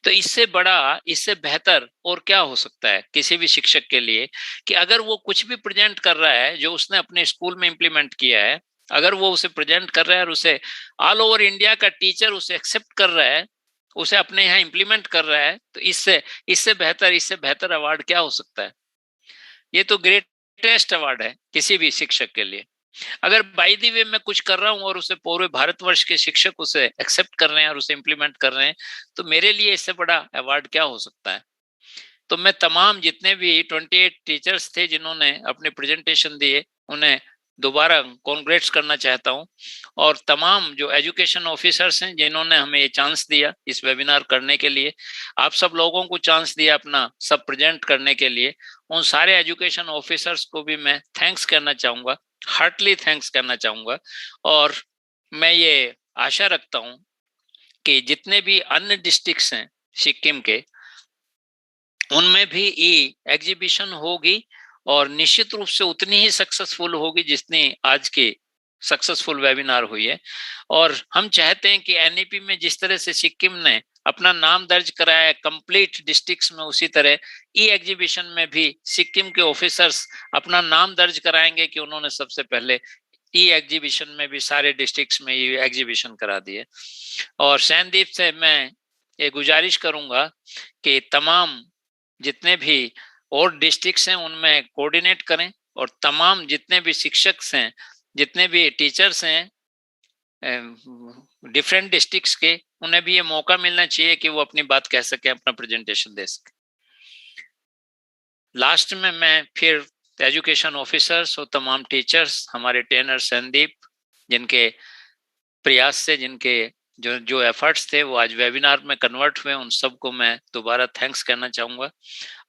Speaker 16: तो इससे बड़ा, इससे बेहतर और क्या हो सकता है किसी भी शिक्षक के लिए कि अगर वो कुछ भी प्रेजेंट कर रहा है जो उसने अपने स्कूल में इम्प्लीमेंट किया है, अगर वो उसे प्रेजेंट कर रहा है और उसे ऑल ओवर इंडिया का टीचर उसे एक्सेप्ट कर रहा है, उसे अपने यहाँ इम्प्लीमेंट कर रहा है, तो इससे बेहतर अवार्ड क्या हो सकता है? ये तो ग्रेटेस्ट अवार्ड है किसी भी शिक्षक के लिए. अगर बाय द वे मैं कुछ कर रहा हूँ और उसे पूरे भारतवर्ष के शिक्षक उसे एक्सेप्ट कर रहे हैं और उसे इम्प्लीमेंट कर रहे हैं, तो मेरे लिए इससे बड़ा अवार्ड क्या हो सकता है? तो मैं तमाम जितने भी 28 टीचर्स थे जिन्होंने अपने प्रेजेंटेशन दिए उन्हें दोबारा कॉन्ग्रेट्स करना चाहता हूं, और तमाम जो एजुकेशन ऑफिसर्स हैं जिन्होंने हमें ये चांस दिया इस वेबिनार करने के लिए, आप सब लोगों को चांस दिया अपना सब प्रेजेंट करने के लिए, उन सारे एजुकेशन ऑफिसर्स को भी मैं थैंक्स करना चाहूंगा, हार्टली थैंक्स करना चाहूंगा. और मैं ये आशा रखता हूं कि जितने भी अन्य डिस्ट्रिक्ट्स हैं सिक्किम के, उनमें भी ये एग्जीबिशन होगी और निश्चित रूप से उतनी ही सक्सेसफुल होगी जितनी आज की सक्सेसफुल वेबिनार हुई है। और हम चाहते हैं कि एनईपी में जिस तरह से सिक्किम ने अपना नाम दर्ज कराया है कंप्लीट डिस्ट्रिक्ट्स में, उसी तरह ई एग्जीबिशन में भी सिक्किम के ऑफिसर्स अपना नाम दर्ज कराएंगे कि उन्होंने सबसे पहले ई एग्जीबिशन में भी सारे डिस्ट्रिक्ट्स में ये एग्जीबिशन करा दिए। और सैनदीप से मैं ये गुजारिश करूंगा कि तमाम जितने भी और डिस्ट्रिक्ट्स हैं उनमें कोऑर्डिनेट करें, और तमाम जितने भी शिक्षक हैं, जितने भी टीचर्स हैं डिफरेंट डिस्ट्रिक्ट्स के, उन्हें भी ये मौका मिलना चाहिए कि वो अपनी बात कह सके, अपना प्रेजेंटेशन दे सके। लास्ट में मैं फिर एजुकेशन ऑफिसर्स और तमाम टीचर्स, हमारे ट्रेनर संदीप, जिनके प्रयास से, जिनके जो एफर्ट्स थे वो आज वेबिनार में कन्वर्ट हुए, उन सबको मैं दोबारा थैंक्स कहना चाहूँगा।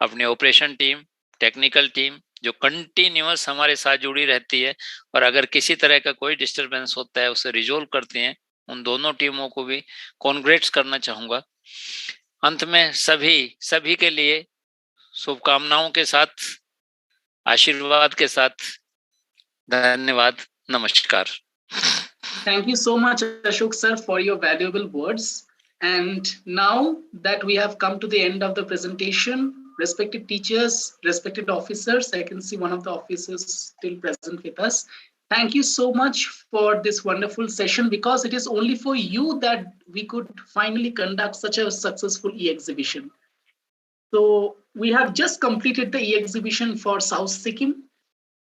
Speaker 16: अपने ऑपरेशन टीम, टेक्निकल टीम जो कंटिन्यूअस हमारे साथ जुड़ी रहती है, और अगर किसी तरह का कोई डिस्टरबेंस होता है उसे रिजोल्व करती हैं, उन दोनों टीमों को भी कॉन्ग्रेट्स करना चाहूँगा। अंत में सभी के लिए शुभकामनाओं के साथ, आशीर्वाद के साथ धन्यवाद, नमस्कार।
Speaker 5: Thank you so much, Ashok sir, for your valuable words. And now that we have come to the end of the presentation, respected teachers, respected officers, I can see one of the officers still present with us. Thank you so much for this wonderful session, because it is only for you that we could finally conduct such a successful e-exhibition. So we have just completed the e-exhibition for South Sikkim.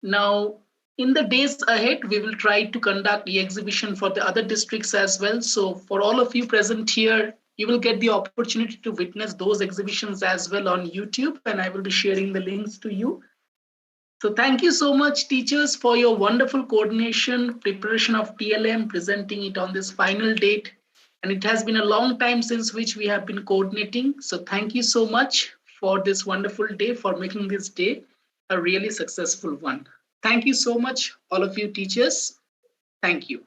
Speaker 5: Now, in the days ahead, we will try to conduct the exhibition for the other districts as well. So for all of you present here, you will get the opportunity to witness those exhibitions as well on YouTube, and I will be sharing the links to you. So thank you so much, teachers, for your wonderful coordination, preparation of TLM, presenting it on this final date. And it has been a long time since which we have been coordinating. So thank you so much for this wonderful day, for making this day a really successful one. Thank you so much, all of you teachers. Thank you.